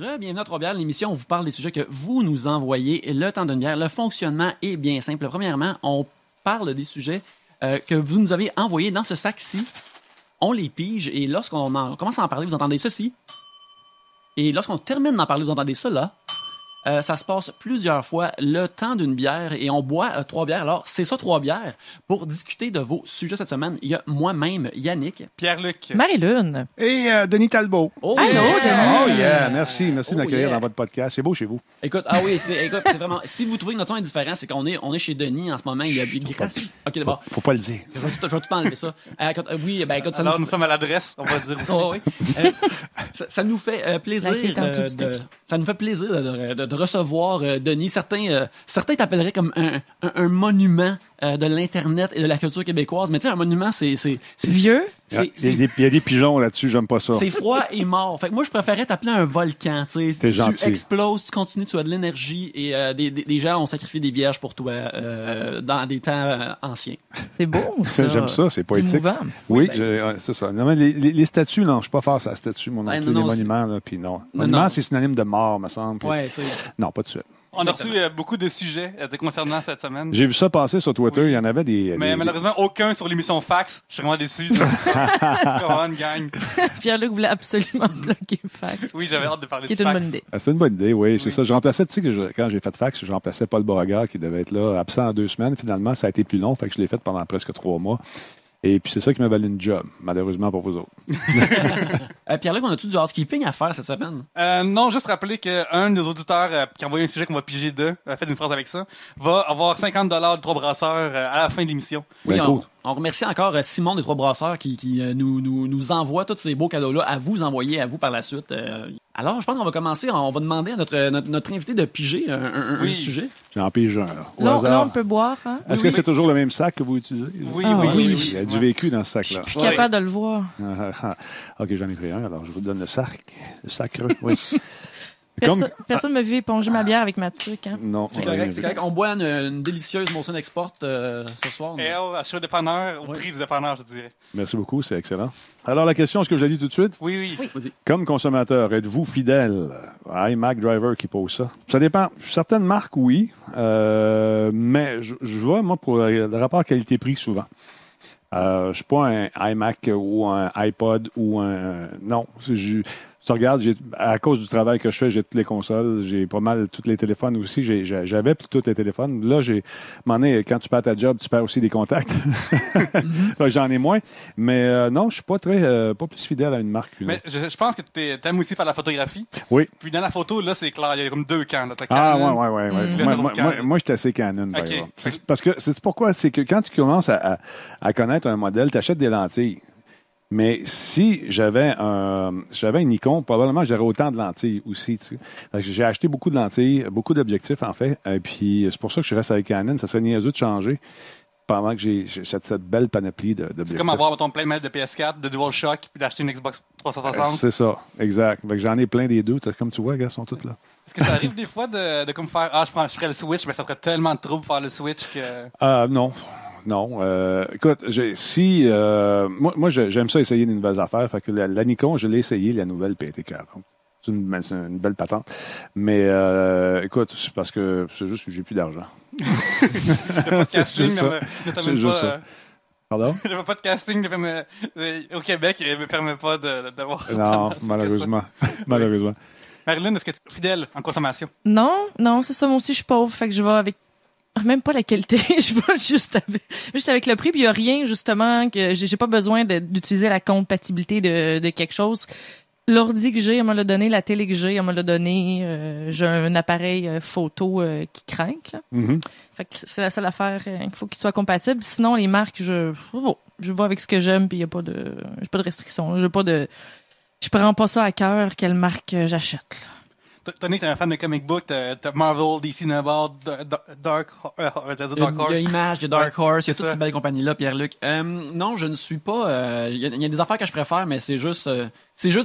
Bienvenue à Trois-Bières, l'émission où on vous parle des sujets que vous nous envoyez. Le temps d'une bière, le fonctionnement est bien simple. Premièrement, on parle des sujets que vous nous avez envoyés dans ce sac-ci. On les pige et lorsqu'on commence à en parler, vous entendez ceci. Et lorsqu'on termine d'en parler, vous entendez ça là. Ça se passe plusieurs fois le temps d'une bière et on boit 3 bières. Alors, c'est ça, 3 bières. Pour discuter de vos sujets cette semaine, il y a moi-même, Yannick. Pierre-Luc. Marie-Lune. Et Denis Talbot. Oh, Allô, Denis. Oh yeah, merci de m'accueillir yeah. dans votre podcast. C'est beau chez vous. Écoute, c'est vraiment... Si vous trouvez que notre ton est différent, c'est qu'on est chez Denis en ce moment. Il y a OK, d'abord. Faut pas le dire. Je vais tout enlever ça. Écoute, ça Alors, nous sommes à l'adresse, on va dire aussi. Oh, oui. Ça nous fait plaisir ça nous fait plaisir de recevoir Denis. Certains t'appelleraient comme un monument de l'Internet et de la culture québécoise. Mais tu sais, un monument, c'est vieux. Il y a des pigeons là-dessus, j'aime pas ça. C'est froid et mort. Fait que moi, je préférais t'appeler un volcan. Tu exploses, tu continues, tu as de l'énergie et des gens ont sacrifié des vierges pour toi dans des temps anciens. C'est beau, ça. J'aime ça, c'est poétique. Émouvant. Oui, c'est ça. Non, mais les statues, non, je suis pas fort sur la statue, mon oncle. Les monuments, là, puis non. Monument, c'est synonyme de mort, me semble. Puis... Ouais, c'est... Non, pas de suite. On a reçu beaucoup de sujets concernant cette semaine. J'ai vu ça passer sur Twitter, il y en avait des... Mais malheureusement, aucun sur l'émission Fax. Je suis vraiment déçu. Comment une gang. Pierre-Luc voulait absolument bloquer Fax. Oui, j'avais hâte de parler de Fax. Qui est une bonne idée. C'est une bonne idée, oui. C'est ça. Je remplaçais, tu sais, quand j'ai fait Fax, je remplaçais Paul Beauregard qui devait être là, absent en 2 semaines. Finalement, ça a été plus long, fait que je l'ai fait pendant presque 3 mois. Et puis, c'est ça qui m'a valu une job, malheureusement pour vous autres. Pierre-Luc, on a tout du housekeeping à faire cette semaine? Non, juste rappeler qu'un de nos auditeurs qui a envoyé un sujet qu'on va piger a fait une phrase avec ça, va avoir 50$ de 3 brasseurs à la fin de l'émission. Oui, cool. On remercie encore Simon des Trois Brasseurs qui nous envoie tous ces beaux cadeaux-là à vous envoyer à vous par la suite. Alors, je pense qu'on va commencer. On va demander à notre invité de piger un sujet. J'en pige un. Là, on peut boire. Hein? Est-ce que c'est toujours le même sac que vous utilisez? Oui. Il y a du vécu dans ce sac-là. Je suis capable de le voir. OK, j'en ai pris un. Alors, je vous donne le sac. Le sacre, oui. Personne ne m'a vu éponger ma bière avec ma tuque. Hein? Non. C'est correct. On boit une délicieuse Molson Export ce soir. Et achat dépanneur, au prix du dépanneur, je dirais. Merci beaucoup, c'est excellent. Alors, la question, est-ce que je la dis tout de suite? Oui. Vas-y. Comme consommateur, êtes-vous fidèle? iMac Driver qui pose ça. Ça dépend. Certaines marques, oui. Mais je vois, moi, pour le rapport qualité-prix, souvent. Je suis pas un iMac ou un iPod ou un... Non, tu regardes, à cause du travail que je fais, j'ai toutes les consoles, j'ai pas mal tous les téléphones aussi. J'avais tous les téléphones. Là, quand tu perds ta job, tu perds aussi des contacts. Fait que j'en ai moins. Mais non, je suis pas plus fidèle à une marque. Mais je pense que t'aimes aussi faire la photographie. Oui. Puis dans la photo, là, c'est clair, il y a comme 2 camps. Ouais. Moi, je suis assez Canon. Okay. Parce que c'est pourquoi? C'est que quand tu commences à connaître un modèle, tu achètes des lentilles. Mais si j'avais un Nikon, probablement j'aurais autant de lentilles aussi. Tu sais. J'ai acheté beaucoup de lentilles, beaucoup d'objectifs en fait. Et puis c'est pour ça que je reste avec Canon. Ça serait niaiseux de changer pendant que j'ai cette belle panoplie d'objectifs. C'est comme avoir ton plein de PS4, de DualShock, puis d'acheter une Xbox 360. C'est ça, exact. Fait que j'en ai plein des deux. Comme tu vois, gars, sont toutes là. Est-ce que ça arrive des fois de comme faire je ferais le Switch, mais ça serait tellement de trouble de faire le Switch que... Non. Écoute, moi, j'aime ça essayer des nouvelles affaires. Fait que la Nikon, je l'ai essayé, la nouvelle PT40. C'est une belle patente. Mais écoute, c'est parce que c'est juste que j'ai plus d'argent. Il n'y a pas de casting, c'est juste ça. Pardon? Il n'y a pas de casting au Québec, il ne me permet pas d'avoir... Non, malheureusement. Malheureusement. Marie-Lune, est-ce que tu es fidèle en consommation? Non, c'est ça. Moi aussi, je suis pauvre. Fait que je vais avec... Même pas la qualité, je vais juste avec le prix, puis il y a rien justement que j'ai pas besoin d'utiliser la compatibilité de quelque chose. L'ordi que j'ai, on me l'a donné, la télé que j'ai, on me l'a donné, j'ai un appareil photo qui craque. Fait que c'est la seule affaire qu'il faut qu'il soit compatible. Sinon les marques, je vois avec ce que j'aime, puis il y a pas de restrictions, je prends pas ça à cœur quelle marque j'achète. Tony, t'es un fan de comic book, t'as Marvel, DC Navarre, Dark Horse. Il y a Image, il y a Dark Horse, il y a toutes ces belles compagnies-là, Pierre-Luc. Non, je ne suis pas... Il y a des affaires que je préfère, mais c'est juste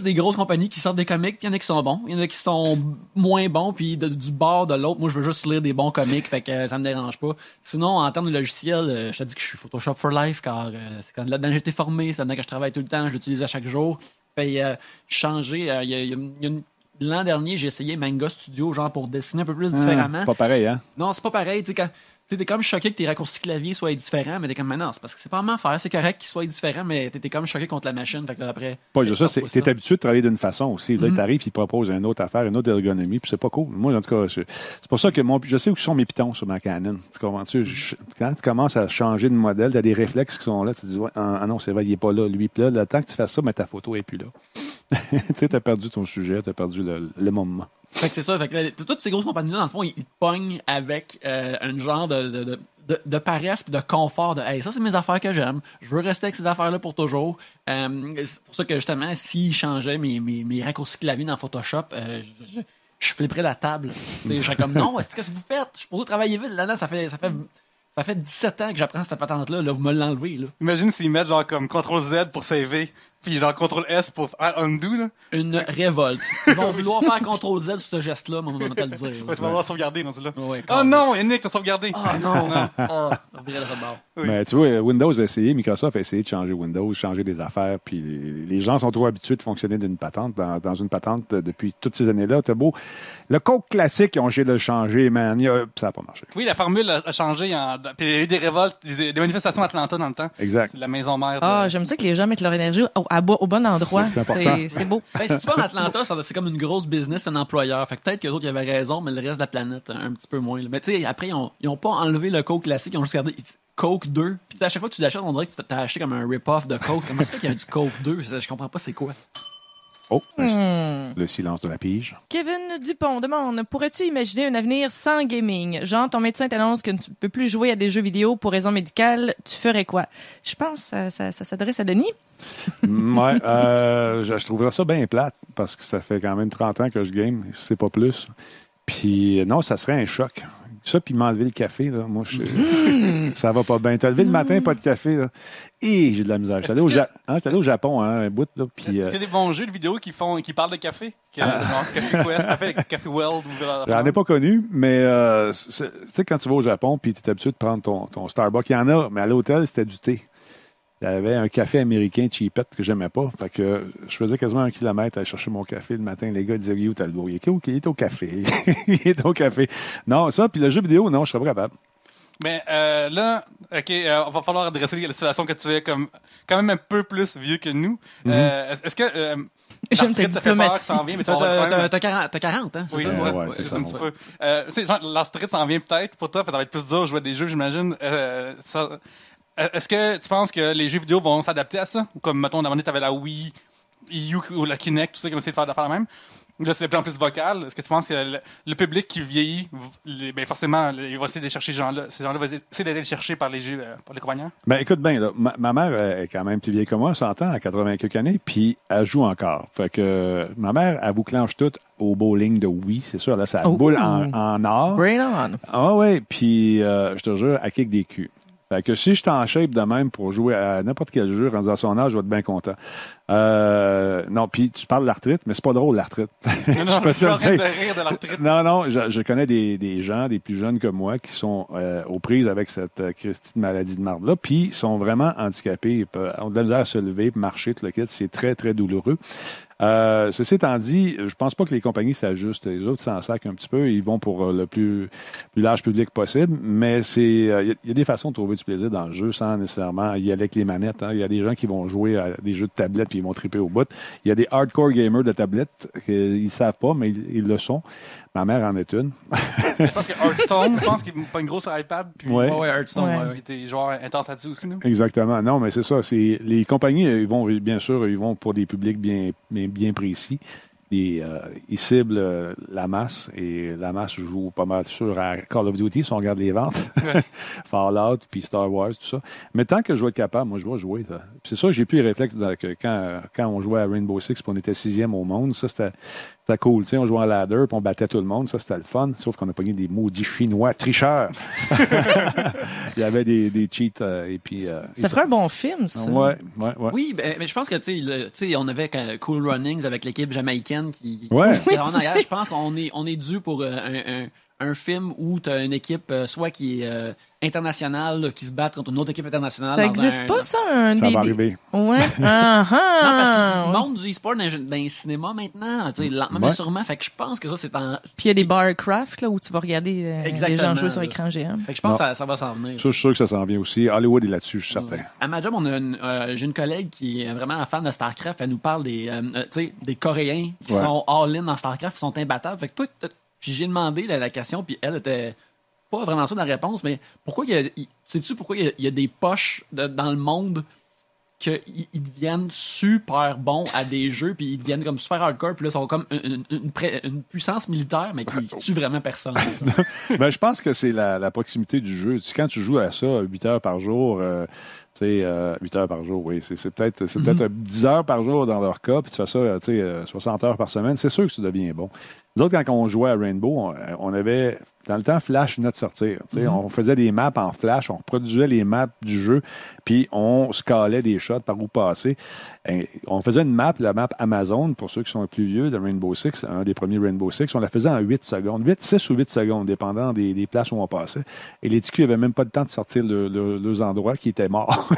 des grosses compagnies qui sortent des comics, puis il y en a qui sont bons, il y en a qui sont moins bons, puis du bord de l'autre, moi je veux juste lire des bons comics, fait que ça me dérange pas. Sinon, en termes de logiciel, je te dis que je suis Photoshop for life, car c'est là-dedans que j'ai été formé, c'est là-dedans que je travaille tout le temps, je l'utilise à chaque jour. Puis changer, il y a l'an dernier, j'ai essayé Manga Studio, genre pour dessiner un peu plus différemment. Pas pareil, hein? Non, c'est pas pareil. Tu sais, quand t'es comme choqué que tes raccourcis clavier soient différents, mais t'es comme, mais non, c'est parce que c'est pas vraiment faire. C'est correct qu'ils soient différents, mais t'es comme choqué contre la machine. Fait que là, après. Pas juste ça, t'es habitué de travailler d'une façon aussi. Là, t'arrives, ils te proposent une autre affaire, une autre ergonomie, puis c'est pas cool. Moi, en tout cas, c'est pour ça que je sais où sont mes pitons sur ma Canon. Tu comprends-tu? Quand tu commences à changer de modèle, t'as des réflexes qui sont là, tu te dis, ouais, ah non, c'est vrai, il est pas là, lui. Puis là, le temps que tu fasses ça, mais ta photo est plus là. Tu sais, t'as perdu ton sujet, t'as perdu le moment. Fait que c'est ça. Fait que toutes ces grosses compagnies-là, dans le fond, ils pognent avec un genre de paresse puis de confort de hey, ça, c'est mes affaires que j'aime. Je veux rester avec ces affaires-là pour toujours. C'est pour ça que justement, s'ils changeaient mes raccourcis clavier dans Photoshop, je flipperais la table. Je serais comme non, qu'est-ce que vous faites? Je pourrais travailler vite là-dedans, ça fait 17 ans que j'apprends cette patente-là. Là, vous me l'enlevez. Là. Imagine s'ils mettent genre comme CTRL-Z pour saver, puis genre CTRL-S pour faire undo, là. Une révolte. Ils vont vouloir faire CTRL-Z sur ce geste-là, mais on va te le dire. Ouais, tu vas avoir sauvegardé dans celui-là. Ouais, oh non, Yannick, t'as sauvegardé. Oh non. Reviens de bord. Oui. Mais tu vois, Windows a essayé, Microsoft a essayé de changer Windows, changer des affaires, puis les gens sont trop habitués de fonctionner d'une patente, dans une patente depuis toutes ces années-là. T'as beau. Le code classique, ils ont essayé de le changer, man, ça n'a pas marché. Oui, la formule a changé. Puis il y a eu des révoltes, des manifestations à Atlanta dans le temps. Exact. C'est la maison mère. Ah, j'aime ça que les gens mettent leur énergie au bon endroit. C'est important. C'est beau. Ben, si tu vas en Atlanta, c'est comme une grosse business, un employeur. Fait que peut-être que d'autres avaient raison, mais le reste de la planète, un petit peu moins. Là. Mais tu sais, après, ils ont pas enlevé le Coke classique, ils ont juste gardé Coke 2. Puis à chaque fois que tu l'achètes, on dirait que tu t'as acheté comme un rip-off de Coke. Comment c'est qu'il y a du Coke 2? Je comprends pas c'est quoi. Oh, le silence de la pige. Kevin Dupont demande, pourrais-tu imaginer un avenir sans gaming? Genre, ton médecin t'annonce que tu ne peux plus jouer à des jeux vidéo pour raison médicale, tu ferais quoi? Je pense que ça s'adresse à Denis. Ouais, je trouverais ça bien plate parce que ça fait quand même 30 ans que je game, si c'est pas plus. Puis non, ça serait un choc. Ça, puis m'enlever le café, là, moi, ça va pas bien. T'as levé le matin, pas de café, là. Et j'ai de la misère. J'étais allé au Japon, hein, un bout, là, puis... C'est des bons jeux de vidéo qui parlent de café. Genre Café Quest, Café World. J'en ai pas connu, mais tu sais, quand tu vas au Japon, puis t'es habitué de prendre ton Starbucks, il y en a, mais à l'hôtel, c'était du thé. Il y avait un café américain cheapette que j'aimais pas. Fait que je faisais quasiment 1 kilomètre à aller chercher mon café le matin. Les gars disaient, où t'as le beau? Il est au café. Il est au café. Non, ça, puis le jeu vidéo, non, je serais pas capable. Mais là, OK, va falloir adresser la situation que tu es comme quand même un peu plus vieux que nous. Est-ce que J'aime ta diplomatie. S'en vient, mais T'as 40, hein? Oui, ça? Ouais, c'est c'est ça, un petit peu. La retraite s'en vient peut-être pour toi, ça va être plus dur de jouer à des jeux, j'imagine. Est-ce que tu penses que les jeux vidéo vont s'adapter à ça? Ou comme, mettons, d'abord, tu avais la Wii U ou la Kinect, tout ça, comme essayer de faire la même? Là, c'est de plus en plus vocal. Est-ce que tu penses que le public qui vieillit, forcément, il va essayer de chercher ces gens-là vont essayer d'aller le chercher par les jeux, par les compagnies? Ben, écoute bien, là, ma mère est quand même plus vieille que moi, 100 ans, à 80 quelques années, puis elle joue encore. Fait que ma mère, elle vous clenche tout au bowling de Wii, c'est sûr, là, ça boule en or. Brain on. Ah ouais, puis je te jure, elle kick des culs. Fait que si je suis en shape de même pour jouer à n'importe quel jeu, rendu à son âge, je vais être bien content. Non, puis tu parles de l'arthrite, mais c'est pas drôle, l'arthrite. Non, je peux te dire. De rire de l'arthrite. Non, je connais des gens, des plus jeunes que moi, qui sont aux prises avec cette Christine maladie de marde-là, puis sont vraiment handicapés. Ils ont de la misère à se lever, marcher, tout le kit. C'est très, très douloureux. Ceci étant dit, je pense pas que les compagnies s'ajustent. Les autres s'en sacent un petit peu. Ils vont pour le plus large public possible. Mais il y a des façons de trouver du plaisir dans le jeu sans nécessairement y aller avec les manettes. Hein. Il y a des gens qui vont jouer à des jeux de tablette puis ils vont triper au bout. Il y a des hardcore gamers de tablette ils savent pas, mais ils le sont. Ma mère en est une. Je pense que Hearthstone, je pense qu'il pas une grosse iPad. Puis Ouais, Hearthstone. Ouais. Il était joueur intense là-dessus aussi, nous. Exactement. Non, mais c'est ça. Les compagnies, ils vont, bien sûr, ils vont pour des publics bien précis. Ils ciblent la masse et la masse joue pas mal sûr à Call of Duty si on regarde les ventes. Fallout, puis Star Wars, tout ça. Mais tant que je vais être capable, moi, je vais jouer. Ça. C'est ça, j'ai plus les réflexes que quand on jouait à Rainbow Six puis on était 6e au monde. Ça, c'était cool. Tu sais, on jouait en ladder puis on battait tout le monde. Ça, c'était le fun. Sauf qu'on a pogné des maudits Chinois tricheurs. Il y avait des cheats. Et puis, ça ferait un bon film, ça. Ouais. Oui, mais je pense que, tu sais, on avait Cool Runnings avec l'équipe jamaïcaine qui ouais. en arrière. Je pense qu'on est dû pour un film où tu as une équipe soit qui est internationale, là, qui se bat contre une autre équipe internationale. Ça n'existe pas, ça? Ça va arriver. Ouais. Non, parce qu'il monte du e-sport dans les cinémas maintenant, tu sais, lentement mais sûrement. Fait que je pense que ça, c'est en... Puis il y a des Barcraft, là, où tu vas regarder les gens jouer sur écran géant. Fait que je pense que ça va s'en venir. Ça, je suis sûr que ça s'en vient aussi. Hollywood est là-dessus, je suis certain. À ma job, j'ai une collègue qui est vraiment fan de StarCraft. Elle nous parle des Coréens qui sont all-in dans StarCraft, qui sont imbattables. Fait que toi, puis j'ai demandé la question, puis elle était pas vraiment ça dans la réponse, mais pourquoi sais-tu pourquoi il y a des poches dans le monde qu'ils deviennent super bons à des jeux, puis ils deviennent comme super hardcore, puis là, ils sont comme une puissance militaire, mais qui tue vraiment personne. Ben, je pense que c'est la proximité du jeu. Quand tu joues à ça 8 heures par jour, 8 heures par jour, oui, c'est peut-être 10 heures par jour dans leur cas, puis tu fais ça 60 heures par semaine, c'est sûr que tu deviens bon. Nous autres, quand on jouait à Rainbow, on avait, dans le temps, Flash venait de sortir. On faisait des maps en Flash, on reproduisait les maps du jeu, puis on scalait des shots par où passer. Et on faisait une map, la map Amazon, pour ceux qui sont plus vieux, de Rainbow Six, un des premiers Rainbow Six, on la faisait en 8 secondes. 6 ou 8 secondes, dépendant des places où on passait. Et les TQ n'avaient même pas le temps de sortir leurs endroits qui étaient morts.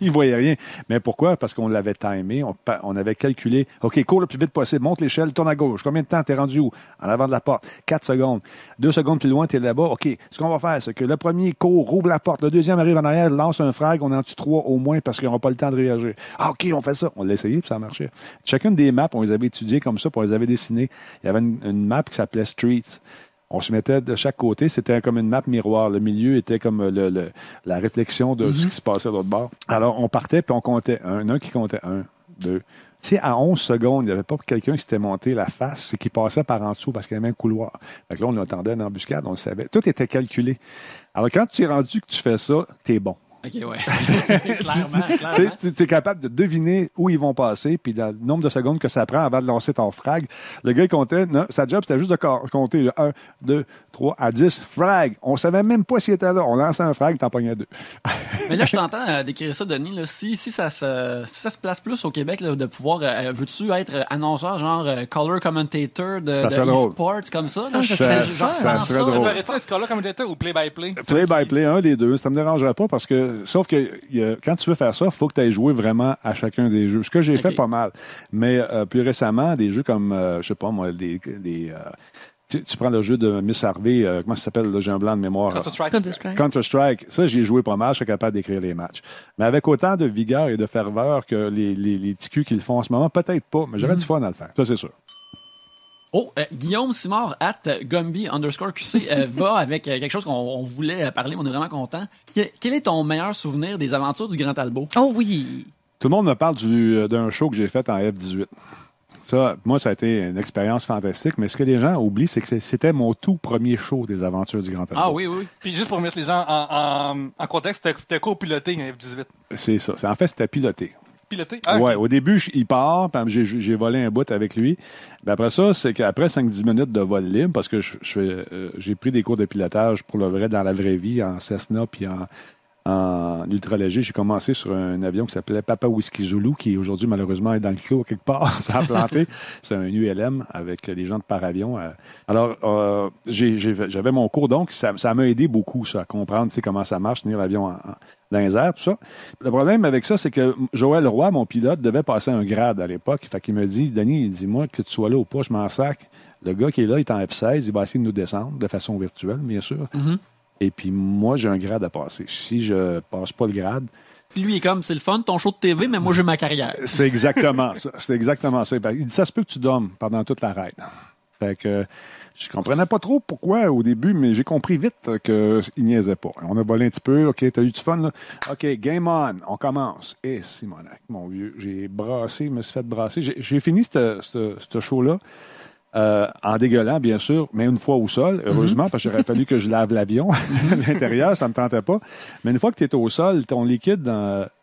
Ils voyaient rien. Mais pourquoi? Parce qu'on l'avait timé, on avait calculé, OK, cours le plus vite possible, monte l'échelle, tourne à gauche. Combien de temps t'es rendu où? En avant de la porte. 4 secondes. 2 secondes plus loin, t'es là-bas. OK, ce qu'on va faire, c'est que le premier court, rouvre la porte. Le deuxième arrive en arrière, lance un frag. On en tue 3 au moins parce qu'ils n'auront pas le temps de réagir. Ah, OK, on fait ça. On l'a essayé, puis ça marchait. Chacune des maps, on les avait étudiées comme ça, puis on les avait dessinées. Il y avait une map qui s'appelait Streets. On se mettait de chaque côté, c'était comme une map miroir. Le milieu était comme la réflexion de ce qui se passait de l'autre bord. Alors, on partait, puis on comptait. Un qui comptait 1, 2. Tu sais, à 11 secondes, il n'y avait pas quelqu'un qui s'était monté la face et qui passait par en dessous parce qu'il y avait un couloir. Fait que là, on l'attendait en embuscade, on le savait. Tout était calculé. Alors, quand tu es rendu que tu fais ça, t'es bon. OK, ouais. Clairement. Tu es capable de deviner où ils vont passer, puis le nombre de secondes que ça prend avant de lancer ton frag. Le gars, il comptait, sa job, c'était juste de compter 1, 2, 3, à 10, frag. On savait même pas s'il était là. On lançait un frag, t'en pognais 2. Mais là, je t'entends décrire ça, Denis. Là, si ça se place plus au Québec, là, de pouvoir, veux-tu être annonceur, genre color commentator de e-sport, comme ça? Là, ça serait drôle. Ferais-tu être color commentator ou play-by-play? Play-by-play, un des deux. Ça me dérangerait pas parce que, sauf que quand tu veux faire ça, il faut que tu ailles jouer vraiment à chacun des jeux. Ce que j'ai fait pas mal. Mais plus récemment, des jeux comme, je sais pas moi, tu prends le jeu de Miss Harvey, comment ça s'appelle, j'ai un blanc de mémoire. Counter-Strike. Ça, j'ai joué pas mal, je suis capable d'écrire les matchs. Mais avec autant de vigueur et de ferveur que les TQ qui le font en ce moment, peut-être pas, mais j'aurais du fun à le faire. Ça, c'est sûr. Oh, Guillaume Simard, @Gumby_QC, va avec quelque chose qu'on voulait parler, on est vraiment content. Quel est ton meilleur souvenir des aventures du Grand Talbot? Oh oui! Tout le monde me parle d'un show que j'ai fait en F-18. Ça, moi, ça a été une expérience fantastique, mais ce que les gens oublient, c'est que c'était mon tout premier show des aventures du Grand Talbot. Ah oui. Puis juste pour mettre les gens en contexte, c'était copiloté un F-18. C'est ça. En fait, c'était piloté. Piloté? Ah, okay. Ouais, au début, il part, puis j'ai volé un bout avec lui. Puis après ça, c'est qu'après 5-10 minutes de vol libre, parce que j'ai pris des cours de pilotage pour le vrai, dans la vraie vie, en Cessna, puis en ultra-léger. J'ai commencé sur un avion qui s'appelait Papa Whiskey Zulu, qui aujourd'hui, malheureusement, est dans le clos quelque part. Ça a planté. C'est un ULM avec des gens de paravion. Alors, j'avais mon cours, donc ça m'a aidé beaucoup, ça, à comprendre comment ça marche, tenir l'avion dans les airs, tout ça. Le problème avec ça, c'est que Joël Roy, mon pilote, devait passer un grade à l'époque. Fait qu'il me dit, Denis, il dit, moi, que tu sois là ou pas, je m'en sac. Le gars qui est là, il est en F-16, il va essayer de nous descendre, de façon virtuelle, bien sûr. Mm-hmm. Et puis, moi, j'ai un grade à passer. Si je passe pas le grade... Lui, il est comme, c'est le fun, ton show de TV, mais moi, j'ai ma carrière. C'est exactement ça. C'est exactement ça. Il dit, ça se peut que tu dormes pendant toute la raid. Fait que je comprenais pas trop pourquoi au début, mais j'ai compris vite qu'il niaisait pas. On a volé un petit peu. OK, t'as eu du fun, là? OK, game on. On commence. Et Simonac, mon vieux, j'ai brassé, je me suis fait brasser. J'ai fini ce show-là. En dégueulant, bien sûr, mais une fois au sol, heureusement, parce qu'il aurait fallu que je lave l'avion à l'intérieur, ça me tentait pas. Mais une fois que tu es au sol, ton liquide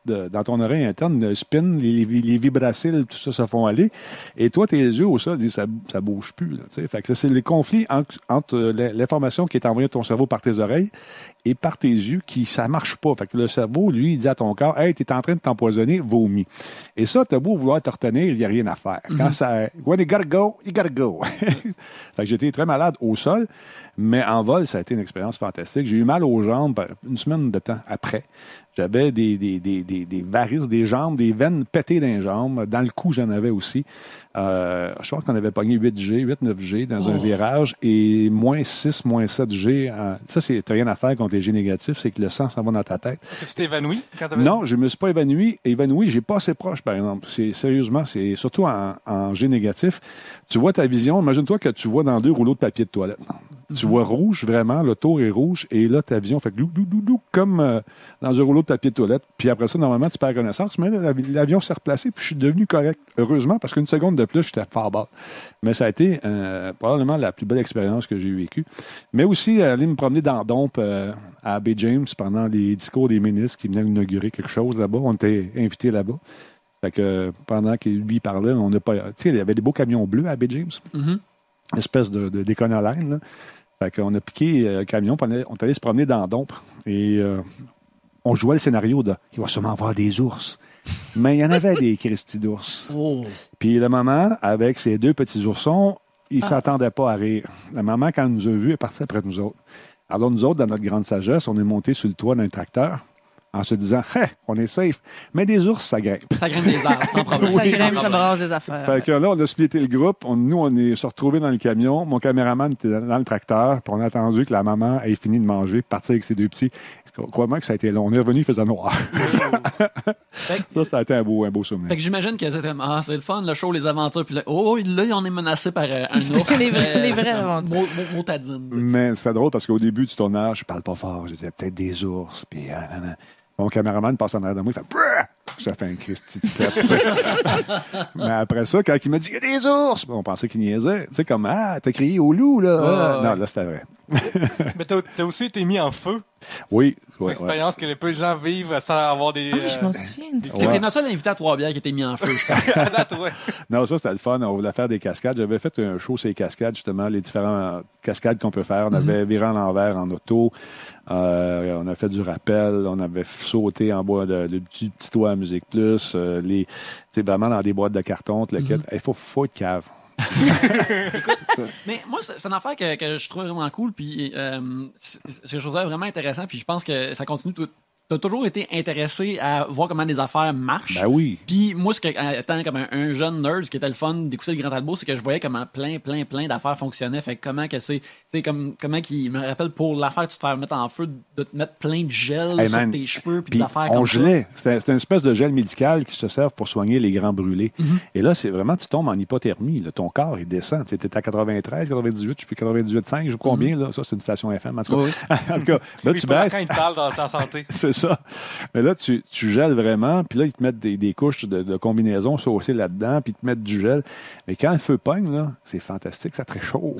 dans ton oreille interne, le spin, les vibraciles, tout ça se font aller. Et toi, tes yeux au sol, ça bouge plus. Là, fait que c'est les conflits entre l'information qui est envoyée à ton cerveau par tes oreilles et par tes yeux ça marche pas. Fait que le cerveau, lui, il dit à ton corps, hey, t'es en train de t'empoisonner, vomis. Et ça, t'as beau vouloir te retenir, il n'y a rien à faire. Quand ça, when you gotta go, you gotta go. Fait que j'étais très malade au sol, mais en vol, ça a été une expérience fantastique. J'ai eu mal aux jambes une semaine de temps après. J'avais des varices des jambes, des veines pétées dans les jambes. Dans le cou, j'en avais aussi. Je crois qu'on avait pogné 8-9G dans un virage et moins 6, moins 7G. Ça, c'est rien à faire contre les G négatifs, c'est que le sang s'en va dans ta tête. Est-ce que tu t'es évanoui quand t'avais... Non, je me suis pas évanoui. J'ai pas assez proche, par exemple. Sérieusement, c'est surtout en G négatif. Tu vois ta vision. Imagine-toi que tu vois dans 2 rouleaux de papier de toilette. Tu vois rouge, vraiment, le tour est rouge, et là, ta vision fait comme dans un rouleau de papier de toilette. Puis après ça, normalement, tu perds connaissance, mais là, l'avion s'est replacé, puis je suis devenu correct, heureusement, parce qu'une seconde de plus, j'étais fort bas. Mais ça a été probablement la plus belle expérience que j'ai vécue. Mais aussi, aller me promener dans Dompe à Bay James pendant les discours des ministres qui venaient inaugurer quelque chose là-bas. On était invités là-bas. Fait que pendant qu'il lui parlait, on n'a pas... Tu sais, il y avait des beaux camions bleus à Bay James. Mm-hmm. Espèce de déconolène, là. Fait qu'on a piqué le camion, puis on est allé se promener dans Dompe. Et on jouait le scénario de « Il va sûrement avoir des ours ». Mais il y en avait des Christy d'ours. Oh. Puis la maman, avec ses 2 petits oursons, ils ne s'attendaient pas à rire. La maman, quand elle nous a vus, elle est partie après nous autres. Alors nous autres, dans notre grande sagesse, on est montés sur le toit d'un tracteur en se disant hey, on est safe. Mais des ours, ça grimpe. Ça grimpe des arbres, sans problème. Ça grimpe, ça brasse des affaires. Fait que là, on a splitté le groupe. Nous, on est se retrouvés dans le camion. Mon caméraman était dans le tracteur. Puis on a attendu que la maman ait fini de manger, partir avec ses 2 petits. Crois-moi que ça a été long. On est revenu, il faisait noir. Ça a été un beau souvenir. Fait que j'imagine que c'est le fun, le show, les aventures. Puis là, on est menacé par un ours. les vraies aventures. Motadine. Mais c'est drôle parce qu'au début du tournage, je parle pas fort. Je disais peut-être des ours. Puis mon caméraman passe en arrière de moi, il fait brrr! J'ai fait un Christy de step, tu sais. Mais après ça, quand il m'a dit il y a des ours, on pensait qu'il niaisait. Tu sais, comme t'as crié au loup, là. Non, là, c'était vrai. Mais t'as aussi été mis en feu. Oui. C'est une expérience que les peu de gens vivent sans avoir des. Ah oui, je m'en souviens. T'es notre seul invité à Trois-Bières qui a été mis en feu, je pense. Non, ça, c'était le fun. On voulait faire des cascades. J'avais fait un show sur les cascades, justement, les différentes cascades qu'on peut faire. On avait viré en l'envers en auto. On a fait du rappel. On avait sauté en bas du petit toit à Musique Plus. Vraiment dans des boîtes de carton. Il faut être cave. Écoute, mais moi, c'est une affaire que je trouve vraiment cool, puis je trouve ça vraiment intéressant, puis je pense que ça continue tout. T'as toujours été intéressé à voir comment des affaires marchent. Ben oui. Puis moi, étant comme un jeune nerd, ce qui était le fun d'écouter le Grand Talbot, c'est que je voyais comment plein d'affaires fonctionnaient. Fait que comment que c'est, tu sais, comment qu'il me rappelle pour l'affaire de te faire mettre en feu, de te mettre plein de gel sur tes cheveux, puis des affaires comme ça. On gelait. C'était une espèce de gel médical qui se sert pour soigner les grands brûlés. Mm-hmm. Et là, c'est vraiment, tu tombes en hypothermie. Là. Ton corps, il descend. Tu es à 93, 98, je suis 98,5, je sais combien, là. Ça, c'est une station FM, en tout cas. Oui. En tout cas, là, tu baisses. Quand il parle dans ta santé. C'est ça. Mais là, tu gèles vraiment, puis là, ils te mettent des couches de combinaison saucées là-dedans, puis ils te mettent du gel. Mais quand le feu pogne, là, c'est fantastique, ça te réchauffe.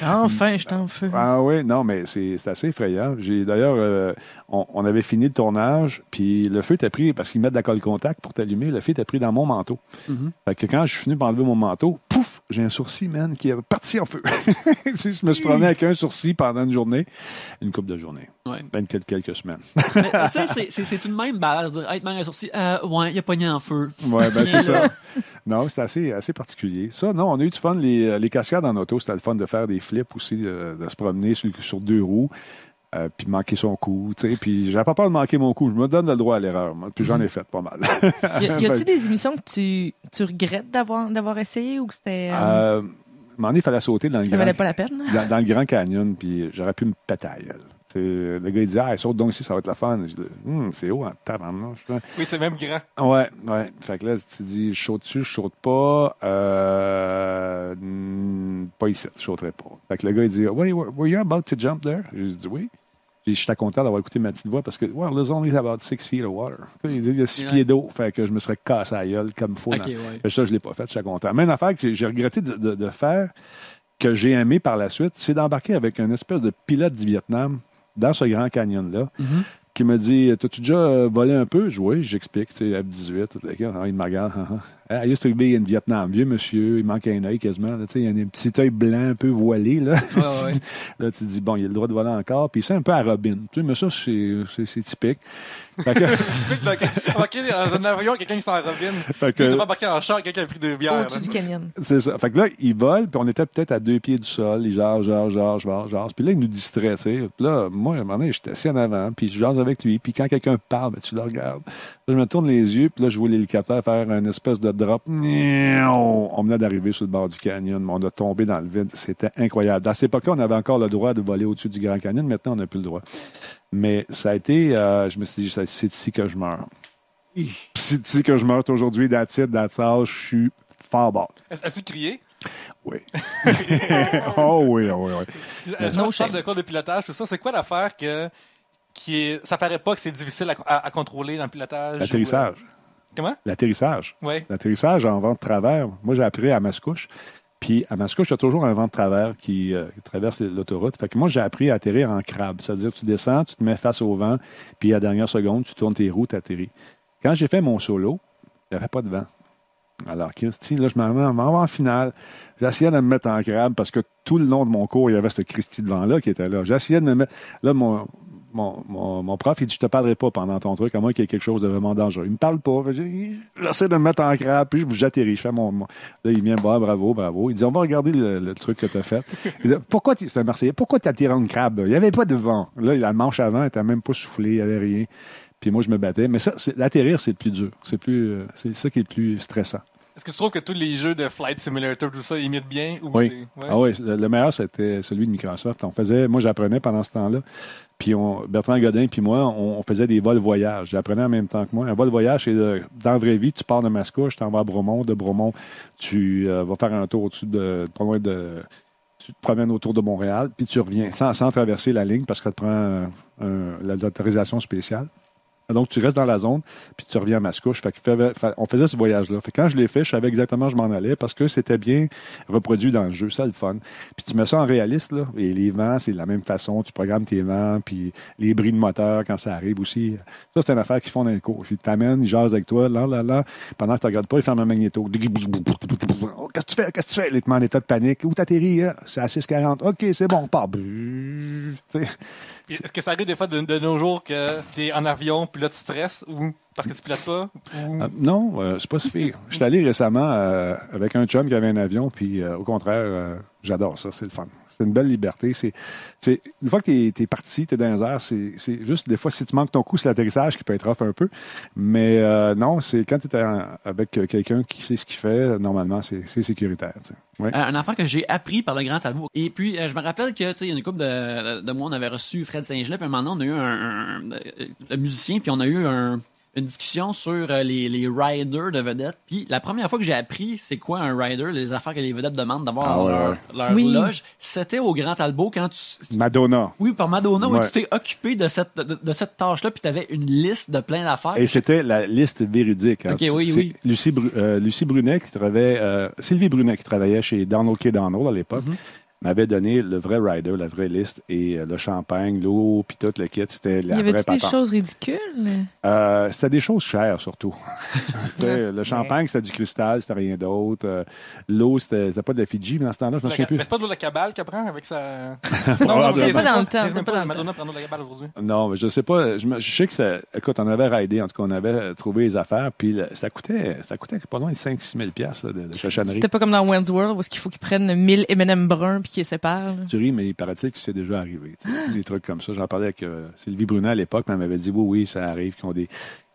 Enfin, je t'en feu. Ah oui, non, mais c'est assez effrayant. D'ailleurs, on avait fini le tournage, puis le feu était pris, parce qu'ils mettent de la colle contact pour t'allumer, le feu était pris dans mon manteau. Mm-hmm. Fait que quand je suis venu pour enlever mon manteau, pouf, j'ai un sourcil, man, qui est parti en feu. Je me suis promené avec un sourcil pendant une journée, une couple de journées. Ouais. Quelques semaines. Mais tu sais, c'est tout de même balade de dire, hey, un sourcil, ouais, il a pogné en feu. Ouais, ben c'est ça. Non, c'est assez particulier. Ça, non, on a eu du fun. Les cascades en auto, c'était le fun de faire des flips aussi, de se promener sur 2 roues, puis manquer son coup, tu sais. Puis j'avais pas peur de manquer mon coup. Je me donne le droit à l'erreur, moi. Puis j'en ai fait pas mal. Y a-tu des émissions que tu regrettes d'avoir essayé ou que c'était... À un moment donné, il fallait sauter dans le ça valait pas la peine? Dans le Grand Canyon, puis j'aurais pu me péter à la gueule. Le gars, il dit, saute donc ici, ça va être la fun. Je dis, c'est haut en tabarnouche. Oui, c'est même grand. Ouais. Fait que là, tu dis, je saute dessus, je saute pas. Pas ici, je sauterai pas. Fait que le gars, il dit, were you about to jump there? Je dis, oui. Puis j'étais content d'avoir écouté ma petite voix parce que, there's only about 6 feet of water. Il y a 6 pieds d'eau. Fait que je me serais cassé la gueule comme il faut. Okay, ouais. Ça, je l'ai pas fait, j'étais content. Mais une affaire que j'ai regretté de faire, que j'ai aimé par la suite, c'est d'embarquer avec une espèce de pilote du Vietnam dans ce Grand Canyon-là. Mm-hmm. qui me dit « T'as-tu déjà volé un peu? » Je dis « Oui, j'explique, tu sais, à 18, tout le temps. Il me regarde. I used to be in Vietnam. Vieux monsieur, il manque un œil quasiment. Tu sais, il y a un petit œil blanc un peu voilé. Là, Ouais. là tu te dis « Bon, il a le droit de voler encore. » Puis c'est un peu à Robin. Tu sais, mais ça, c'est typique. Fait que, Typique d'embarquer dans un avion, quelqu'un qui s'en revient. Fait que- Il doit embarquer en char, quelqu'un a pris deux bières. Au-dessus du canyon. c'est ça. Fait que là, il vole, puis on était peut-être à 2 pieds du sol. Il jase. Puis là, il nous distrait, tu sais. Puis là, moi, à un moment donné, j'étais assis en avant, puis je jase avec lui. Puis quand quelqu'un parle, ben, tu le regardes. Là, je me tourne les yeux, puis là, je vois l'hélicoptère faire une espèce de drop. On venait d'arriver sur le bord du canyon, mais on a tombé dans le vide. C'était incroyable. Dans cette époque-là, on avait encore le droit de voler au-dessus du Grand Canyon. Maintenant, on n'a plus le droit. Mais ça a été... je me suis dit, c'est ici que je meurs. C'est ici que je meurs aujourd'hui. That's it, that's all. Je suis fort bas. As-tu crié? Oui. Oh oui. Je parle de cours de pilotage, tout ça. C'est quoi l'affaire ça paraît pas que c'est difficile à contrôler dans le pilotage? L'atterrissage. Comment? L'atterrissage. Oui. L'atterrissage en vent de travers. Moi, j'ai appris à Mascouche. Puis à Mascouche, il y a toujours un vent de travers qui traverse l'autoroute. Fait que moi, j'ai appris à atterrir en crabe. C'est-à-dire que tu descends, tu te mets face au vent, puis à la dernière seconde, tu tournes tes roues, tu atterris. Quand j'ai fait mon solo, il n'y avait pas de vent. Alors, Christy, là, je m'en vais en finale. J'essayais de me mettre en crabe parce que tout le long de mon cours, il y avait ce Christy de vent-là qui était là. J'essayais de me mettre... Là, mon prof, il dit, je te parlerai pas pendant ton truc, à moins qu'il y ait quelque chose de vraiment dangereux. Il me parle pas. J'essaie de me mettre en crabe, puis j'atterris. Je fais mon... Là, il vient me voir, bravo. Il dit, on va regarder le truc que tu as fait. Il dit, c'est un Marseillais, pourquoi tu atterris en crabe? Il n'y avait pas de vent. Là, la manche avant n'était même pas soufflée, il n'y avait rien. Puis moi, je me battais. Mais ça, l'atterrir, c'est le plus dur. C'est ça qui est le plus stressant. Est-ce que tu trouves que tous les jeux de Flight Simulator, tout ça, imitent bien? Ou Oui. Ouais? Ah oui, le meilleur, c'était celui de Microsoft. Moi, j'apprenais pendant ce temps-là. Puis Bertrand Godin puis moi, on faisait des vols voyages. J'apprenais en même temps que moi. Un vol voyage, c'est dans la vraie vie, tu pars de Mascouche, tu t'en vas à Bromont. De Bromont, tu vas faire un tour au-dessus pas loin de... Tu te promènes autour de Montréal, puis tu reviens sans traverser la ligne parce que ça te prend l'autorisation spéciale. Donc, tu restes dans la zone, puis tu reviens à Mascouche. On faisait ce voyage-là. Quand je l'ai fait, je savais exactement où je m'en allais parce que c'était bien reproduit dans le jeu. C'est le fun. Puis tu mets ça en réaliste, là. Et les vents, c'est de la même façon. Tu programmes tes vents, puis les bris de moteur quand ça arrive aussi. Ça, c'est une affaire qu'ils font dans les cours. Ils t'amènent, ils jasent avec toi, là. Pendant que tu ne regardes pas, ils ferment un magnéto. Qu'est-ce que tu fais? Ils te mettent en état de panique. Où t'atterris? Hein? C'est à 6,40. OK, c'est bon, on part. Est-ce que ça arrive des fois de nos jours que tu es en avion, puis là tu stresses, ou parce que tu pilotes pas? Non, c'est pas si pire. Je suis allé récemment avec un chum qui avait un avion, puis au contraire, j'adore ça, c'est le fun. C'est une belle liberté. Une fois que t'es parti, t'es dans les airs, c'est juste des fois, si tu manques ton coup, c'est l'atterrissage qui peut être off un peu. Mais non, c'est quand tu es avec quelqu'un qui sait ce qu'il fait, normalement, c'est sécuritaire. Ouais. Un enfant que j'ai appris par le Grand Talbot. Et puis, je me rappelle que, tu sais, il y a une couple de mois, on avait reçu Fred Saint-Gelais, puis maintenant, on a eu un musicien, puis on a eu une discussion sur les riders de vedettes. Puis la première fois que j'ai appris c'est quoi un rider, les affaires que les vedettes demandent d'avoir leur loge, c'était au Grand Talbot quand tu... Madonna. Oui, par Madonna, ouais. où tu t'es occupé de cette tâche-là, puis tu avais une liste de plein d'affaires. Et c'était la liste véridique. Hein. OK, oui. Lucie Brunet qui travaillait... Sylvie Brunet qui travaillait chez Donald K. Donald à l'époque. M'avait donné le vrai rider, la vraie liste, et le champagne, l'eau, puis tout le kit, c'était la vraie patente. Il y avait des choses ridicules? C'était des choses chères, surtout. Le champagne, c'était du cristal, c'était rien d'autre. L'eau, c'était pas de la Fidji, mais dans ce temps-là, je me souviens plus. Mais c'est pas de l'eau de la cabale qu'elle prend avec sa... Non, pas dans le temps. Madonna prend de l'eau de la cabale aujourd'hui. Non, mais je sais pas. Je sais que ça... Écoute, on avait raidé, en tout cas, on avait trouvé les affaires, puis ça coûtait pas loin de 5-6 000 $ de cochonnerie. C'était pas comme dans Wayne's World, où il faut qu'ils prennent 1000 M&M bruns puis qu'ils les séparent. Tu ris, mais il paraît-il que c'est déjà arrivé. Des trucs comme ça. J'en parlais avec Sylvie Brunet à l'époque, mais elle m'avait dit oui, ça arrive.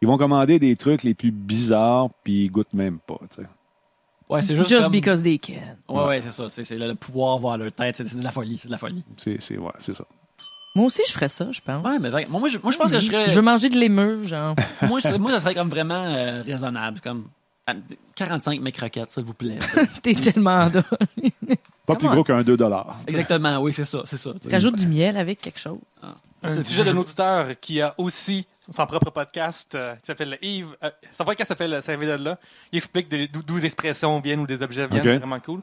Ils vont commander des trucs les plus bizarres, puis ils goûtent même pas. T'sais. Ouais, c'est juste Just because they can. Ouais, c'est ça. C'est le pouvoir voir leur tête. C'est de la folie. C'est de la folie. C'est ça. Moi aussi, je ferais ça, je pense. Ouais, mais moi, je pense que je serais... Je veux manger de l'émeu, genre. moi, ça serait comme vraiment raisonnable. Comme 45 mes croquettes, s'il vous plaît. T'es tellement drôle. Pas plus gros qu'un 2 $. Exactement, oui, c'est ça. Rajoute du miel avec quelque chose. Un sujet d'un auditeur qui a aussi son propre podcast qui s'appelle Yves. Son podcast s'appelle Ça vient de là. Il explique d'où les expressions viennent ou des objets viennent. Okay. C'est vraiment cool.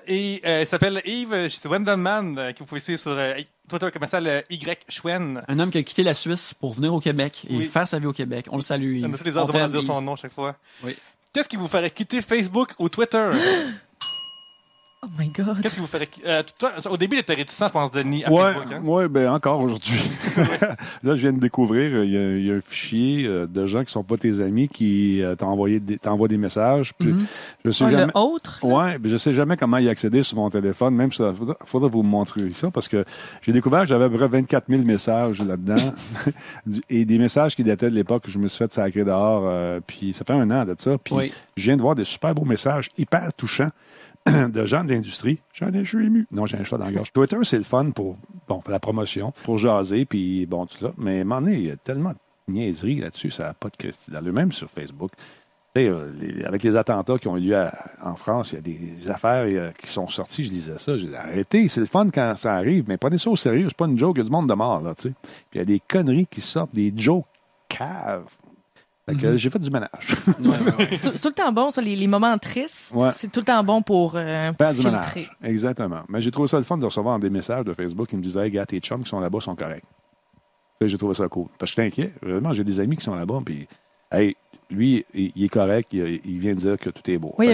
Il s'appelle Yves, c'est Wendell Man, que vous pouvez suivre sur Twitter commercial Y Schwen. Un homme qui a quitté la Suisse pour venir au Québec et Oui. faire sa vie au Québec. On le salue. Yves. On a tous les heures de dire son nom chaque fois. Oui. Qu'est-ce qui vous ferait quitter Facebook ou Twitter? Oh my God. Qu'est-ce qui vous ferait... toi, au début, il était réticent, je pense, Denis, à Ouais, Facebook. Hein? ouais, ben encore aujourd'hui. Là, je viens de découvrir, il y a un fichier de gens qui sont pas tes amis qui t'envoient des messages. Puis je sais jamais. Le autre? Ouais, mais je sais jamais comment y accéder sur mon téléphone. Même ça, faudrait vous montrer ça parce que j'ai découvert que j'avais à peu près 24 000 messages là-dedans et des messages qui dataient de l'époque où je me suis fait sacrer dehors. Puis ça fait 1 an de ça. Puis je viens de voir des super beaux messages hyper touchants de gens de l'industrie. Je suis ému. Non, j'ai un chat dans la gorge. Twitter, c'est le fun pour la promotion, pour jaser, puis bon, tout ça. Mais à un moment donné, il y a tellement de niaiseries là-dessus, ça n'a pas de Christy d'allure. Même sur Facebook. Tu sais, avec les attentats qui ont eu lieu en France, il y a des affaires qui sont sorties. Je lisais ça. J'ai dit, arrêtez, c'est le fun quand ça arrive, mais prenez ça au sérieux. C'est pas une joke, il y a du monde de mort, là, tu sais. Puis il y a des conneries qui sortent, des jokes caves. Fait que j'ai fait du ménage. C'est tout le temps bon, ça, les moments tristes. Ouais. C'est tout le temps bon pour Faire du filtrer. ménage. Exactement. Mais j'ai trouvé ça le fun de recevoir des messages de Facebook qui me disaient, hey, gars, tes chums qui sont là-bas sont corrects. Tu sais, j'ai trouvé ça cool. Parce que j'étais inquiet. Vraiment, j'ai des amis qui sont là-bas, puis, hey, lui, il est correct, il vient de dire que tout est beau. Oui,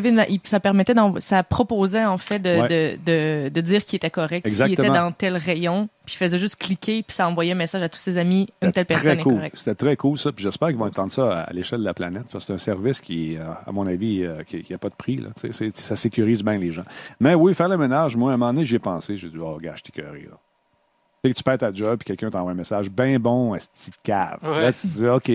ça permettait, ça proposait en fait de dire qu'il était correct. S'il était dans tel rayon, puis il faisait juste cliquer, puis ça envoyait un message à tous ses amis, une telle personne est correcte. C'était très cool, ça. Puis j'espère qu'ils vont étendre ça à l'échelle de la planète. Parce que c'est un service qui, à mon avis, qui n'a pas de prix. Là. Ça sécurise bien les gens. Mais oui, faire le ménage, moi, à un moment donné, j'y ai pensé. J'ai dit, oh, gars, je t'ai écœuré, là. Tu sais que tu perds ta job puis quelqu'un t'envoie un message bien bon, esti de cave. Ouais. Là, tu te dis, OK,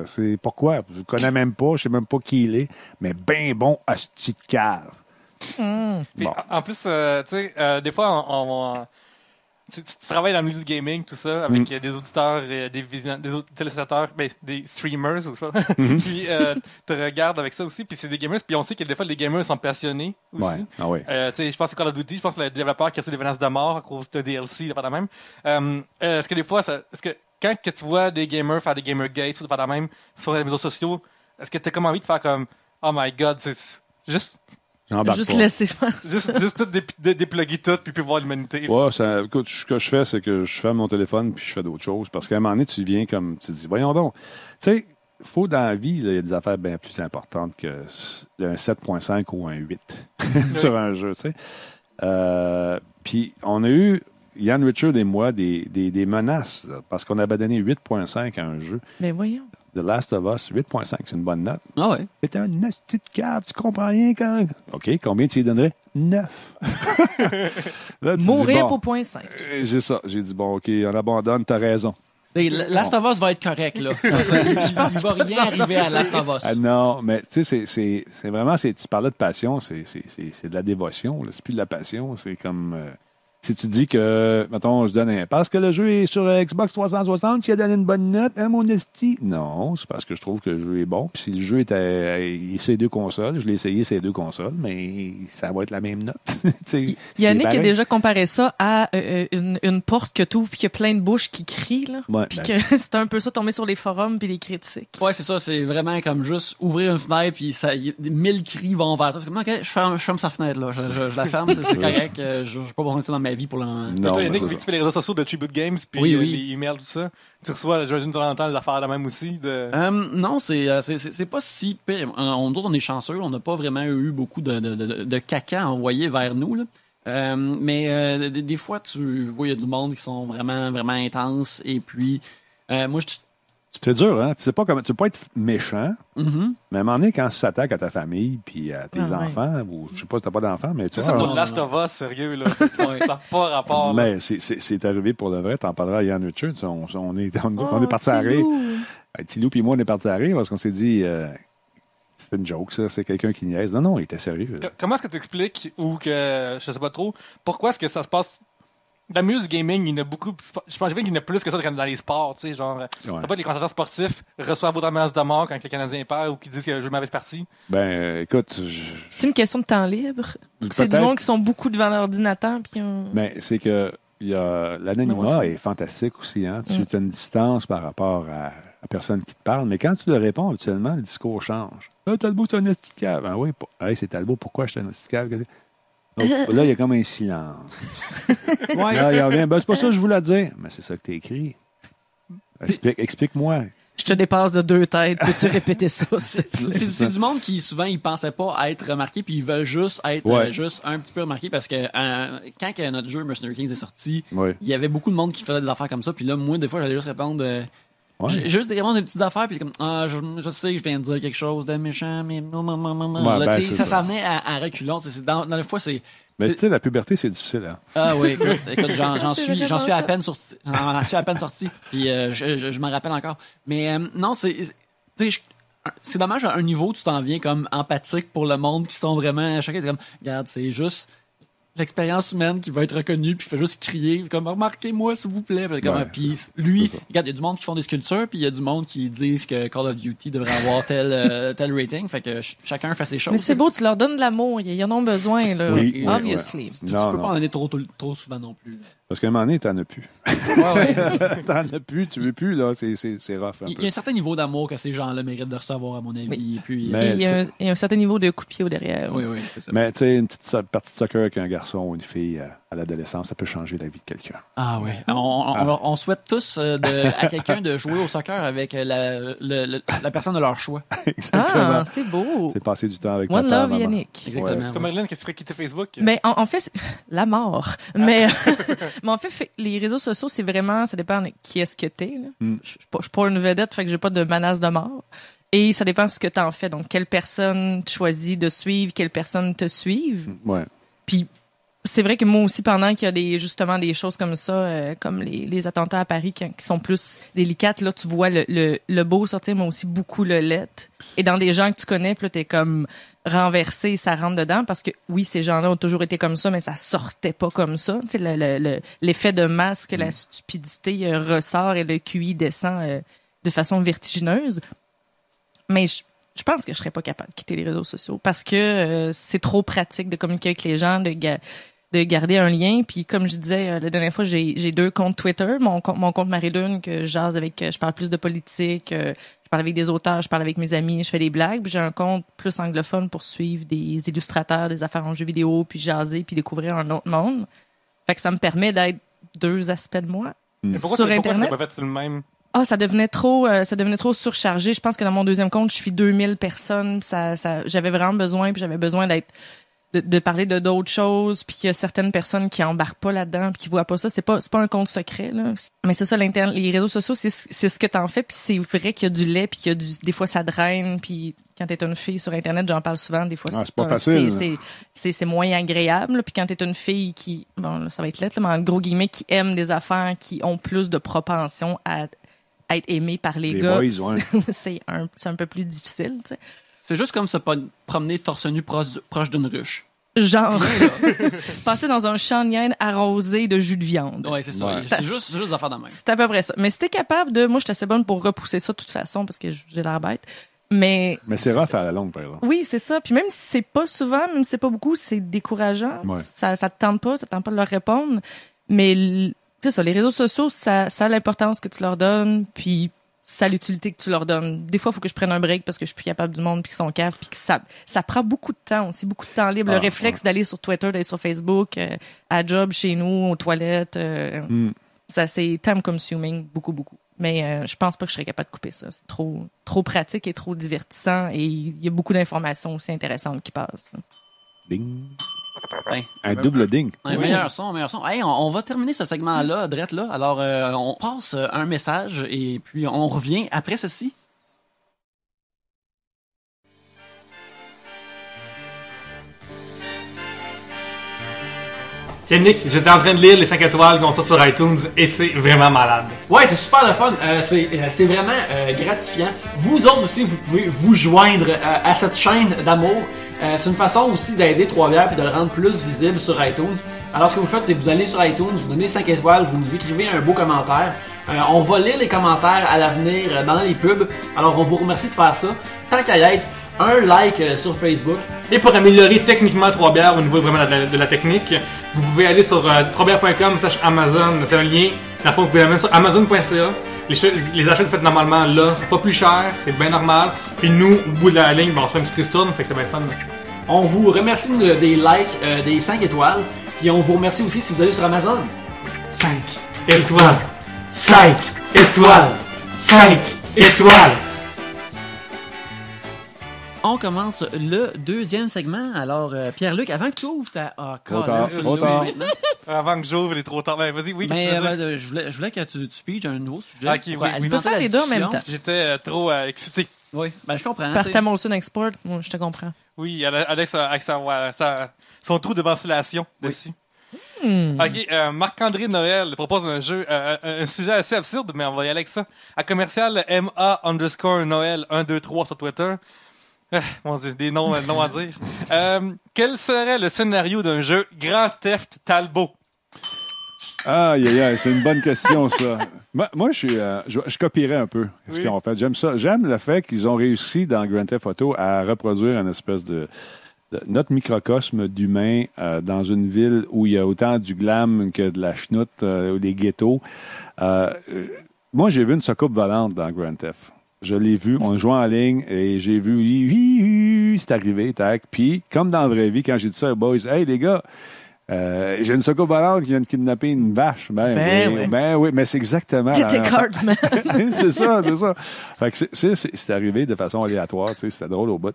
c'est pourquoi? Je le connais même pas, je sais même pas qui il est, mais bien bon, esti de cave. Puis, en plus, tu sais, des fois, tu travailles dans le milieu du gaming, tout ça, avec des auditeurs, des autres téléspectateurs, des streamers, ou ça. Puis, tu regardes avec ça aussi, puis c'est des gamers, puis on sait que des fois, les gamers sont passionnés aussi. Ouais. Ah ouais. Tu sais, je pense que Call of Duty, je pense que le développeur qui a reçu des menaces de mort à cause de DLC, pas la même. Est-ce que des fois, est-ce que quand que tu vois des gamers faire des gamergates, ou pas la même, sur les réseaux sociaux, est-ce que tu as comme envie de faire comme, oh my god, c'est juste Juste laisser faire ça. Juste tout dépluguer tout, puis voir l'humanité. Ouais, écoute, ce que je fais, c'est que je ferme mon téléphone puis je fais d'autres choses. Parce qu'à un moment donné, tu viens comme, tu te dis, voyons donc. Tu sais, faut dans la vie, il y a des affaires bien plus importantes qu'un 7.5 ou un 8 sur un jeu, tu sais. Puis on a eu, Yann Richard et moi, des menaces, là, parce qu'on avait donné 8.5 à un jeu. Mais voyons. The Last of Us, 8.5, c'est une bonne note. Ah ouais. C'est un nasty de cave, tu comprends rien quand... OK, combien tu y donnerais? 9. Là, tu Mourir dis, bon, pour 0.5. J'ai ça. J'ai dit, bon, OK, on abandonne, t'as raison. Et Last of Us va être correct, là. Je pense qu'il va rien arriver à Last of Us. Ah non, mais tu sais, c'est vraiment, tu parlais de passion, c'est de la dévotion, là. C'est plus de la passion, c'est comme... si tu dis que, mettons, je donne parce que le jeu est sur Xbox 360, tu as donné une bonne note, hein, mon esti? Non, c'est parce que je trouve que le jeu est bon. Puis si le jeu est sur les 2 consoles, je l'ai essayé sur les 2 consoles, mais ça va être la même note. Yannick a déjà comparé ça à une porte que tu ouvres puis qu'il y a plein de bouches qui crient, là. Ouais, Puis que c'est un peu ça, tomber sur les forums puis les critiques. Ouais, c'est ça, c'est vraiment comme juste ouvrir une fenêtre puis 1000 cris vont vers toi. C'est comme, OK, je ferme sa fenêtre, là. Je la ferme, c'est correct. Je n'ai pas besoin de ça dans ma vie pour le moment. Non, toi, Yannick, vu que tu fais les réseaux sociaux de Tribute Games puis les emails, tout ça, tu reçois, j'imagine, de temps en temps, des affaires de même aussi. Non, c'est pas si pire. On est chanceux, on n'a pas vraiment eu beaucoup de caca envoyé vers nous, là. Mais des fois, tu vois, il y a du monde qui sont vraiment, vraiment intenses. Et puis, moi, c'est dur, hein? Tu sais pas comment. Tu peux pas être méchant, mais à un moment donné, quand tu s'attaques à ta famille puis à tes enfants, ou je sais pas si t'as pas d'enfants, mais tu vois. C'est ça, non, Last of Us, sérieux, là. Ça n'a pas rapport. Là. Mais c'est arrivé pour le vrai. T'en parleras à Yann Richards. On est partis à rire. Tilou puis moi, on est partis à rire parce qu'on s'est dit. C'est une joke, ça. C'est quelqu'un qui niaise. Non, il était sérieux. Comment est-ce que tu expliques, ou que, je sais pas trop, pourquoi est-ce que ça se passe... Dans le milieu du gaming, il y en a beaucoup... Je pense qu'il y en a plus que ça dans les sports, tu sais, genre... Ça peut être les commentateurs sportifs reçoivent autant de menaces de mort quand les Canadiens perdent ou qu'ils disent que le jeu m'avait parti. Ben, écoute... C'est une question de temps libre. C'est du monde qui sont beaucoup devant l'ordinateur. Puis Ben, c'est que l'anonymat est fantastique aussi, hein. Tu as une distance par rapport à la personne qui te parle, mais quand tu le réponds, habituellement, le discours change. Ah, Talbot, c'est un esti de cave. Ah oui, c'est Talbot, pourquoi je suis un esti de cave? Donc, là, il y a comme un silence. Là, il revient. C'est pas ça que je voulais dire. Mais c'est ça que tu as écrit. Explique-moi. Je te dépasse de 2 têtes. Peux-tu répéter ça? C'est du monde qui, souvent, ils pensaient pas à être remarqués, puis ils veulent juste être juste un petit peu remarqués, parce que quand que notre jeu Mercenary Kings est sorti, il y avait beaucoup de monde qui faisait des affaires comme ça, puis là, moi, des fois, j'allais juste répondre... Juste répondre des petites affaires, puis comme, je sais que je viens de dire quelque chose de méchant, mais non. Là, ça venait à reculons. Dans la fois, c'est... Mais tu sais, la puberté, c'est difficile. Hein? Ah oui, écoute, j'en suis à peine sorti. Puis je m'en rappelle encore. Mais non, c'est dommage à un niveau où tu t'en viens comme empathique pour le monde qui sont vraiment choqués. C'est comme, regarde, c'est juste l'expérience humaine qui va être reconnue, puis il fait juste crier, comme remarquez-moi s'il vous plaît. Puis lui, regarde, il y a du monde qui font des sculptures, puis il y a du monde qui disent que Call of Duty devrait avoir tel rating, fait que chacun fait ses choses. Mais c'est beau, tu leur donnes de l'amour, ils en ont besoin là. Oui, obviously. Tu peux pas en donner trop souvent non plus. Parce qu'à un moment donné, t'en as plus. T'en as plus, tu veux plus, là, c'est rough. Il y a un certain niveau d'amour que ces gens-là méritent de recevoir, à mon avis. Oui. Puis, il y a un certain niveau de coup de pied au derrière. Oui, c'est ça. Mais tu sais, une petite partie de soccer avec un garçon ou une fille à l'adolescence, ça peut changer la vie de quelqu'un. Ah oui. On souhaite tous à quelqu'un de jouer au soccer avec la personne de leur choix. Exactement. Ah, c'est beau. C'est passer du temps avec One papa, love, maman. Yannick. Exactement. Comme Marilyn, qu'est-ce qui ferait quitter Facebook? Mais en fait, la mort. Mais en fait, les réseaux sociaux, c'est vraiment, ça dépend de qui est-ce que t'es. Je suis pas une vedette, fait que j'ai pas de menace de mort. Et ça dépend de ce que t'en fais. Donc, quelle personne tu choisis de suivre, quelle personne te suive. Ouais. Puis, c'est vrai que moi aussi, pendant qu'il y a justement des choses comme ça, comme les attentats à Paris qui sont plus délicates, là, tu vois le beau sortir, mais aussi beaucoup le let. Et dans des gens que tu connais, puis là, t'es comme renversé, ça rentre dedans, parce que oui, ces gens-là ont toujours été comme ça, mais ça sortait pas comme ça. Tu sais, l'effet de masse, que la stupidité ressort et le QI descend de façon vertigineuse. Mais je pense que je serais pas capable de quitter les réseaux sociaux, parce que c'est trop pratique de communiquer avec les gens, de garder un lien. Puis comme je disais la dernière fois, j'ai 2 comptes Twitter. Mon compte Marie-Lune, que je jase avec, je parle plus de politique, je parle avec des auteurs, je parle avec mes amis, je fais des blagues. Puis j'ai un compte plus anglophone pour suivre des illustrateurs, des affaires en jeux vidéo, puis jaser, puis découvrir un autre monde. Fait que ça me permet d'être 2 aspects de moi sur Internet. Pourquoi tu pas fait sur le même? Ça devenait trop surchargé. Je pense que dans mon 2e compte, je suis 2000 personnes. J'avais vraiment besoin, puis j'avais besoin de parler de d'autres choses, puis il y a certaines personnes qui embarquent pas là-dedans, puis qui voient pas ça. C'est pas un compte secret, là. Mais c'est ça, les réseaux sociaux, c'est ce que t'en fais, puis c'est vrai qu'il y a du lait, puis qu'il y a des fois ça draine, puis quand t'es une fille sur Internet, j'en parle souvent, des fois c'est pas facile. C'est moins agréable, puis quand t'es une fille qui, bon, là, ça va être lettre, mais en gros guillemets, qui aime des affaires qui ont plus de propension à être aimé par les gars, boys, ouais. c'est un peu plus difficile, tu sais. C'est juste comme se promener torse nu proche d'une ruche. Genre, passer dans un champ de hyène arrosé de jus de viande. Ouais, c'est ça. Ouais. C'est juste des affaires de même. C'est à peu près ça. Mais si t'es capable de... Moi, je suis assez bonne pour repousser ça de toute façon, parce que j'ai l'air bête. Mais c'est rough à la longue, par exemple. Oui, c'est ça. Puis même si c'est pas souvent, même si c'est pas beaucoup, c'est décourageant. Ouais. Ça te tente pas de leur répondre. Mais c'est ça, les réseaux sociaux, ça a l'importance que tu leur donnes, puis ça a l'utilité que tu leur donnes. Des fois, il faut que je prenne un break parce que je suis plus capable du monde, puis qu'ils sont caves, puis que ça prend beaucoup de temps aussi, beaucoup de temps libre. Le réflexe d'aller sur Twitter, d'aller sur Facebook, à job, chez nous, aux toilettes, ça c'est time consuming, beaucoup, beaucoup. Mais je pense pas que je serais capable de couper ça. C'est trop pratique et trop divertissant, et il y a beaucoup d'informations aussi intéressantes qui passent. Ding. Un double ding. Un meilleur son. Hey, on va terminer ce segment-là, drette là. Alors, on passe un message et puis on revient après ceci. Yannick, j'étais en train de lire les 5 étoiles qu'on sort sur iTunes et c'est vraiment malade. Ouais, c'est super le fun. C'est vraiment gratifiant. Vous autres aussi, vous pouvez vous joindre à cette chaîne d'amour. C'est une façon aussi d'aider Trois-Bières et de le rendre plus visible sur iTunes. Alors, ce que vous faites, c'est que vous allez sur iTunes, vous donnez 5 étoiles, vous nous écrivez un beau commentaire. On va lire les commentaires à l'avenir dans les pubs. Alors, on vous remercie de faire ça. Tant qu'à y être, un like sur Facebook. Et pour améliorer techniquement Trois-Bières au niveau vraiment de la technique, vous pouvez aller sur troisbières.com/Amazon. C'est un lien. Dans le fond, vous pouvez aller sur Amazon.ca. les achats que vous faites normalement là, c'est pas plus cher, c'est bien normal. Puis nous, au bout de la ligne, on se fait une petite ristourne, fait que c'est bien fun. On vous remercie des likes, des 5 étoiles. Puis on vous remercie aussi si vous allez sur Amazon. 5 étoiles. 5 étoiles. 5 étoiles. On commence le deuxième segment. Alors, Pierre-Luc, avant que tu ouvres ta... Ah, Trop tard. Avant que j'ouvre, il est trop tard. Ben, vas-y, oui. Mais je voulais que tu pitches un nouveau sujet. Ok, oui. On peut faire les deux en même temps. J'étais trop excité. Oui, ben je comprends. Par ta Molson Export, moi, je te comprends. Oui, Alex avec son trou de ventilation dessus. Ok, Marc-André Noël propose un sujet assez absurde, mais on va y aller avec ça. À commercial MA_Noël 123 sur Twitter. Mon Dieu, des noms à dire. Quel serait le scénario d'un jeu Grand Theft Talbot? Aïe, c'est une bonne question, ça. Moi, je copierais un peu ce qu'ils ont fait. J'aime ça. J'aime le fait qu'ils ont réussi dans Grand Theft Auto à reproduire une espèce de notre microcosme d'humain dans une ville où il y a autant du glam que de la chenoute ou des ghettos. Moi, j'ai vu une soucoupe volante dans Grand Theft. Je l'ai vu, on jouait en ligne et j'ai vu, c'est arrivé, tac. Puis, comme dans la vraie vie, quand j'ai dit ça aux boys, hey les gars, j'ai une soucoupe volante qui vient de kidnapper une vache. Ben oui, mais c'est exactement. T'étais Cartman. c'est ça. Fait que c'est arrivé de façon aléatoire, tu sais, c'était drôle au bout.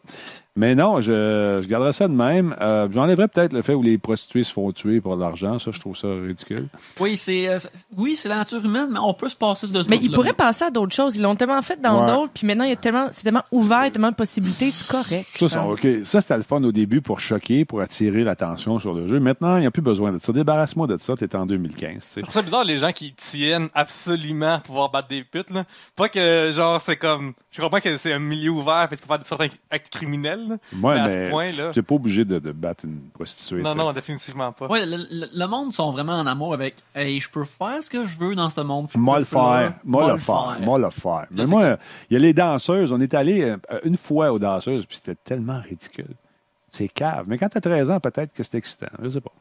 Mais non, je garderais ça de même. J'enlèverais peut-être le fait où les prostituées se font tuer pour de l'argent. Ça, je trouve ça ridicule. Oui, c'est la nature humaine, mais on peut se passer de ce Mais monde-là. ils pourraient passer à d'autres choses. Ils l'ont tellement fait dans d'autres, puis maintenant, c'est tellement ouvert, tellement de possibilités, c'est correct. Ça, c'était le fun au début pour choquer, pour attirer l'attention sur le jeu. Maintenant, il n'y a plus besoin de ça. Débarrasse-moi de ça, t'es en 2015. Je trouve ça bizarre, les gens qui tiennent absolument à pouvoir battre des putes, là. Pas que, genre, c'est comme... Je comprends que c'est un milieu ouvert, fait que tu peux faire certains actes criminels, là. Ouais, mais à ce point-là... Tu n'es pas obligé de battre une prostituée. Non, définitivement pas. Ouais, le monde sont vraiment en amour avec « Hey, je peux faire ce que je veux dans ce monde. » Moi le faire. Mais moi, il y a les danseuses. On est allé une fois aux danseuses, puis c'était tellement ridicule. C'est cave. Mais quand t'as 13 ans, peut-être que c'est excitant. Je sais pas.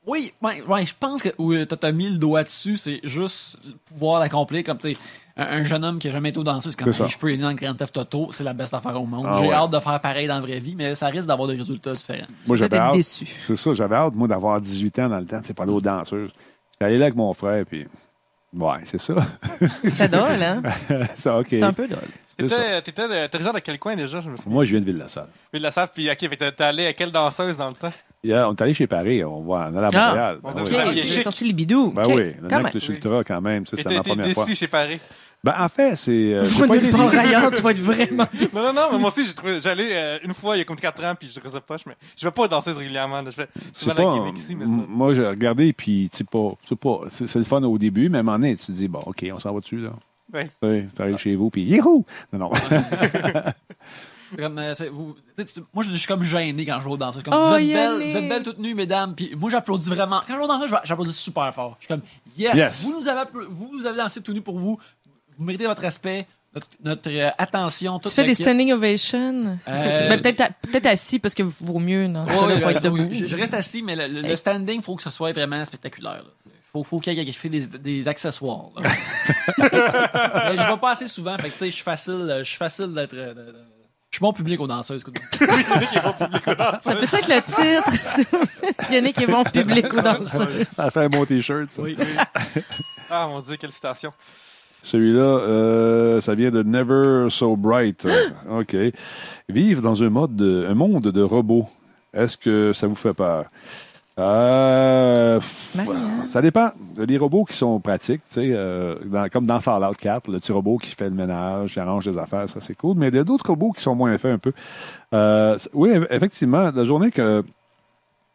Oui, je pense que où t'as mis le doigt dessus, c'est juste pouvoir l'accomplir comme, tu sais, un jeune homme qui n'a jamais été au danseuse, comme je peux aller dans le Grand Theft Auto, c'est la best affaire au monde. J'ai hâte de faire pareil dans la vraie vie, mais ça risque d'avoir des résultats différents. Moi, j'avais hâte. Déçu. C'est ça, j'avais hâte, moi, d'avoir 18 ans dans le temps, c'est pas aller aux danseuses. J'étais allé là avec mon frère, puis ouais, c'est ça. C'était drôle, hein? Ça, OK. C'est un peu drôle. T'étais originaire de quel coin déjà? Je me souviens. Moi, je viens de Ville-la-Salle. Ville-la-Salle, puis OK, t'es allé à quelle danseuse dans le temps? On est allé chez Paris, on allait à Montréal. OK, j'ai sorti les bidous. Ben oui, le mec de Ultra quand même, c'était ma première fois. T'es déçu chez Paris? Ben en fait, c'est... tu vas être vraiment déçu. Non, mais moi aussi, j'allais une fois il y a comme 4 ans, puis je trouvais ça poche, mais je vais pas danser régulièrement. Je fais souvent à Québec ici, mais moi, j'ai regardé, puis c'est le fun au début, mais à un moment donné, tu te dis, bon, OK, on s'en va dessus, là. Oui. T'arrives chez vous, puis youhou! Non. Comme, moi, je suis comme gêné quand je vais aux danseuses. Comme, vous êtes belles toutes nues, mesdames. Puis moi, j'applaudis vraiment. Quand je vais aux danseuses, j'applaudis super fort. Je suis comme, yes. Vous avez dansé tout nu pour vous. Vous méritez votre respect, notre attention. Tu fais des standing ovations? Peut-être assis, parce que vaut mieux. Non? Je reste assis, mais le standing, il faut que ce soit vraiment spectaculaire. Il faut qu'il y ait des accessoires. Mais je vais pas assez souvent. Fait que, tu sais, je suis facile d'être... Je suis bon public aux danseuses. Ça peut être le titre. Yannick est bon public aux danseuses. Ça fait un bon t-shirt, ça. Oui. Ah, mon Dieu, quelle citation. Celui-là, ça vient de Never So Bright. OK. Vivre dans un monde de robots. Est-ce que ça vous fait peur? Ça dépend. Il y a des robots qui sont pratiques, tu sais, comme dans Fallout 4, le petit robot qui fait le ménage, qui arrange les affaires, ça c'est cool. Mais il y a d'autres robots qui sont moins faits un peu. Oui, effectivement, la journée que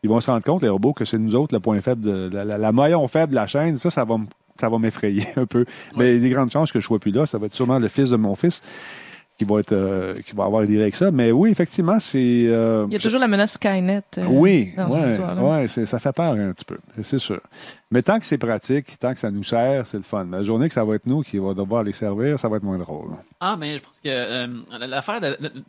ils vont se rendre compte, les robots, que c'est nous autres le point faible, la maillon faible de la chaîne, ça va m'effrayer un peu. Mais il y a des grandes chances que je sois plus là. Ça va être sûrement le fils de mon fils qui va avoir l'idée avec ça. Mais oui, effectivement, c'est... il y a toujours la menace Skynet. Oui, dans cette histoire-là. ça fait peur un petit peu, c'est sûr. Mais tant que c'est pratique, tant que ça nous sert, c'est le fun. La journée que ça va être nous qui va devoir les servir, ça va être moins drôle. Ah, mais je pense que l'affaire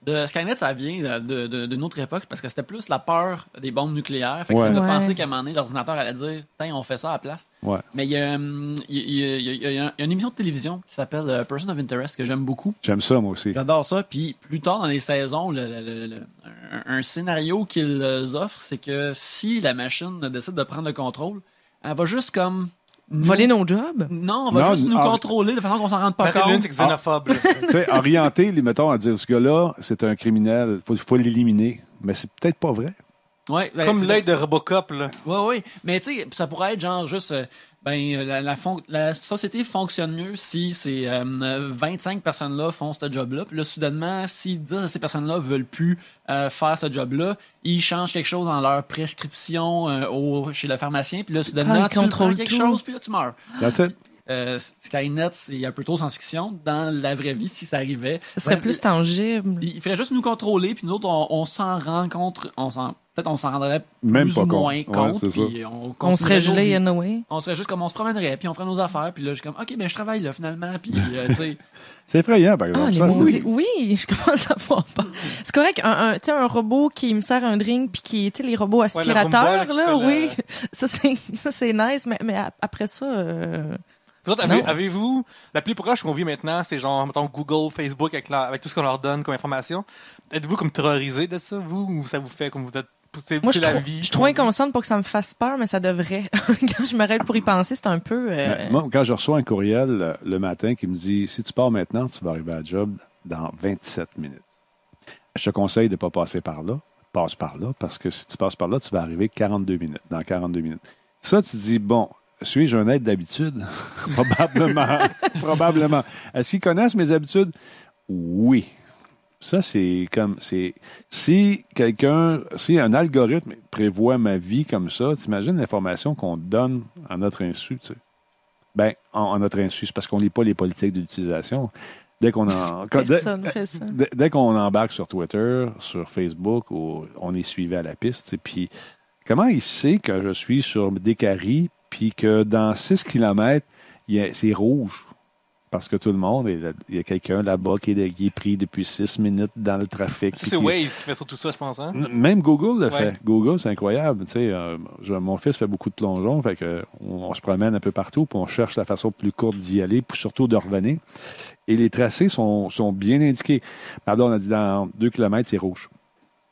de Skynet, ça vient d'une autre époque parce que c'était plus la peur des bombes nucléaires. Fait que ça me fait penser qu'à un moment donné, l'ordinateur allait dire « Tiens, on fait ça à la place. » Ouais. Mais il y a une émission de télévision qui s'appelle Person of Interest que j'aime beaucoup. J'aime ça, moi aussi. J'adore ça. Puis plus tard dans les saisons, un scénario qu'ils offrent, c'est que si la machine décide de prendre le contrôle, elle va juste comme... Voler nos jobs? Non, on va juste nous contrôler de façon qu'on s'en rende pas compte. C'est xénophobe. Tu sais, orienter, mettons, à dire ce gars-là, c'est un criminel, faut l'éliminer. Mais c'est peut-être pas vrai. Ouais, ben, Comme l'œil de Robocop, là. Oui. Mais tu sais, ça pourrait être genre juste... la société fonctionne mieux si ces 25 personnes-là font ce job-là. Puis là, soudainement, si 10 de ces personnes-là veulent plus faire ce job-là, ils changent quelque chose dans leur prescription chez le pharmacien. Puis là, soudainement, tu prends quelque chose, puis là, tu meurs. That's it. Skynet, c'est un peu trop science-fiction. Dans la vraie vie, si ça arrivait... Ce serait plus tangible. Il ferait juste nous contrôler, puis nous autres, on s'en rencontre... Peut-être on s'en rendrait Même plus pas ou moins compte. Ouais, Puis on serait gelé anyway. On serait juste comme on se promènerait, puis on ferait nos affaires, puis là, je suis comme, OK, ben je travaille là, finalement, puis tu sais... C'est effrayant, par exemple. Ah, oui, je commence à voir pas. C'est correct, un robot qui me sert un drink, puis qui, tu sais, les robots aspirateurs, là, oui. Ça, c'est nice, mais après ça... Vous autres, avez-vous... La plus proche qu'on vit maintenant, c'est genre, mettons, Google, Facebook, avec tout ce qu'on leur donne comme information. Êtes-vous comme terrorisé de ça, vous? Ou ça vous fait comme vous êtes... Moi, je suis trop inconsciente pour que ça me fasse peur, mais ça devrait. Quand je m'arrête pour y penser, c'est un peu... Moi, quand je reçois un courriel le matin qui me dit « Si tu pars maintenant, tu vas arriver à la job dans 27 minutes. » Je te conseille de ne pas passer par là. Passe par là, parce que si tu passes par là, tu vas arriver dans 42 minutes. Ça, tu dis « Bon, suis-je un être d'habitude? » Probablement. Est-ce qu'ils connaissent mes habitudes? Oui. Ça, c'est comme... Si un algorithme prévoit ma vie comme ça, t'imagines l'information qu'on donne à notre insu, tu sais. Ben, en notre insu, c'est parce qu'on ne lit pas les politiques d'utilisation. Dès qu'on dès qu'on embarque sur Twitter, sur Facebook, on est suivi à la piste, tu sais. Puis, comment il sait que je suis sur Décarie, puis que dans 6 km, c'est rouge? Parce que tout le monde, il y a quelqu'un là-bas qui est pris depuis 6 minutes dans le trafic. C'est Waze qui fait surtout ça, je pense. Hein? Même Google le fait. Google, c'est incroyable. Tu sais, mon fils fait beaucoup de plongeons, fait que on se promène un peu partout, puis on cherche la façon plus courte d'y aller, puis surtout de revenir. Et les tracés sont bien indiqués. Pardon, on a dit dans 2 km, c'est rouge.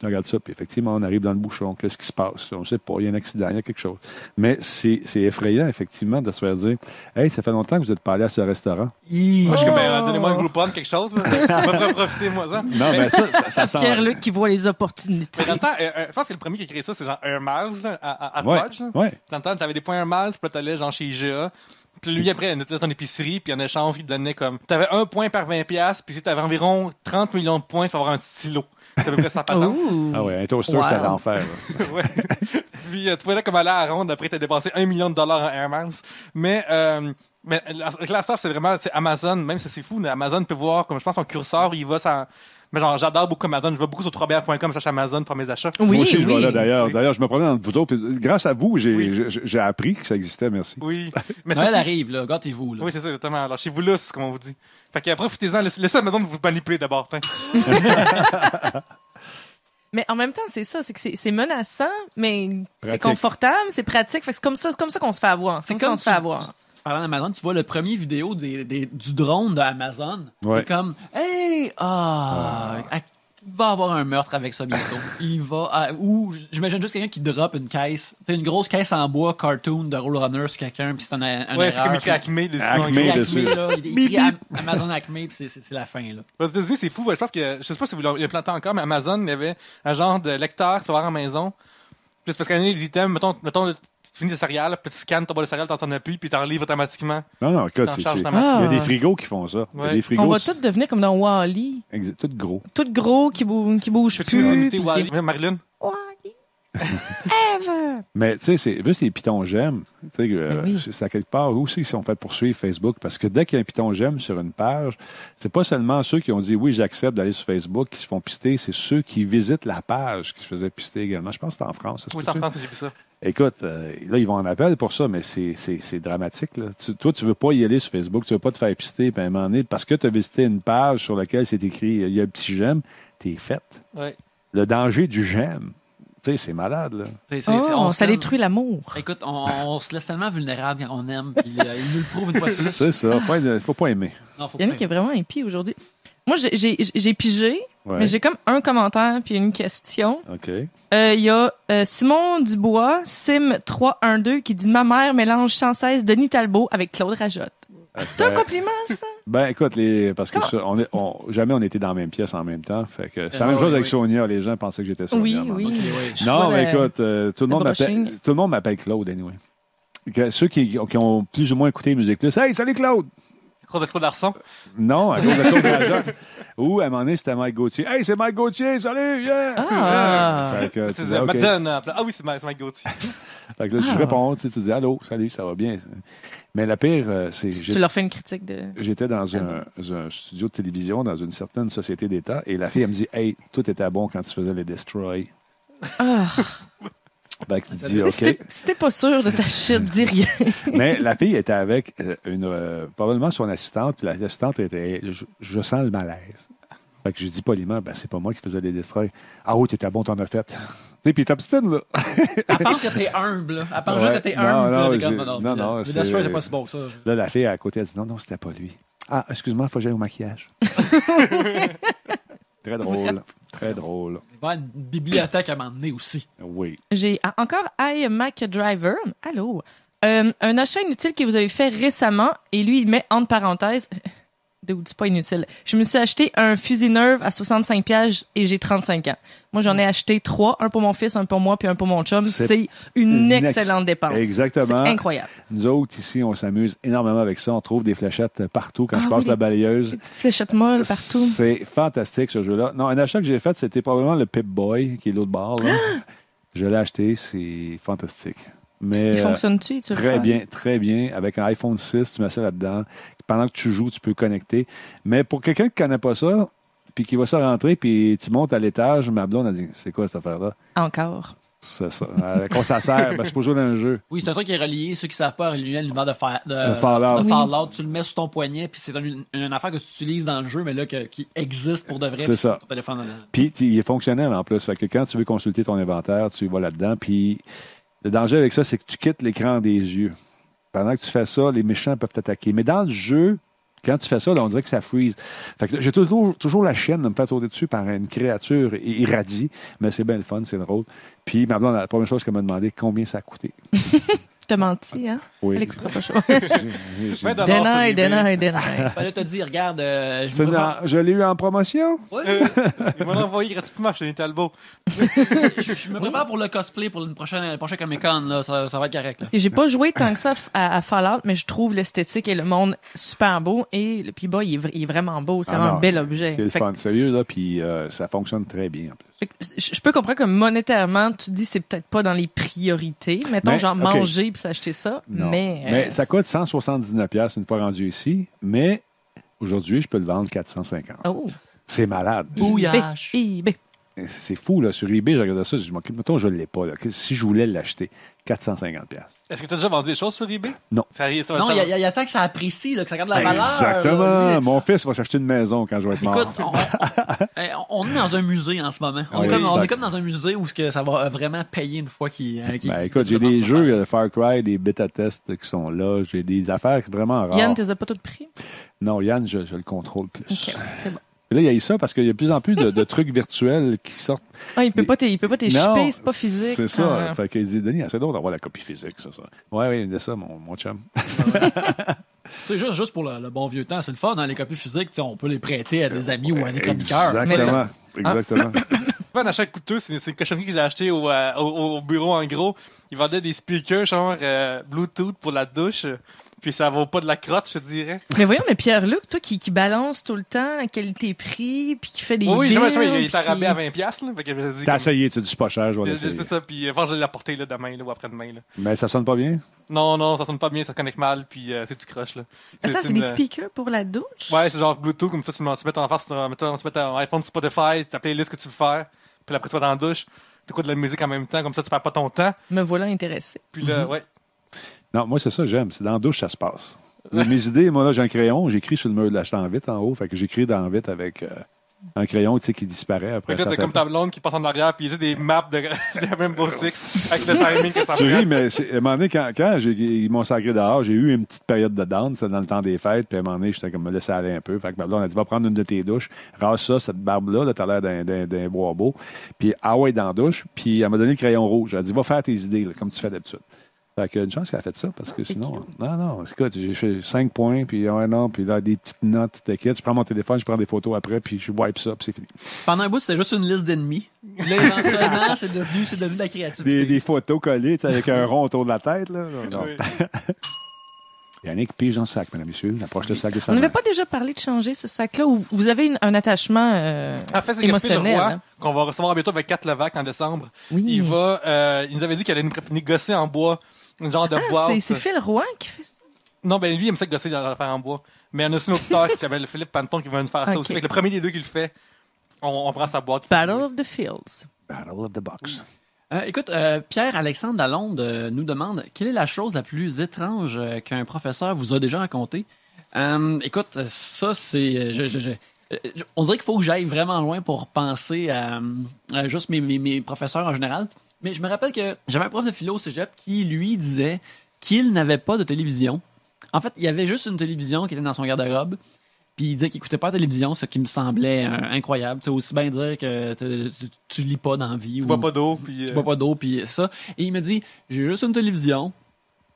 Regarde ça, puis effectivement, on arrive dans le bouchon. Qu'est-ce qui se passe? On ne sait pas, il y a un accident, il y a quelque chose. Mais c'est effrayant, effectivement, de se faire dire « Hey, ça fait longtemps que vous n'êtes pas allé à ce restaurant. » Moi, je suis comme, donnez-moi un Groupon, quelque chose. On va profiter, moi, ça. Non, mais ça sent... Pierre-Luc qui voit les opportunités. Mais dans le temps, je pense que le premier qui a créé ça, c'est genre Air Miles, à Watch. Ouais. Dans le temps, t'avais des points Air Miles, puis là, t'allais genre chez IGA. Puis lui, après, il était ton épicerie, puis en échange, il te donnait comme... T'avais 1 point par 20$, puis si t'avais environ 30 millions de points, il faut avoir un stylo. C'est à peu près ça patente. Ah ouais, un toaster, c'est à l'enfer. Ouais. Puis tu pouvais là comme aller à la ronde, après t'as dépensé $1 million en Air Miles. Mais la stuff, c'est Amazon, même si c'est fou, mais Amazon peut voir, comme je pense, son curseur, il va ça. Mais genre, j'adore beaucoup Amazon. Je vais beaucoup sur 3br.com, je cherche Amazon pour mes achats. Moi aussi, je vais là d'ailleurs. D'ailleurs, je me promène dans le bouton. Puis, grâce à vous, j'ai appris que ça existait. Merci. Oui. Mais Noël arrive, là. Gâtez-vous, là. Oui, c'est ça, exactement. Alors, chez vous, là, c'est comme on vous dit. Fait que profitez-en. Laissez Amazon vous manipuler d'abord. Mais en même temps, c'est ça. C'est que c'est menaçant, mais c'est confortable, c'est pratique. Fait que c'est comme ça qu'on se fait avoir. C'est comme ça qu'on se fait avoir. Parlant d'Amazon, tu vois le premier vidéo du drone d'Amazon. Ouais. C'est comme, hey, il va avoir un meurtre avec ça bientôt. Il va, ou j'imagine juste quelqu'un qui drop une caisse, une grosse caisse en bois cartoon de Roadrunner sur quelqu'un, puis c'est un ouais, c'est comme écrit Acme dessus. Acme, là, il écrit Amazon Acme, puis c'est la fin, là. C'est fou. Je pense que, je sais pas si vous l'avez planté encore, mais Amazon, il y avait un genre de lecteur tu vas avoir en maison. Puis c'est parce qu'il y a des items, mettons, tu finis le céréales, puis tu scannes ton bol de céréales, t'en as plus, puis t'en livres automatiquement. Non, écoute, il y a des frigos qui font ça. Ouais. Des frigos, on va tous devenir comme dans Wall-E. Tout gros. Tout gros, qui bouge Peux-tu plus. imiter Marilyn? Wall-E. Ever! Mais tu sais, c'est juste les pitons j'aime. Tu sais, oui. c'est à quelque part aussi qu'ils sont fait poursuivre Facebook parce que dès qu'il y a un piton j'aime sur une page, c'est pas seulement ceux qui ont dit oui, j'accepte d'aller sur Facebook qui se font pister, c'est ceux qui visitent la page qui se faisaient pister également. Je pense que c'est en France. Ça se Oui, c'est en peut-tu? France, j'ai vu ça. Écoute, là, ils vont en appel pour ça, mais c'est dramatique. Là. Toi, tu veux pas y aller sur Facebook, tu veux pas te faire pister, puis à un moment donné, parce que tu as visité une page sur laquelle c'est écrit il y a un petit j'aime, t'es faite. Ouais. Le danger du j'aime, tu sais, c'est malade, là. Oh, ça se laisse- détruit l'amour. Écoute, on se laisse tellement vulnérable quand on aime, puis il nous le prouve une fois de plus. C'est ça, faut pas aimer. Non, faut Yannick pas est vraiment impie aujourd'hui. Moi, j'ai pigé, Ouais. mais j'ai comme un commentaire puis une question. OK. Il y a Simon Dubois, Sim312, qui dit « Ma mère mélange sans cesse Denis Talbot avec Claude Rajotte. » C'est un compliment, ça? Ben, écoute, parce que ça, jamais on était dans la même pièce en même temps. Fait que c'est la même oui, chose avec oui. Sonia. Les gens pensaient que j'étais Sonia. Oui, à un moment oui. Ok, donné. ouais. Je Non, vois mais écoute, tout le monde m'appelle Claude, anyway. Ceux qui ont plus ou moins écouté Musique Plus, « Hey, salut Claude! » Claude Larson. Non, à cause de Claude Rajotte. Ou, à un moment donné, c'était Mike Gauthier. « Hey, c'est Mike Gauthier, salut! Yeah! Ah! Yeah. Fait que, tu Tu dis, disais OK. Madonna. Ah oui, c'est Mike Gauthier. Fait que là, je réponds, tu dis, allô, salut, ça va bien. Mais la pire, c'est. Tu leur fais une critique de... J'étais dans un studio de télévision, dans une certaine société d'État, et la fille, elle me dit, hey, tout était bon quand tu faisais les Destroy. Ah! Fait que tu dis, OK. Si t'es pas sûr de ta shit, dis rien. Mais la fille était avec probablement son assistante, puis l'assistante était, je sens le malaise. Fait que je dis poliment, ben, c'est pas moi qui faisais les Destroy. Ah oui, t'étais bon, t'en as fait. Tu sais, puis t'obstines, là. Elle pense que t'es humble, là. Elle pense juste que t'es Non, humble. non, puis là, t'es comme, non, le c'est- Destroy, c'est pas si bon que ça. Là, la fille à côté, elle dit, non, c'était pas lui. Ah, excuse-moi, faut que j'aille au maquillage. Très drôle. Très drôle. Il va y avoir une bibliothèque à m'emmener aussi. Oui. J'ai encore iMac Driver. Allô? Un achat inutile que vous avez fait récemment, et lui, il met entre parenthèses... C'est pas inutile. Je me suis acheté un fusil Nerve à 65$ et j'ai 35 ans. Moi, j'en ai acheté 3, un pour mon fils, un pour moi, puis un pour mon chum. C'est une excellente dépense. Exactement. C'est incroyable. Nous autres, ici, on s'amuse énormément avec ça. On trouve des fléchettes partout quand je passe oui, la balayeuse. Des petites fléchettes molles partout. C'est fantastique, ce jeu-là. Non, un achat que j'ai fait, c'était probablement le Pip-Boy, qui est l'autre bord. Là. Je l'ai acheté, c'est fantastique. Mais, Il fonctionne-tu? Tu le très fais? bien, très bien. Avec un iPhone 6, tu mets ça là-dedans. Pendant que tu joues, tu peux connecter. Mais pour quelqu'un qui ne connaît pas ça, puis qui va ça rentrer, puis tu montes à l'étage, ma blonde a dit, c'est quoi cette affaire-là? Encore. C'est ça. À quoi ça sert? Ben, c'est pour jouer dans un jeu. Oui, c'est un truc qui est relié. Ceux qui savent pas, relié à l'univers de Fallout. de Fallout. Tu le mets sur ton poignet, puis c'est une affaire que tu utilises dans le jeu, mais là, qui existe pour de vrai. C'est puis ça. sur ton téléphone. Puis il est fonctionnel en plus. Fait que quand tu veux consulter ton inventaire, tu y vas là-dedans. Puis le danger avec ça, c'est que tu quittes l'écran des yeux. Pendant que tu fais ça, les méchants peuvent t'attaquer. Mais dans le jeu, quand tu fais ça, là, on dirait que ça freeze. Fait que j'ai toujours la chienne de me faire sauter dessus par une créature irradie. Mais c'est bien le fun, c'est drôle. Puis ma blonde, la première chose qu'elle m'a demandé, combien ça a coûté. T'as menti, hein? Oui. Elle écoutera pas chaud. Ouais, d'abord, Deny, c'est deny, deny. Fallait te dire, regarde, Je l'ai eu en promotion. Ils m'ont envoyé gratuitement chez Talbot. je me prépare pour le cosplay pour le prochain Comic-Con. Là, ça va être correct. Là. J'ai pas joué tant que ça à Fallout, mais je trouve l'esthétique et le monde super beau. Et le P-Boy, il est vraiment beau. C'est vraiment un bel objet. C'est le Fait fun, sérieux, là. Puis ça fonctionne très bien, en plus. je peux comprendre que monétairement, tu te dis c'est peut-être pas dans les priorités. Mettons, Mais, genre OK. manger puis s'acheter ça. Non. Mais ça coûte 179$ une fois rendu ici. Mais aujourd'hui, je peux le vendre 450$. Oh. C'est malade. Bouillage. eBay. C'est fou, là. Sur eBay, je regardais ça, je me dis, mettons, je ne l'ai pas, là. Si je voulais l'acheter, 450$. Est-ce que tu as déjà vendu des choses sur eBay? Non. Ça arrive, ça va Non, ça il y a tant que ça apprécie, là, que ça garde la valeur. Exactement. là. Mon fils va s'acheter une maison quand je vais être mort. Écoute, on est dans un musée en ce moment. On Oui, est exact. comme dans un musée où ça va vraiment payer une fois qu'il Ben, écoute, j'ai des jeux, Far Cry, des bêta tests qui sont là. J'ai des affaires vraiment rares. Yann, t'es pas toutes pris? Non, Yann, je le contrôle plus. Ok, c'est bon. Et là, il y a eu ça parce qu'il y a de plus en plus de trucs virtuels qui sortent. Ah, il peut pas t'échipper, Non, c'est pas physique. C'est ça. Ah. Fait qu'il dit, Denis, essaie donc d'avoir la copie physique, ça. Ouais, il me dit ça, mon chum. Tu sais, juste pour le bon vieux temps, c'est le fun, hein, les copies physiques, tu sais, on peut les prêter à des amis ou à des chroniqueurs. Exactement. Exactement. Pas un achat coûteux, c'est une cochonnerie que j'ai acheté au bureau en gros. Ils vendaient des speakers genre Bluetooth pour la douche. Puis ça vaut pas de la crotte, je te dirais. Mais voyons, mais Pierre-Luc, toi qui balance tout le temps la qualité-prix, puis qui fait des Oui, deals, jamais, il est puis rabais à 20$, là. Fait que je dis, T'as essayé, tu dis pas cher, je vais c'est l'essayer. ça, puis enfin, je vais l'apporter là, demain là, ou après-demain. Là. Mais ça sonne pas bien? Non, ça sonne pas bien, ça connecte mal, puis c'est du croche. Là. Attends, c'est des speakers pour la douche? Ouais, c'est genre Bluetooth, comme ça, tu mets en face, tu mets ton iPhone Spotify, ta playlist que tu veux faire, puis après tu vas dans la douche, tu écoutes de la musique en même temps, comme ça tu perds pas ton temps. Me voilà intéressé. Puis là, ouais. Non, moi, c'est ça que j'aime. C'est dans la douche, ça se passe. Mes idées, moi, là, j'ai un crayon, j'écris sur le mur de la chambre vite en haut, fait que j'écris dans vite avec un crayon, tu sais, qui disparaît après. Fait que là, t'as comme ta blonde qui passe en arrière, puis il y a juste des maps de Rainbow Six avec le timing que ça Tu prend. ris, mais à un moment donné, quand ils m'ont sacré dehors, j'ai eu une petite période de down, c'était dans le temps des fêtes, puis à un moment donné, j'étais comme me laisser aller un peu. Fait que ma blonde a dit, va prendre une de tes douches, rase ça, cette barbe-là, là, t'as l'air d'un bois beau, puis ah ouais, dans la douche, puis elle m'a donné le crayon rouge. Elle a dit, va faire tes idées, là, comme tu fais d'habitude. Fait que une chance qu'elle a fait ça, parce que sinon... Non, écoute, j'ai fait 5 points, puis ouais, non, puis là, des petites notes, t'inquiète, je prends mon téléphone, je prends des photos après, puis je wipe ça, puis c'est fini. Pendant un bout, c'était juste une liste d'ennemis. Là, éventuellement, c'est devenu de la créativité. Des photos collées, tu sais, avec un rond autour de la tête, là. Non. Oui. Yannick, pige dans le sac, mesdames et messieurs. Approche le sac de sa On main. n'avait pas déjà parlé de changer ce sac-là, où vous avez un attachement En fait, c'est émotionnel. Phil Roy, Hein? qu'on va recevoir bientôt avec 4 Levac en décembre. Oui. Il nous avait dit qu'il allait nous gosser en bois, une genre de boîte. C'est Phil Roy qui fait ça? Non, ben lui, il aime ça gosser dans faire en bois. Mais il y en a aussi un auditeur qui s'appelle Philippe Panton qui va nous faire ça Ok. aussi. Avec le premier des deux qui le fait, on prend sa boîte. Battle of the Fields. Battle of the Box. Écoute, Pierre-Alexandre Lalonde nous demande quelle est la chose la plus étrange qu'un professeur vous a déjà racontée. Écoute, ça, c'est... on dirait qu'il faut que j'aille vraiment loin pour penser à juste mes professeurs en général. Mais je me rappelle que j'avais un prof de philo au cégep qui, lui, disait qu'il n'avait pas de télévision. En fait, il y avait juste une télévision qui était dans son garde-robe. Puis il disait qu'il écoutait pas la télévision, ce qui me semblait incroyable. C'est aussi bien dire que tu lis pas dans la vie. Tu bois pas d'eau. Puis, Tu bois pas d'eau, puis ça. Et il me dit, j'ai juste une télévision,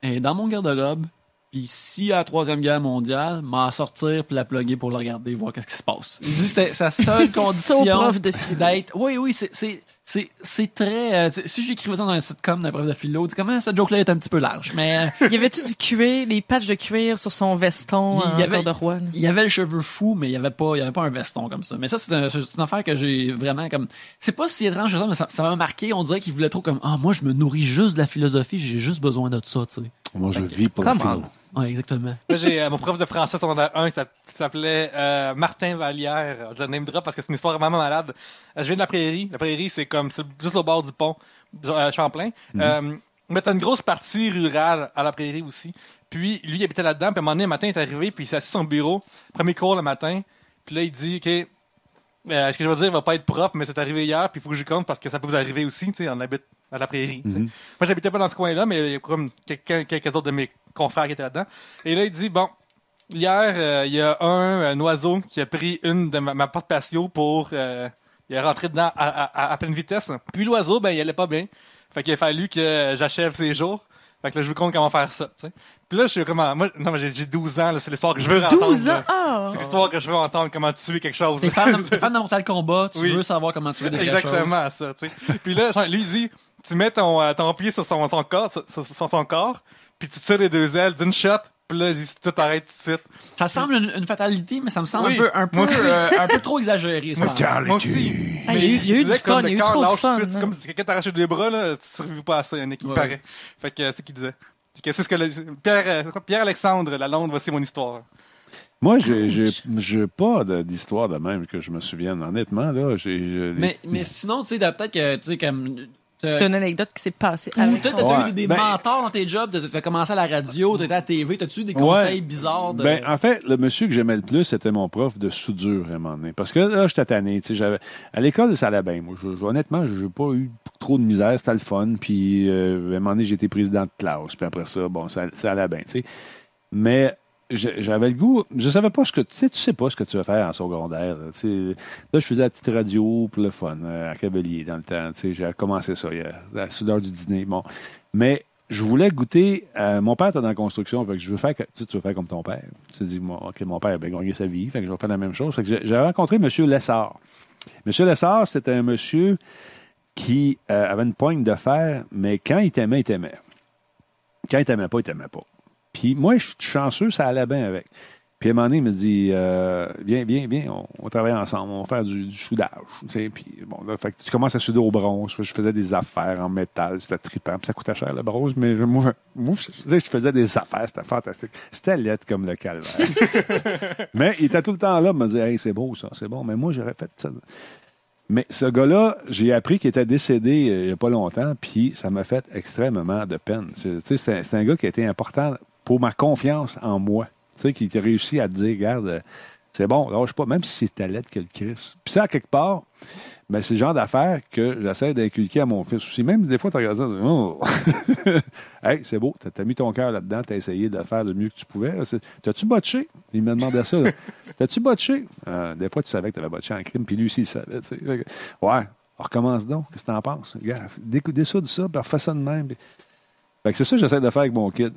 elle est dans mon garde-robe, puis si à la Troisième Guerre mondiale, m'en sortir puis la plugger pour le regarder, voir qu'est-ce qui se passe. Il dit c'était sa seule condition prof de philo. d'être... Oui, c'est très... si j'écrivais ça dans un sitcom d'un prof de philo, dis comment cette joke-là est un petit peu large, mais... Y avait-tu du cuir, des patchs de cuir sur son veston Il y avait- en corde-roi? Là? Il y avait le cheveu fou, mais il y avait pas un veston comme ça. Mais ça, c'est une affaire que j'ai vraiment comme... C'est pas si étrange que ça, mais ça m'a marqué. On dirait qu'il voulait trop comme... moi, je me nourris juste de la philosophie, j'ai juste besoin de ça, tu sais. Moi, je vis pour le Come film. Ouais, exactement. Là, j'ai mon prof de français secondaire 1 qui s'appelait Martin Vallière. Je le name drop parce que c'est une histoire vraiment malade. Je viens de la Prairie. La Prairie, c'est comme c'est juste au bord du pont, Champlain. Mais t'as une grosse partie rurale à la Prairie aussi. Puis lui, il habitait là-dedans. Puis à un moment donné, un matin, il est arrivé, puis il s'est assis sur son bureau, premier cours le matin. Puis là, il dit, OK, ce que je veux dire, il va pas être propre, mais c'est arrivé hier, puis il faut que je compte parce que ça peut vous arriver aussi, tu sais, on habite à la Prairie. tu sais. Moi, j'habitais pas dans ce coin-là, mais il y a comme quelques autres de mes confrères qui étaient là-dedans. Et là, il dit, bon, hier, il y a un oiseau qui a pris une de ma porte patio pour... il est rentré dedans à pleine vitesse. Puis l'oiseau, ben, il allait pas bien. Fait qu'il a fallu que j'achève ses jours. Fait que là, je vous compte comment faire ça, tu sais. Puis là, je suis comment... Moi, non, mais j'ai 12 ans, là, c'est l'histoire que je veux entendre. 12 ans? là. Ah! C'est l'histoire que je veux entendre, comment tuer quelque chose. T'es fan de Mortal Kombat, tu Oui. veux savoir comment tu veux des vraies choses. Exactement ça, tu sais. Puis là, lui, il dit, tu mets ton pied sur son corps, sur son corps, puis tu tires les deux ailes d'une shot, puis là, il dit, tout arrête tout de suite. Ça semble une fatalité, mais ça me semble Oui, un peu trop exagéré. ce moment. Moi aussi. Ah, il y a eu du disait fun, comme il y a eu le trop de cœur lâche fun, tout de suite. hein. C'est comme si quelqu'un t'arrachait des bras, là, tu survives pas à ça, Yannick, il Ouais. paraît. Fait que c'est ce qu'il disait. C'est ce que Pierre-Alexandre Lalonde, voici mon histoire. Moi, j'ai pas d'histoire de même que je me souvienne. Honnêtement, là, Mais sinon, tu sais, peut-être que, tu sais, comme... T'as une anecdote qui s'est passée Ou avec peut-être ton... t'as Ouais. eu des Ben- mentors dans tes jobs, t'as commencé à la radio, t'as été à la TV, t'as-tu eu des conseils bizarres de... Ben, en fait, le monsieur que j'aimais le plus, c'était mon prof de soudure à un moment donné. Parce que là, j'étais tanné. Tu sais, à l'école, ça allait bien. Moi, honnêtement, j'ai pas eu trop de misère. C'était le fun. Puis, à un moment donné, j'ai été président de classe. Puis après ça, bon, ça allait bien. Tu sais. Mais j'avais le goût. Je savais pas ce que... Tu sais pas ce que tu vas faire en secondaire. Là, tu sais. Là, je faisais la petite radio pour le fun, à Cavalier, dans le temps. Tu sais, j'ai commencé ça, à l'heure du dîner. Bon. Mais... je voulais goûter. Mon père était dans la construction, fait que je veux faire, tu veux faire comme ton père. Tu te dis, OK, mon père a bien gagné sa vie, fait que je vais faire la même chose. Fait que j'ai rencontré M. Lessard. M. Lessard, c'était un monsieur qui avait une poigne de fer, mais quand il t'aimait, il t'aimait. Quand il t'aimait pas, il t'aimait pas. Puis moi, je suis chanceux, ça allait bien avec. Puis à un moment donné, il me dit, viens, on travaille ensemble, on va faire du soudage. Tu sais, puis bon, là, fait que tu commences à souder au bronze. Je faisais des affaires en métal, c'était trippant. Puis ça coûtait cher, le bronze, mais moi, je faisais des affaires, c'était fantastique. C'était laid comme le calvaire. Mais il était tout le temps là, il me disait, hey, c'est beau ça, c'est bon. Mais moi, j'aurais fait ça. Mais ce gars-là, j'ai appris qu'il était décédé il n'y a pas longtemps, puis ça m'a fait extrêmement de peine. Tu sais, c'est un gars qui a été important pour ma confiance en moi. Tu sais, qui a réussi à te dire, regarde, c'est bon, lâche pas, même si c'était laid que le Christ. Puis ça, à quelque part, ben, c'est le genre d'affaires que j'essaie d'inculquer à mon fils aussi. Même des fois, tu regardes ça, tu dis, oh, hey, c'est beau, t'as mis ton cœur là-dedans, t'as essayé de faire le mieux que tu pouvais. T'as-tu botché? Il me demandait ça. T'as-tu botché? Des fois, tu savais que t'avais botché en crime, puis lui aussi, il savait. Tu sais. Ouais, on recommence donc. Qu'est-ce que t'en penses? Regarde, dessoude ça, puis refais ça de même. Puis... Fait que c'est ça que j'essaie de faire avec mon kid.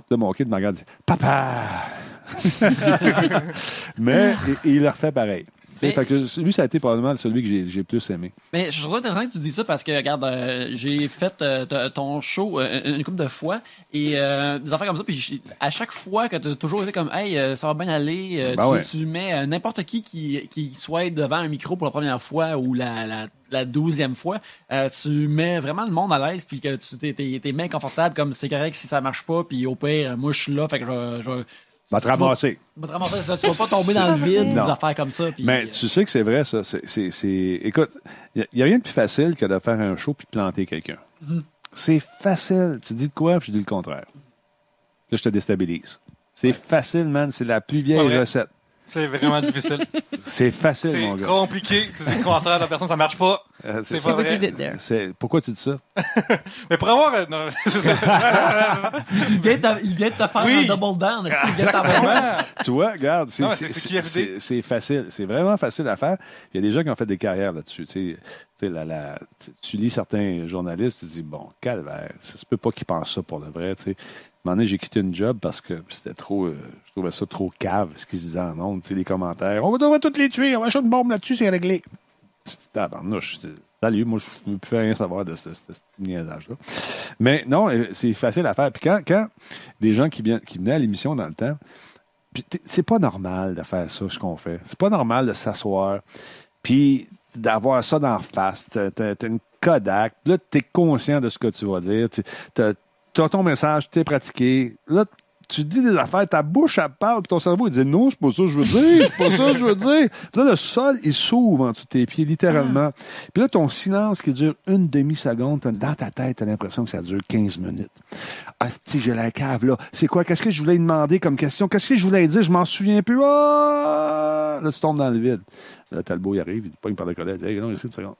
Là, mon kid me regarde et dit « Papa! » Mais il le refait pareil. Fait que lui, ça a été probablement celui que j'ai plus aimé. Mais je trouve intéressant que tu dis ça parce que, regarde, j'ai fait ton show une couple de fois et des affaires comme ça. Puis à chaque fois que tu as toujours été comme, hey, ça va bien aller, tu mets n'importe qui soit devant un micro pour la première fois ou la 12e fois, tu mets vraiment le monde à l'aise puis que tu t'es bien confortable comme c'est correct si ça marche pas. Puis au pire, moi, je suis là, fait que je vais va te ramasser. Tu vas pas tomber dans le vide, des affaires comme ça. Puis, mais tu sais que c'est vrai, ça. Écoute, il n'y a rien de plus facile que de faire un show puis de planter quelqu'un. Mm-hmm. C'est facile. Tu dis de quoi, puis je dis le contraire. Là, je te déstabilise. C'est facile, man. C'est la plus vieille recette. C'est vraiment difficile. C'est facile, mon gars. C'est compliqué. C'est le contraire de la personne, ça marche pas. C'est pas vrai. Pourquoi tu dis ça? Mais pour avoir... non, il vient de te faire un double down. Il vient de t'avoir. Tu vois, regarde, c'est facile. C'est vraiment facile à faire. Il y a des gens qui ont fait des carrières là-dessus. Tu lis certains journalistes, tu te dis, bon, calvaire, ça se peut pas qu'ils pensent ça pour le vrai, tu sais. À un moment donné, j'ai quitté une job parce que c'était trop... je trouvais ça trop cave, ce qu'ils disaient en ondes, tu sais, les commentaires. On devrait tous les tuer, on va acheter une bombe là-dessus, c'est réglé. Salut, moi, je ne veux plus rien savoir de ce niaisage-là. Mais non, c'est facile à faire. Puis quand des gens qui venaient à l'émission dans le temps, puis c'est pas normal de faire ça, ce qu'on fait. C'est pas normal de s'asseoir, puis d'avoir ça d'en face. T'as une Kodak, là, t'es conscient de ce que tu vas dire. Tu as ton message, tu es pratiqué. Là, tu dis des affaires, ta bouche, elle parle, puis ton cerveau, il dit non, c'est pas ça que je veux dire, c'est pas ça que je veux dire. Puis là, le sol, il s'ouvre en dessous de tes pieds, littéralement. Puis là, ton silence qui dure une demi-seconde, dans ta tête, tu as l'impression que ça dure 15 minutes. Ah, si j'ai la cave, là. C'est quoi? Qu'est-ce que je voulais demander comme question? Qu'est-ce que je voulais dire? Je m'en souviens plus. Ah! Là, tu tombes dans le vide. Là, Talbot, il arrive, il te pogne par le collet, il dit, hey, non, ici, une seconde.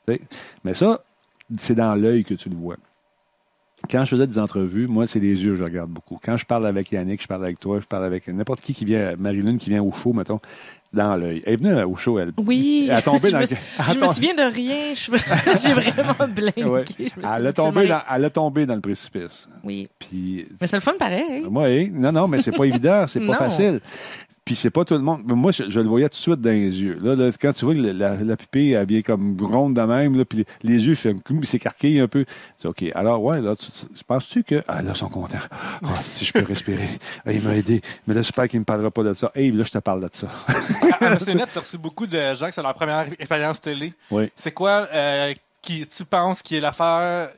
T'sais? Mais ça, c'est dans l'œil que tu le vois. Quand je faisais des entrevues, moi, c'est les yeux que je regarde beaucoup. Quand je parle avec Yannick, je parle avec toi, je parle avec n'importe qui vient, Marilyn qui vient au show, mettons, dans l'œil. Elle est venue au show, elle. Oui. Elle a tombé dans je me souviens de rien. J'ai vraiment blinqué. Ouais. Elle a tombé dans le précipice. Oui. Puis, mais c'est le fun pareil. Oui. Non, mais c'est pas évident. C'est pas facile. Puis c'est pas tout le monde. Moi, je le voyais tout de suite dans les yeux. Là, quand tu vois que la pupille, elle vient comme ronde de même, là, puis les yeux s'écarquillent un peu. C'est OK. Alors, ouais, là, penses-tu que... Ah, là, ils sont contents. Oh, si je peux respirer. Il m'a aidé. Mais là, j'espère qu'il ne me parlera pas de ça. Hey, là, je te parle de ça. À CNET, tu as reçu beaucoup de gens qui c'est leur première expérience télé. Oui. C'est quoi qui tu penses qui est l'affaire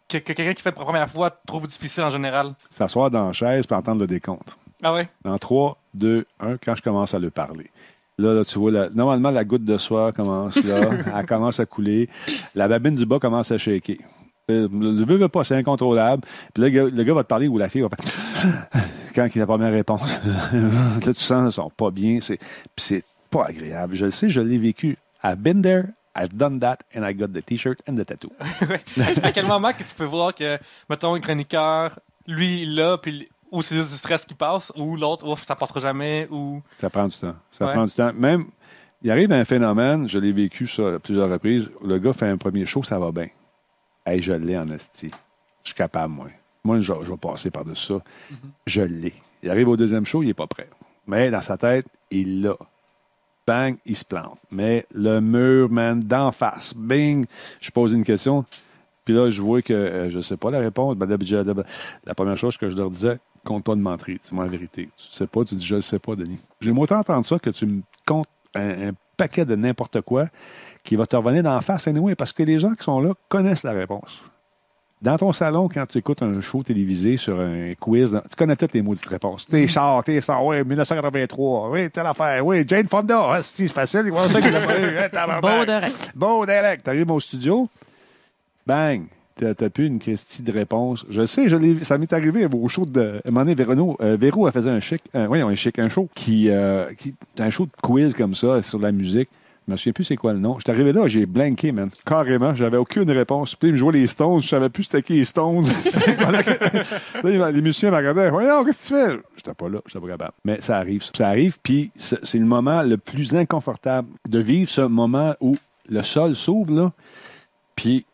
que quelqu'un qui fait pour la première fois trouve difficile en général? S'asseoir dans la chaise puis entendre le décompte. Ah ouais? Dans 3, 2, 1, quand je commence à le parler. Là, tu vois, normalement, la goutte de sueur commence là, elle commence à couler. La babine du bas commence à shaker. Le veut pas, c'est incontrôlable. Puis là, le gars va te parler ou la fille va faire... Quand il a la première réponse, là, tu sens qu'ils sont pas bien. Puis c'est pas agréable. Je le sais, je l'ai vécu. I've been there, I've done that, and I got the T-shirt and the tattoo. À quel moment que tu peux voir que, mettons, un chroniqueur, lui, il l'a, puis... Ou c'est juste du stress qui passe, ou l'autre, ouf, ça passera jamais, ou... Ça prend du temps. Ça prend du temps. Même, il arrive un phénomène, je l'ai vécu ça à plusieurs reprises, le gars fait un premier show, ça va bien. Hey, je l'ai en esti. Je suis capable, moi. Moi, je vais passer par-dessus ça. Mm-hmm. Je l'ai. Il arrive au deuxième show, il n'est pas prêt. Mais dans sa tête, il l'a. Bang, il se plante. Mais le mur, man, d'en face. Bing, je pose une question. Puis là, je vois que je ne sais pas la réponse. La première chose que je leur disais, compte pas de mentir. Dis-moi la vérité. Tu sais pas, tu dis je le sais pas, Denis. J'aime autant entendre ça que tu me comptes un paquet de n'importe quoi qui va te revenir d'en face anyway, parce que les gens qui sont là connaissent la réponse. Dans ton salon, quand tu écoutes un show télévisé sur un quiz, tu connais toutes les maudites réponses. T'es char, oui, 1983, oui, telle affaire, oui, Jane Fonda, c'est facile, il va ça qu'il a pas eu. Beau direct. T'arrives au studio, bang, t'as plus une question de réponse. Je sais, ça m'est arrivé au show de... À un moment donné, Véro, elle faisait un show un show de quiz comme ça, sur de la musique. Je me souviens plus c'est quoi le nom. J'étais arrivé là, j'ai blanké, man. Carrément, j'avais aucune réponse. Puis ils me jouaient les Stones, je savais plus c'était qui les Stones. Là, les musiciens me regardaient. Voyons, qu'est-ce que tu fais? J'étais pas là, j'étais pas capable. Mais ça arrive. Ça arrive, puis c'est le moment le plus inconfortable de vivre ce moment où le sol s'ouvre, là, puis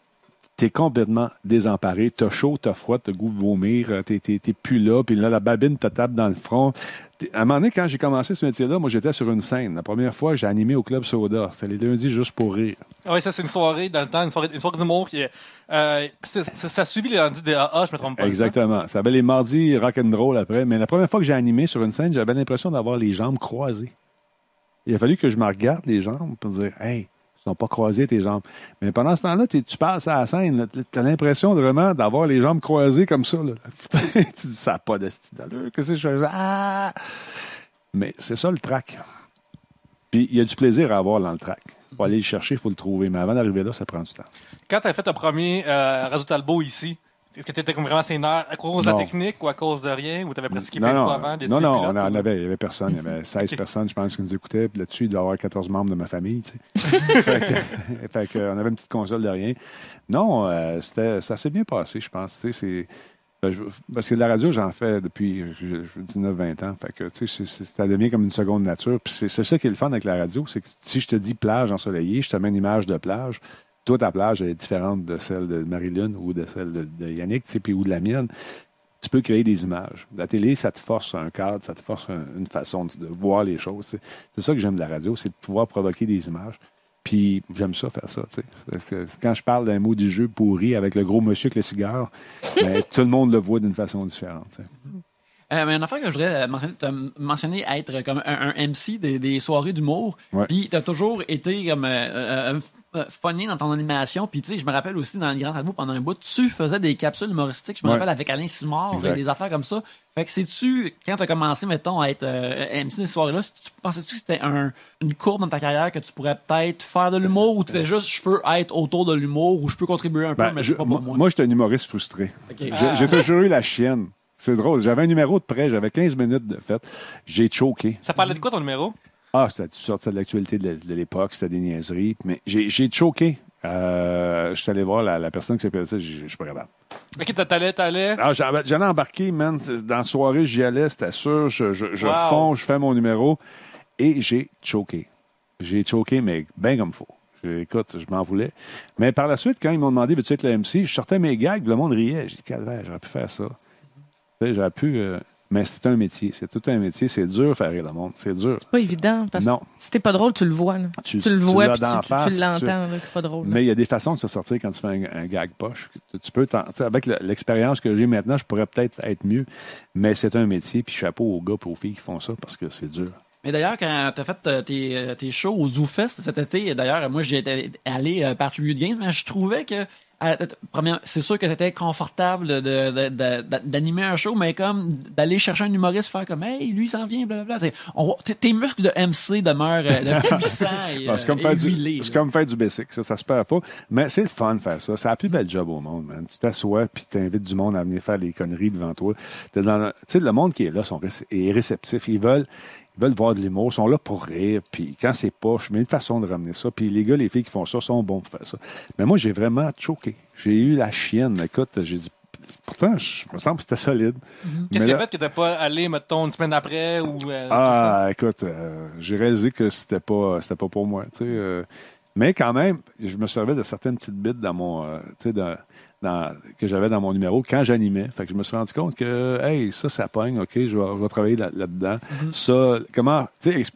t'es complètement désemparé. T'as chaud, t'as froid, t'as goût de vomir, t'es plus là, puis là, la babine te tape dans le front. À un moment donné, quand j'ai commencé ce métier-là, moi, j'étais sur une scène. La première fois, j'ai animé au Club Soda. C'était les lundis juste pour rire. Ah oui, ça, c'est une soirée dans le temps, une soirée d'humour qui est... ça a suivi les lundis de AA, je me trompe pas. Exactement. Ça s'appelle les mardis rock'n'roll après. Mais la première fois que j'ai animé sur une scène, j'avais l'impression d'avoir les jambes croisées. Il a fallu que je me regarde les jambes pour me dire « Hey, ils sont pas croisées tes jambes. » Mais pendant ce temps-là, tu passes à la scène, tu as l'impression vraiment d'avoir les jambes croisées comme ça. Là. Tu dis « Ça n'a pas de style d'allure. Qu'est-ce que je fais? Ah! » Mais c'est ça le track. Puis il y a du plaisir à avoir dans le track. Il faut aller le chercher, il faut le trouver. Mais avant d'arriver là, ça prend du temps. Quand tu as fait ton premier Radio Talbot ici, est-ce que tu étais vraiment sénère à cause de la technique ou à cause de rien? Ou tu avais pratiqué plein de fois avant? Il y avait personne. Il y avait 16 personnes, je pense, qui nous écoutaient. Puis là-dessus, il doit y avoir 14 membres de ma famille. Tu sais. fait que, on avait une petite console de rien. Non, ça s'est bien passé, je pense. Tu sais, parce que de la radio, j'en fais depuis 19-20 ans. Fait que, tu sais, ça devient comme une seconde nature. Puis c'est ça qui est le fun avec la radio, c'est que si je te dis plage ensoleillée, je te mets une image de plage. Toi, ta plage elle est différente de celle de Marilyn ou de celle de Yannick, tu sais, puis ou de la mienne. Tu peux créer des images. La télé, ça te force un cadre, ça te force une façon de voir les choses. C'est ça que j'aime de la radio, c'est de pouvoir provoquer des images. Puis j'aime ça, faire ça. Parce que quand je parle d'un mot du jeu pourri avec le gros monsieur avec le cigare, ben, tout le monde le voit d'une façon différente. Mais une affaire que je voudrais mentionner, tu as mentionné être comme un MC des soirées d'humour. Ouais. Puis tu as toujours été comme funny dans ton animation. Puis tu sais, je me rappelle aussi dans le Grand Talbot, pendant un bout, tu faisais des capsules humoristiques. Je me rappelle avec Alain Simard et des affaires comme ça. Fait que sais-tu, quand tu as commencé, mettons, à être MC des soirées-là, pensais-tu que c'était une courbe dans ta carrière que tu pourrais peut-être faire de l'humour ou tu étais juste, je peux être autour de l'humour ou je peux contribuer un peu, mais je sais pas pour moi. Moi, j'étais un humoriste frustré. Okay. J'ai toujours eu la chienne. C'est drôle. J'avais un numéro de près, j'avais 15 minutes de fait. J'ai choqué. Ça parlait de quoi ton numéro? C'était toutes sortes de l'actualité de l'époque, c'était des niaiseries. Mais j'ai choqué. Je suis allé voir la personne qui s'appelait ça, je suis pas capable. OK, t'allais? J'allais embarquer, man. Dans la soirée, j'y allais, c'était sûr. Je fonds, je fais mon numéro. Et j'ai choqué. J'ai choqué, mais bien comme il faut. Écoute, je m'en voulais. Mais par la suite, quand ils m'ont demandé, veux-tu être le MC, je sortais mes gags, le monde riait. J'ai dit, calvaire, j'aurais pu faire ça. J'aurais pu... Mais c'est un métier. C'est tout un métier. C'est dur faire rire le monde. C'est dur. C'est pas évident. Parce que si t'es pas drôle, tu le vois. Là. Tu le vois puis tu l'entends. C'est pas drôle. Mais il y a des façons de se sortir quand tu fais un gag poche. Tu peux avec l'expérience que j'ai maintenant, je pourrais peut-être être mieux. Mais c'est un métier. Puis chapeau aux gars et aux filles qui font ça parce que c'est dur. Mais d'ailleurs, quand tu as fait tes shows au ZooFest cet été, d'ailleurs, moi, j'étais allé par Tribute Games, mais je trouvais que c'est sûr que c'était confortable d'animer un show, mais comme d'aller chercher un humoriste, faire comme hey, lui, il s'en vient, blablabla. Tes muscles de MC demeurent puissants et huilés. C'est comme faire du basic, ça se perd pas. Mais c'est le fun de faire ça. C'est la plus belle job au monde, man. Tu t'assois puis tu invites du monde à venir faire des conneries devant toi. Tu sais, le monde qui est là est réceptif. Ils veulent voir de l'humour, sont là pour rire, puis quand c'est poche, mais une façon de ramener ça, puis les gars, les filles qui font ça sont bons pour faire ça. Mais moi, j'ai vraiment choqué. J'ai eu la chienne, écoute, j'ai dit, pourtant, je me semble que c'était solide. Qu'est-ce qui a fait que t'es pas allé, mettons, une semaine après, ou... écoute, j'ai réalisé que c'était pas pour moi, tu sais. Mais quand même, je me servais de certaines petites bits dans mon, que j'avais dans mon numéro quand j'animais. Fait que je me suis rendu compte que, hey, ça pogne, OK, je vais travailler là-dedans. Ça,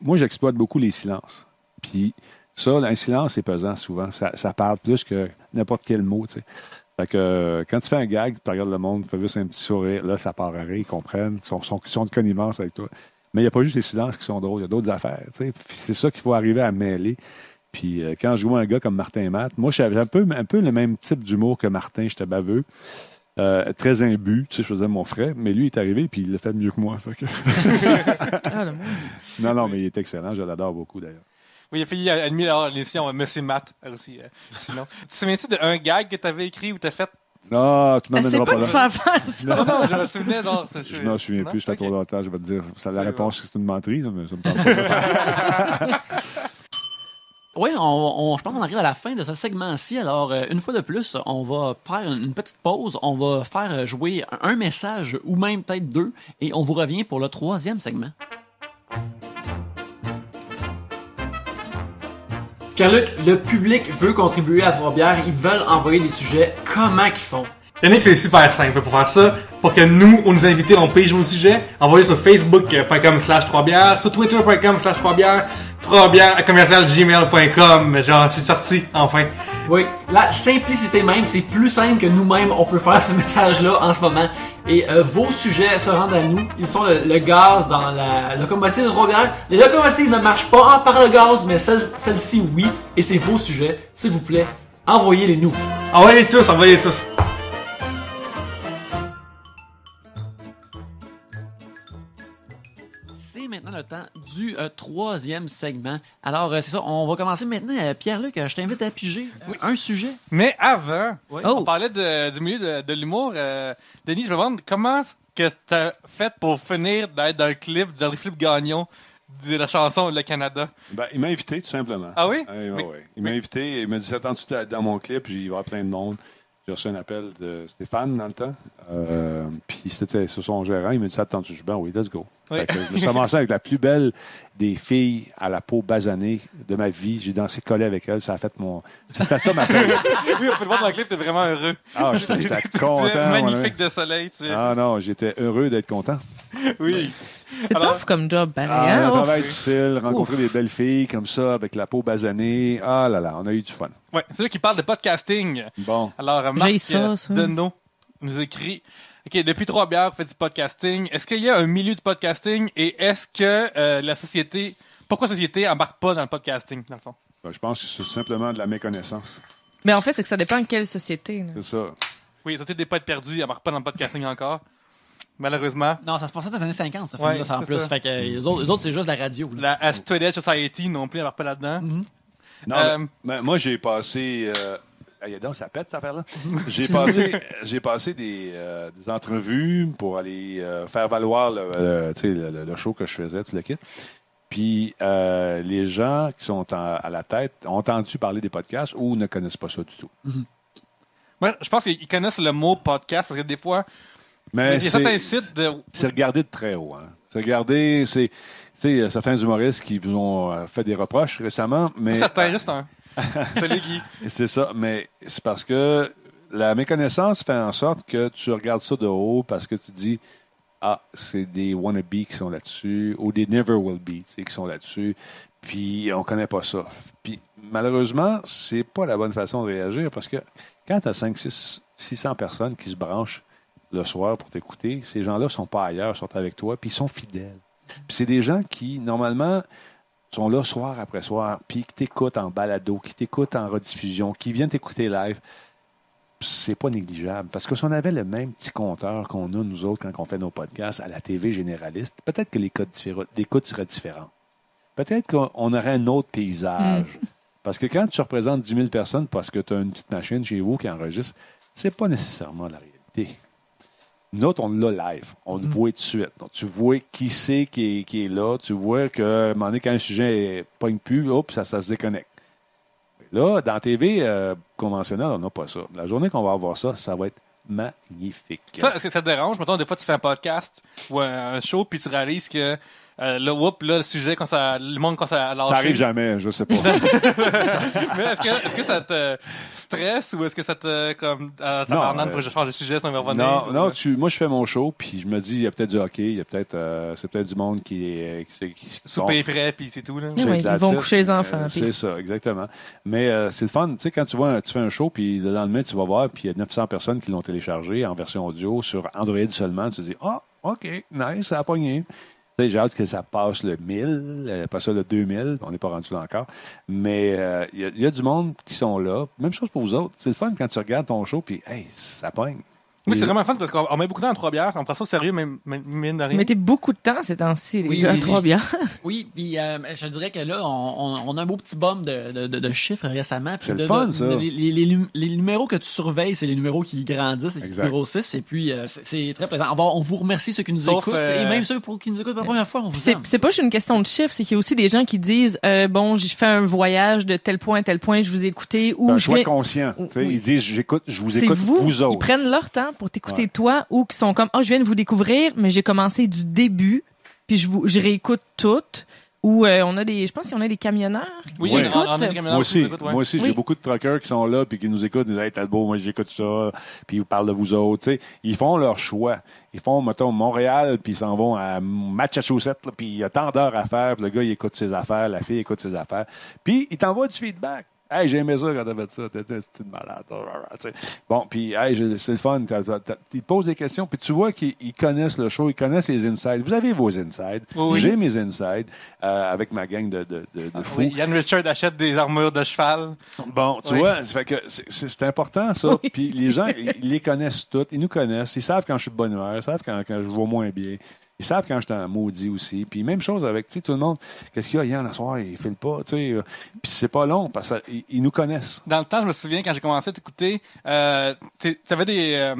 moi, j'exploite beaucoup les silences. Puis ça, un silence, c'est pesant souvent. Ça parle plus que n'importe quel mot, tu sais. Fait que quand tu fais un gag, tu regardes le monde, tu fais juste un petit sourire, là, ça part à rire, ils comprennent, ils sont de connivence avec toi. Mais il n'y a pas juste les silences qui sont drôles, il y a d'autres affaires. Tu sais. Puis c'est ça qu'il faut arriver à mêler. Puis quand je vois un gars comme Martin Matt, moi, j'avais un peu le même type d'humour que Martin, j'étais baveux. Très imbu, tu sais, je faisais mon frais, mais lui, il est arrivé puis il l'a fait mieux que moi. Fait que... Ah, le monde. non, mais il est excellent, je l'adore beaucoup d'ailleurs. Oui, il a failli animer l'émission Monsieur Matt aussi. Sinon. Tu te souviens-tu d'un gag que tu avais écrit ou tu as fait? Non, tu C'est m'amèneras pas pas que tu là. fais faire ça. Non, je me souvenais, genre. Je m'en souviens plus, ça fait trop longtemps, je vais te dire. Ça, la C'est réponse, c'est une menterie, là, mais ça me tente pas. Oui, je pense qu'on arrive à la fin de ce segment-ci. Alors, une fois de plus, on va faire une petite pause. On va faire jouer un message ou même peut-être deux. Et on vous revient pour le 3e segment. Pierre-Luc, le public veut contribuer à Trois-Bières. Ils veulent envoyer des sujets. Comment qu'ils font? Yannick, c'est super simple pour faire ça. Pour que nous, on nous invite, on pige vos sujets, envoyez sur facebook.com/3bières, sur twitter.com/3bières, 3bières@gmail.com. Genre, c'est sorti, enfin. Oui, la simplicité même, c'est plus simple que nous-mêmes, on peut faire ce message-là en ce moment. Et vos sujets se rendent à nous. Ils sont le gaz dans la locomotive de Trois-Bières. Les locomotives ne marchent pas par le gaz, mais celle-ci, oui. Et c'est vos sujets. S'il vous plaît, envoyez-les nous. Envoyez-les tous, envoyez-les tous. C'est maintenant le temps du 3e segment. Alors, c'est ça, on va commencer maintenant. Pierre-Luc, je t'invite à piger un sujet. Mais avant, Oui. on parlait du milieu de l'humour. Denis, je me demande comment que t'as fait pour finir d'être dans le clip Gagnon de la chanson Le Canada. Ben, il m'a invité, tout simplement. Ah oui? Oui. Il m'a invité, il m'a dit, attends-tu dans mon clip, il va y avoir plein de monde. J'ai reçu un appel de Stéphane dans le temps. Puis c'était sur son gérant. Il m'a dit, ça attends-tu? Je dis, ben oui, let's go. Oui. Fait que je me suis avancé avec la plus belle des filles à la peau basanée de ma vie. J'ai dansé collé avec elle. Ça a fait mon... C'était ça ma fille. Oui, on peut le voir dans le clip, t'es vraiment heureux. Ah, j'étais content. Tu es magnifique mon de soleil, tu es. ami. Ah non, j'étais heureux d'être content. Oui. C'est Alors- tough comme job, pareil. Ah, hein? un Ouf. travail difficile, rencontrer des belles filles comme ça, avec la peau basanée. Ah là là, on a eu du fun. Ouais, c'est sûr qu'il parle de podcasting. Bon. Alors, J'ai Marc ça. Deneau nous écrit OK, depuis Trois-Bières, vous faites du podcasting. Est-ce qu'il y a un milieu du podcasting et est-ce que la société. Pourquoi la société embarque pas dans le podcasting, dans le fond? Ben, je pense que c'est simplement de la méconnaissance. Mais en fait, c'est que ça dépend de quelle société. Là. C'est ça. Oui, la société des poètes perdus, elle embarque pas dans le podcasting encore. Malheureusement. Non, ça se passait dans les années 50, ce Ouais, film-là, ça, en c'est plus. ça. Fait que les autres, c'est juste de la radio. Là. La Astrid Society non plus, elle embarque pas là-dedans. Non, mais moi, j'ai passé. Donc, ça pète, cette affaire-là. J'ai passé des entrevues pour aller faire valoir le show que je faisais, tout le kit. Puis, les gens qui sont à la tête ont entendu parler des podcasts ou ne connaissent pas ça du tout. Moi, je pense qu'ils connaissent le mot podcast parce que des fois, Mais il y a certains sites de. c'est regardé de très haut. Hein. C'est regardé, tu sais, certains humoristes qui vous ont fait des reproches récemment, mais Certains, juste un. Salut Guy. c'est ça. Mais c'est parce que la méconnaissance fait en sorte que tu regardes ça de haut parce que tu dis ah, c'est des wannabes qui sont là-dessus ou des never will be qui sont là-dessus. Puis on connaît pas ça. Puis malheureusement, c'est pas la bonne façon de réagir parce que quand tu as 600 personnes qui se branchent le soir pour t'écouter, ces gens-là sont pas ailleurs, sont avec toi, puis ils sont fidèles. Puis c'est des gens qui, normalement, sont là soir après soir, puis qui t'écoutent en balado, qui t'écoutent en rediffusion, qui viennent t'écouter live. C'est pas négligeable. Parce que si on avait le même petit compteur qu'on a, nous autres, quand on fait nos podcasts à la TV généraliste, peut-être que les codes d'écoute seraient différents. Peut-être qu'on aurait un autre paysage. Parce que quand tu représentes 10 000 personnes parce que tu as une petite machine chez vous qui enregistre, c'est pas nécessairement la réalité. Nous autres, on l'a live. On le voit tout de suite. Donc, tu vois qui c'est qui est là. Tu vois qu'à un moment donné, quand un sujet ne pogne plus, hop, ça se déconnecte. Là, dans la TV conventionnelle, on n'a pas ça. La journée qu'on va avoir ça, ça va être magnifique. Ça, est-ce que ça te dérange? Mettons, des fois, tu fais un podcast ou un show, puis tu réalises que là, le sujet, le monde, quand ça a lâché. Ça arrive jamais, je sais pas. Mais est-ce que ça te stresse ou est-ce que ça te, comme, faut que je change de sujet, sinon on va revenir? Non, moi, je fais mon show, puis je me dis, il y a peut-être du hockey, c'est peut-être du monde qui Souper est prêt, puis c'est tout, là. Oui, ils vont coucher les enfants. C'est ça, exactement. Mais c'est le fun, tu sais, quand tu fais un show, puis le lendemain, tu vas voir, puis il y a 900 personnes qui l'ont téléchargé en version audio sur Android seulement, tu te dis, OK, nice, ça a pogné. J'ai hâte que ça passe le 1000, pas ça le 2000, on n'est pas rendu là encore. Mais il y a du monde qui sont là. Même chose pour vous autres. C'est le fun quand tu regardes ton show, puis hey, ça pogne. Oui, c'est vraiment fun parce qu'on met beaucoup de temps à 3 bières, on prend ça au sérieux, même mine de rien. Vous mettez beaucoup de temps ces temps-ci, les gars, à 3 bières. Oui, puis je dirais que là, on a un beau petit bump de chiffres récemment. C'est le fun, ça. Les numéros que tu surveilles, c'est les numéros qui grandissent et qui grossissent. Et puis, c'est très plaisant. On vous remercie ceux qui nous écoutent. Et même ceux qui nous écoutent pour la première fois, on vous aime. C'est pas juste une question de chiffres, c'est qu'il y a aussi des gens qui disent bon, j'ai fait un voyage de tel point à tel point, je vous ai écouté. Ou un choix conscient. Ils disent je vous écoute, vous autres. Ils prennent leur temps pour t'écouter toi, ou qui sont comme je viens de vous découvrir, mais j'ai commencé du début, puis je réécoute toutes. Ou je pense qu'on a des camionneurs qui écoutent. On a des camionneurs moi aussi, j'ai beaucoup de truckers qui sont là puis qui nous écoutent. Ils disent hey, Talbot, moi j'écoute ça. Puis ils parlent de vous autres. T'sais. Ils font leur choix. Ils font, mettons, Montréal, puis ils s'en vont à Massachusetts, puis il y a tant d'heures à faire. Puis le gars, il écoute ses affaires, la fille écoute ses affaires. Puis il t'envoie du feedback. Hey, j'ai aimé ça quand t'as fait ça. T'es une malade. Bon, puis hey, c'est le fun. Ils posent des questions, puis tu vois qu'ils connaissent le show, ils connaissent les insides. Vous avez vos insides. Oui. J'ai mes insides avec ma gang de fous. Oui, Yann Richard achète des armures de cheval. Bon, tu vois, ça fait que c'est important, ça. Oui. Puis les gens, ils les connaissent tous. Ils nous connaissent. Ils savent quand je suis de bonne humeur. Ils savent quand je vais moins bien. Ils savent quand je suis en maudit aussi. Puis même chose avec, tout le monde. Qu'est-ce qu'il y a hier, le soir, il file pas, tu sais. Puis c'est pas long parce qu'ils nous connaissent. Dans le temps, je me souviens, quand j'ai commencé à t'écouter, tu avais des...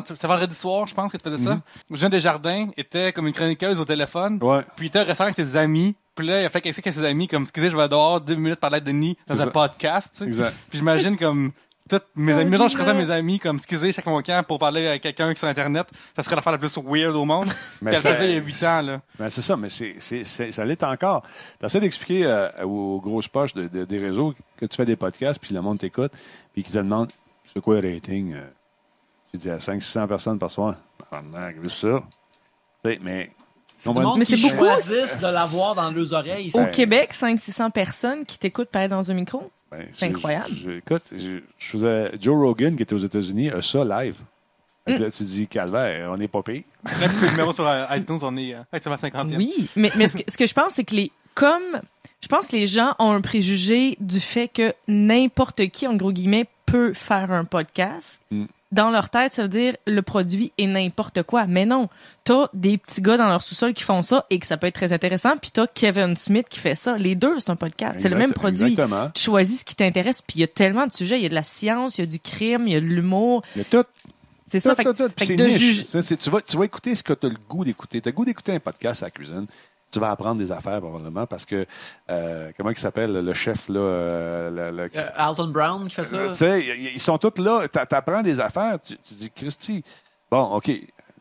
c'est vendredi soir, je pense, que tu faisais ça. Jean Desjardins était comme une chroniqueuse au téléphone. Ouais. Puis il était restant avec ses amis. Puis là, il a fait quelque chose avec ses amis, comme, excusez, je vais dehors 2 minutes parler de Denis dans un podcast, tu sais. Exact. Puis j'imagine comme... Toutes mes amis, je serais ça à mes amis, comme, excusez, chaque mon camp pour parler à quelqu'un sur Internet, ça serait l'affaire la plus weird au monde. Mais elle faisait il y a 8 ans, là. Ben c'est ça, mais ça l'est encore. T'essaies d'expliquer aux grosses poches des réseaux que tu fais des podcasts, puis le monde t'écoute, puis qu'ils te demandent, c'est quoi le rating? Tu dis à 500-600 personnes par soir. Vu ça. Mais... C'est du monde qui choisissent de l'avoir dans leurs oreilles. Au Québec, 500-600 personnes qui t'écoutent parler dans un micro. Ben, c'est incroyable. Écoute, je faisais Joe Rogan qui était aux États-Unis, ça live. Là, tu dis, calvaire, on n'est pas payé. Même si le numéro sur iTunes, on est sur la 50e. Oui, mais ce que je pense, c'est que je pense que les gens ont un préjugé du fait que n'importe qui, en gros guillemets, peut faire un podcast. Dans leur tête, ça veut dire le produit est n'importe quoi. Mais non, t'as des petits gars dans leur sous-sol qui font ça et que ça peut être très intéressant. Puis t'as Kevin Smith qui fait ça. Les deux, c'est un podcast. C'est le même produit. Exactement. Tu choisis ce qui t'intéresse. Puis il y a tellement de sujets. Il y a de la science, il y a du crime, il y a de l'humour. Il y a tout. C'est ça. Tout. Fait de niche. Tu vas écouter ce que tu as le goût d'écouter. Tu as le goût d'écouter un podcast à la cuisine. Tu vas apprendre des affaires, probablement, parce que, comment il s'appelle, le chef, là, Alton Brown qui fait ça. Tu sais, ils sont tous là. Tu apprends des affaires. Tu dis, Christy, bon, OK,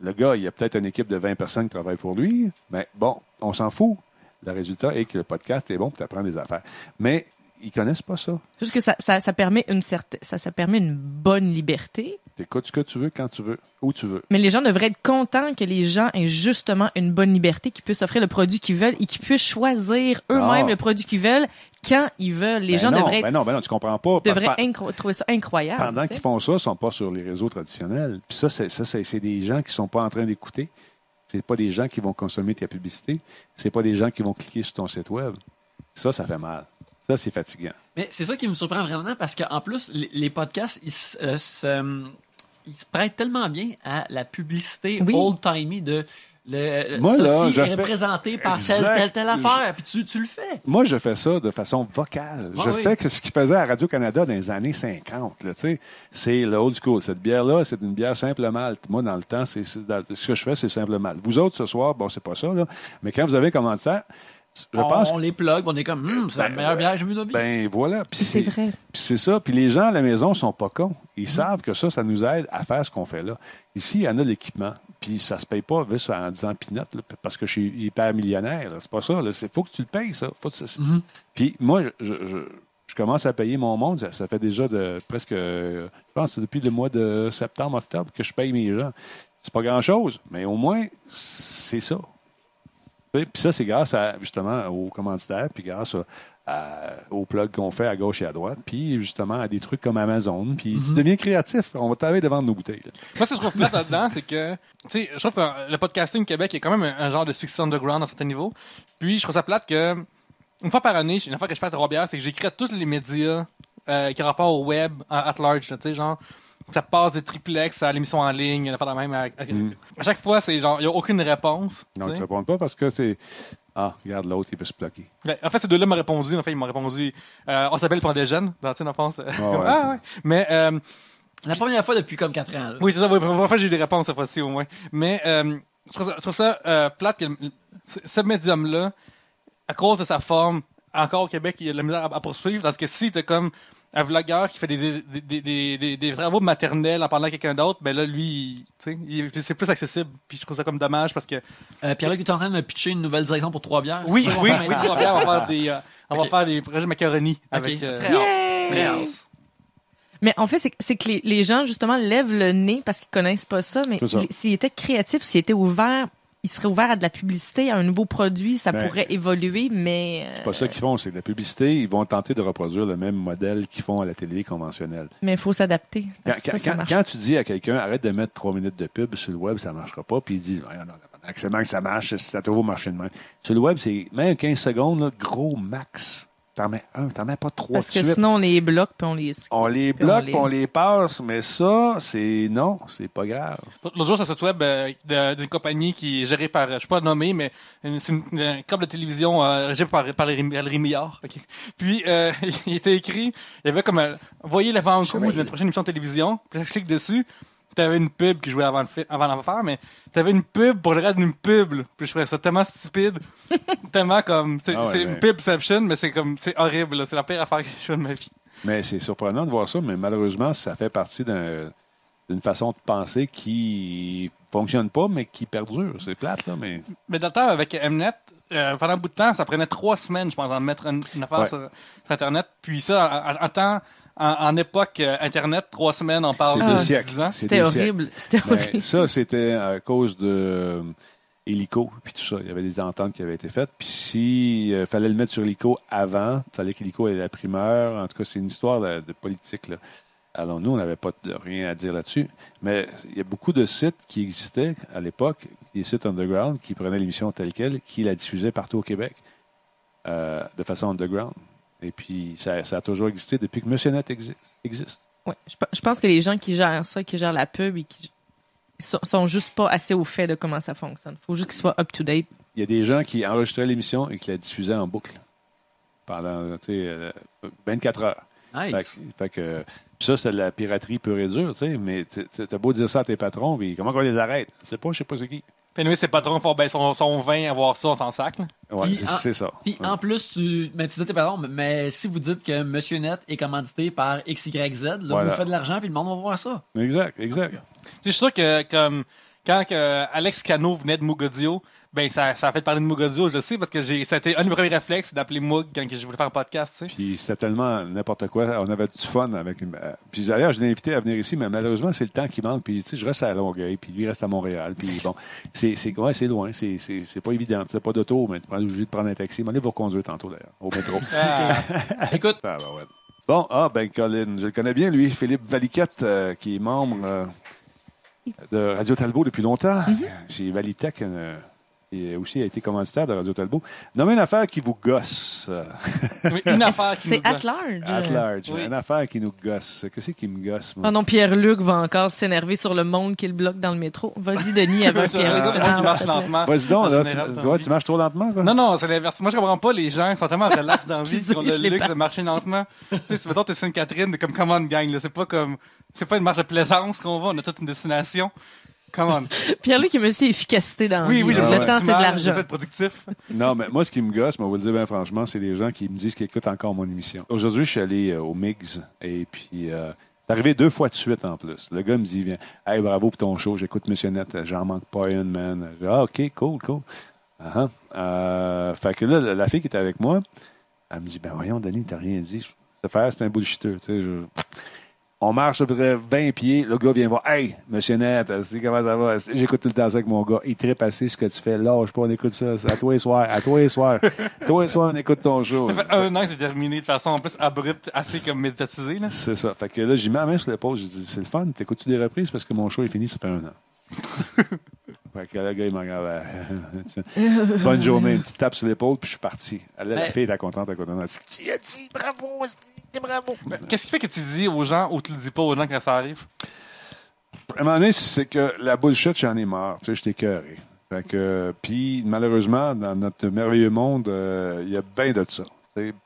le gars, il y a peut-être une équipe de 20 personnes qui travaillent pour lui, mais bon, on s'en fout. Le résultat est que le podcast est bon pour t'apprendre des affaires. Mais ils connaissent pas ça. Juste que ça permet ça permet une bonne liberté. T'écoutes ce que tu veux, quand tu veux, où tu veux. Mais les gens devraient être contents que les gens aient justement une bonne liberté, qu'ils puissent offrir le produit qu'ils veulent et qu'ils puissent choisir eux-mêmes le produit qu'ils veulent quand ils veulent. Les gens devraient être... non, tu comprends pas. Devraient trouver ça incroyable. Pendant qu'ils font ça, ils sont pas sur les réseaux traditionnels. Puis ça, c'est des gens qui sont pas en train d'écouter. C'est pas des gens qui vont consommer ta publicité. C'est pas des gens qui vont cliquer sur ton site web. Ça fait mal. Ça, c'est fatigant. Mais c'est ça qui me surprend vraiment parce qu'en plus, les podcasts, ils se prêtent tellement bien à la publicité old-timey de ceci est représenté par telle affaire, puis tu le fais. Moi, je fais ça de façon vocale. Je fais ce qu'ils faisaient à Radio-Canada dans les années 50. Là, c'est le old school. Cette bière-là, c'est une bière simple malt. Moi, dans le temps, ce que je fais, c'est simple malt. Vous autres, ce soir, bon, c'est pas ça, là, mais quand vous avez commencé ça, Je pense on les plug, on est comme, c'est la meilleure bière que j'ai vue de ma vie. Ben voilà. Puis C'est vrai. Puis c'est ça. Puis les gens à la maison sont pas cons. Ils savent que ça nous aide à faire ce qu'on fait là. Ici, il y en a de l'équipement. Puis ça se paye pas juste en disant pinotte, là, parce que je suis hyper millionnaire. C'est pas ça. Il faut que tu le payes, ça. Puis moi, je commence à payer mon monde. Ça fait déjà presque, je pense, c'est depuis le mois de septembre, octobre que je paye mes gens. C'est pas grand-chose, mais au moins, c'est ça. Puis ça, c'est grâce justement aux commanditaires, puis grâce aux plugs qu'on fait à gauche et à droite, puis justement à des trucs comme Amazon. Puis tu deviens créatif. On va t'arriver devant nos bouteilles. Là. Moi, ce que je trouve plate là-dedans, c'est que, tu sais, je trouve que le podcasting Québec est quand même un genre de succès underground à certains niveaux. Puis, je trouve ça plate que, une fois par année, une fois que je fais à Trois-Bières, c'est que j'écris à tous les médias qui ont rapport au web at large, tu sais, genre, ça passe des triplex à l'émission en ligne, à même. À chaque fois, c'est genre, il n'y a aucune réponse. Non, tu ne réponds pas parce que c'est. Ah, regarde l'autre, il veut se bloquer. Ben, en fait, ces deux-là m'ont répondu. En fait, ils m'ont répondu on s'appelle pour des jeunes, dans une enfance. Ouais. Mais. La première fois depuis comme 4 ans. Là. Oui, c'est ça. En fait, j'ai eu des réponses cette fois-ci au moins. Mais je trouve ça plate que ce médium-là, à cause de sa forme, encore au Québec, il y a de la misère à poursuivre. Parce que si tu comme un vlogueur qui fait des travaux maternels en parlant à quelqu'un d'autre, ben là, lui, tu sais, c'est plus accessible. Puis je trouve ça comme dommage parce que... Pierre-Luc, tu es en train de me pitcher une nouvelle direction pour Trois-Bières? Oui, Trois-Bières, on va faire des projets macaroni. Avec, très hâte. Mais en fait, c'est que les gens, justement, lèvent le nez parce qu'ils connaissent pas ça. Mais s'ils étaient créatifs, s'ils étaient ouverts, ils seraient ouverts à de la publicité, à un nouveau produit, ça pourrait évoluer, mais... C'est pas ça qu'ils font, c'est de la publicité. Ils vont tenter de reproduire le même modèle qu'ils font à la télé conventionnelle. Mais il faut s'adapter. Quand tu dis à quelqu'un, arrête de mettre 3 minutes de pub sur le web, ça marchera pas, puis il dit, non, ça marche, ça toujours marché de même. Sur le web, c'est même 15 secondes, là, gros max. T'en mets t'en mets pas 3 parce que sinon, on les bloque, puis on les... On les bloque, puis on les passe, mais ça, c'est pas grave. L'autre jour, sur ce site web d'une compagnie qui est gérée par, je ne sais pas nommer, mais c'est un câble de télévision géré par les Millard. Okay. Puis, il était écrit, il y avait comme voyez l'avant-coup de notre prochaine émission de télévision, puis je clique dessus, t'avais une pub qui jouait avant l'affaire, mais t'avais une pub pour le reste d'une pub. Là. Puis je trouvais ça tellement stupide, tellement comme c'est une pubception, mais c'est horrible. Là. C'est la pire affaire que j'ai fait de ma vie. Mais c'est surprenant de voir ça, mais malheureusement, ça fait partie d'une façon de penser qui fonctionne pas, mais qui perdure. C'est plate, là, mais... Mais dans le temps, avec Mnet, pendant un bout de temps, ça prenait 3 semaines, je pense, de mettre une affaire sur Internet. Puis ça, en époque Internet, 3 semaines, on parle de 10 ans. C'était horrible. C'était horrible. Ça, c'était à cause de Illico, puis tout ça. Il y avait des ententes qui avaient été faites. Puis s'il fallait le mettre sur Illico avant, il fallait qu'Illico ait la primeur. En tout cas, c'est une histoire de politique, là. Alors, nous, on n'avait pas rien à dire là-dessus. Mais il y a beaucoup de sites qui existaient à l'époque, des sites underground, qui prenaient l'émission telle quelle, qui la diffusaient partout au Québec, de façon underground. Et puis, ça a toujours existé depuis que Monsieur Net existe. Ouais, je pense que les gens qui gèrent ça, qui gèrent la pub, ils sont juste pas assez au fait de comment ça fonctionne. Il faut juste qu'ils soient up-to-date. Il y a des gens qui enregistraient l'émission et qui la diffusaient en boucle pendant 24 heures. Nice. Fait que ça, c'est de la piraterie pure et dure, tu sais, mais t'as beau dire ça à tes patrons, puis comment on les arrête? Je sais pas c'est qui. Puis nous, ces patrons font son 20 à voir ça, on s'en sac. Oui, c'est ça. Puis en plus, tu dis tes patrons, mais si vous dites que Monsieur Net est commandité par XYZ, là, vous faites de l'argent, puis le monde va voir ça. Exact. Je suis sûr que comme quand Alex Cano venait de Mugodio, ben ça a fait parler de Mugodio, je le sais, parce que ça a été un de mes premiers réflexes d'appeler Moog quand je voulais faire un podcast. Tu sais. Puis c'était tellement n'importe quoi. On avait du fun avec. Puis d'ailleurs, je l'ai invité à venir ici, mais malheureusement, c'est le temps qui manque. Puis tu sais, je reste à Longueuil, puis lui reste à Montréal. Puis bon, c'est loin, c'est pas évident. C'est pas d'auto, mais tu es obligé de prendre un taxi. Mais allez vous reconduire tantôt d'ailleurs, au métro. Écoute. Bon, Colin, je le connais bien, lui, Philippe Valiquette, qui est membre de Radio Talbot depuis longtemps. C'est Valitech. Et aussi a été commanditaire de Radio Talbot. Nommez une affaire qui vous gosse. Oui, une affaire qui nous gosse. C'est at large. At large. Oui. Une affaire qui nous gosse. Qu'est-ce qui me gosse, moi? Ah non, Pierre-Luc va encore s'énerver sur le monde qu'il bloque dans le métro. Vas-y, Denis, avec Pierre-Luc. Qui marche lentement. Vas-y donc, là, tu marches trop lentement, quoi? Non, c'est l'inverse. Moi, je comprends pas les gens qui sont tellement relax dans la vie, qui ont le luxe de marcher lentement. Tu sais, mettons, t'es Sainte-Catherine, comme comment on gagne, là. C'est pas une marche de plaisance qu'on va, on a toute une destination. Come on. Pierre-Luc, il me dit efficacité dans la Oui, vie. j'aime Le ça. temps, c'est de l'argent. J'essaie d'être productif. Non, mais moi, ce qui me gosse, mais on va le dire bien franchement, c'est les gens qui me disent qu'ils écoutent encore mon émission. Aujourd'hui, je suis allé au Migs et puis c'est arrivé 2 fois de suite en plus. Le gars me dit, viens, hey, bravo pour ton show, j'écoute Monsieur Net, j'en manque pas une, man. Je dis, ah, OK, cool. Fait que là, la fille qui était avec moi, elle me dit, ben voyons, Denis, t'as rien dit. Ce faire, c'est un bullshitter. Tu sais, on marche à peu près 20 pieds. Le gars vient voir. Hey, Monsieur Net, comment ça va? J'écoute tout le temps ça avec mon gars. Il trippe assez ce que tu fais. Lâche pas, on écoute ça. C'est à toi et soir. Tous les soirs, on écoute ton show. Ça fait 1 an que c'est terminé de façon en plus abrupte, assez comme médiatisée. Là. C'est ça. Fait que là, j'ai mis la main sur l'épaule. J'ai dit, c'est le fun. T'écoutes-tu des reprises parce que mon show est fini, ça fait 1 an. Fait que le gars, il m'a regardé. Bonne journée. Une petite tape sur l'épaule, puis je suis parti. La fille était contente à côté de moi. Elle dit, tu as dit bravo, bravo. Qu'est-ce qui fait que tu dis aux gens ou tu le dis pas aux gens quand ça arrive? À un moment donné, c'est que la bullshit, j'en ai marre. Tu sais, j'étais écœuré. Fait que, puis, malheureusement, dans notre merveilleux monde, il y a bien de ça.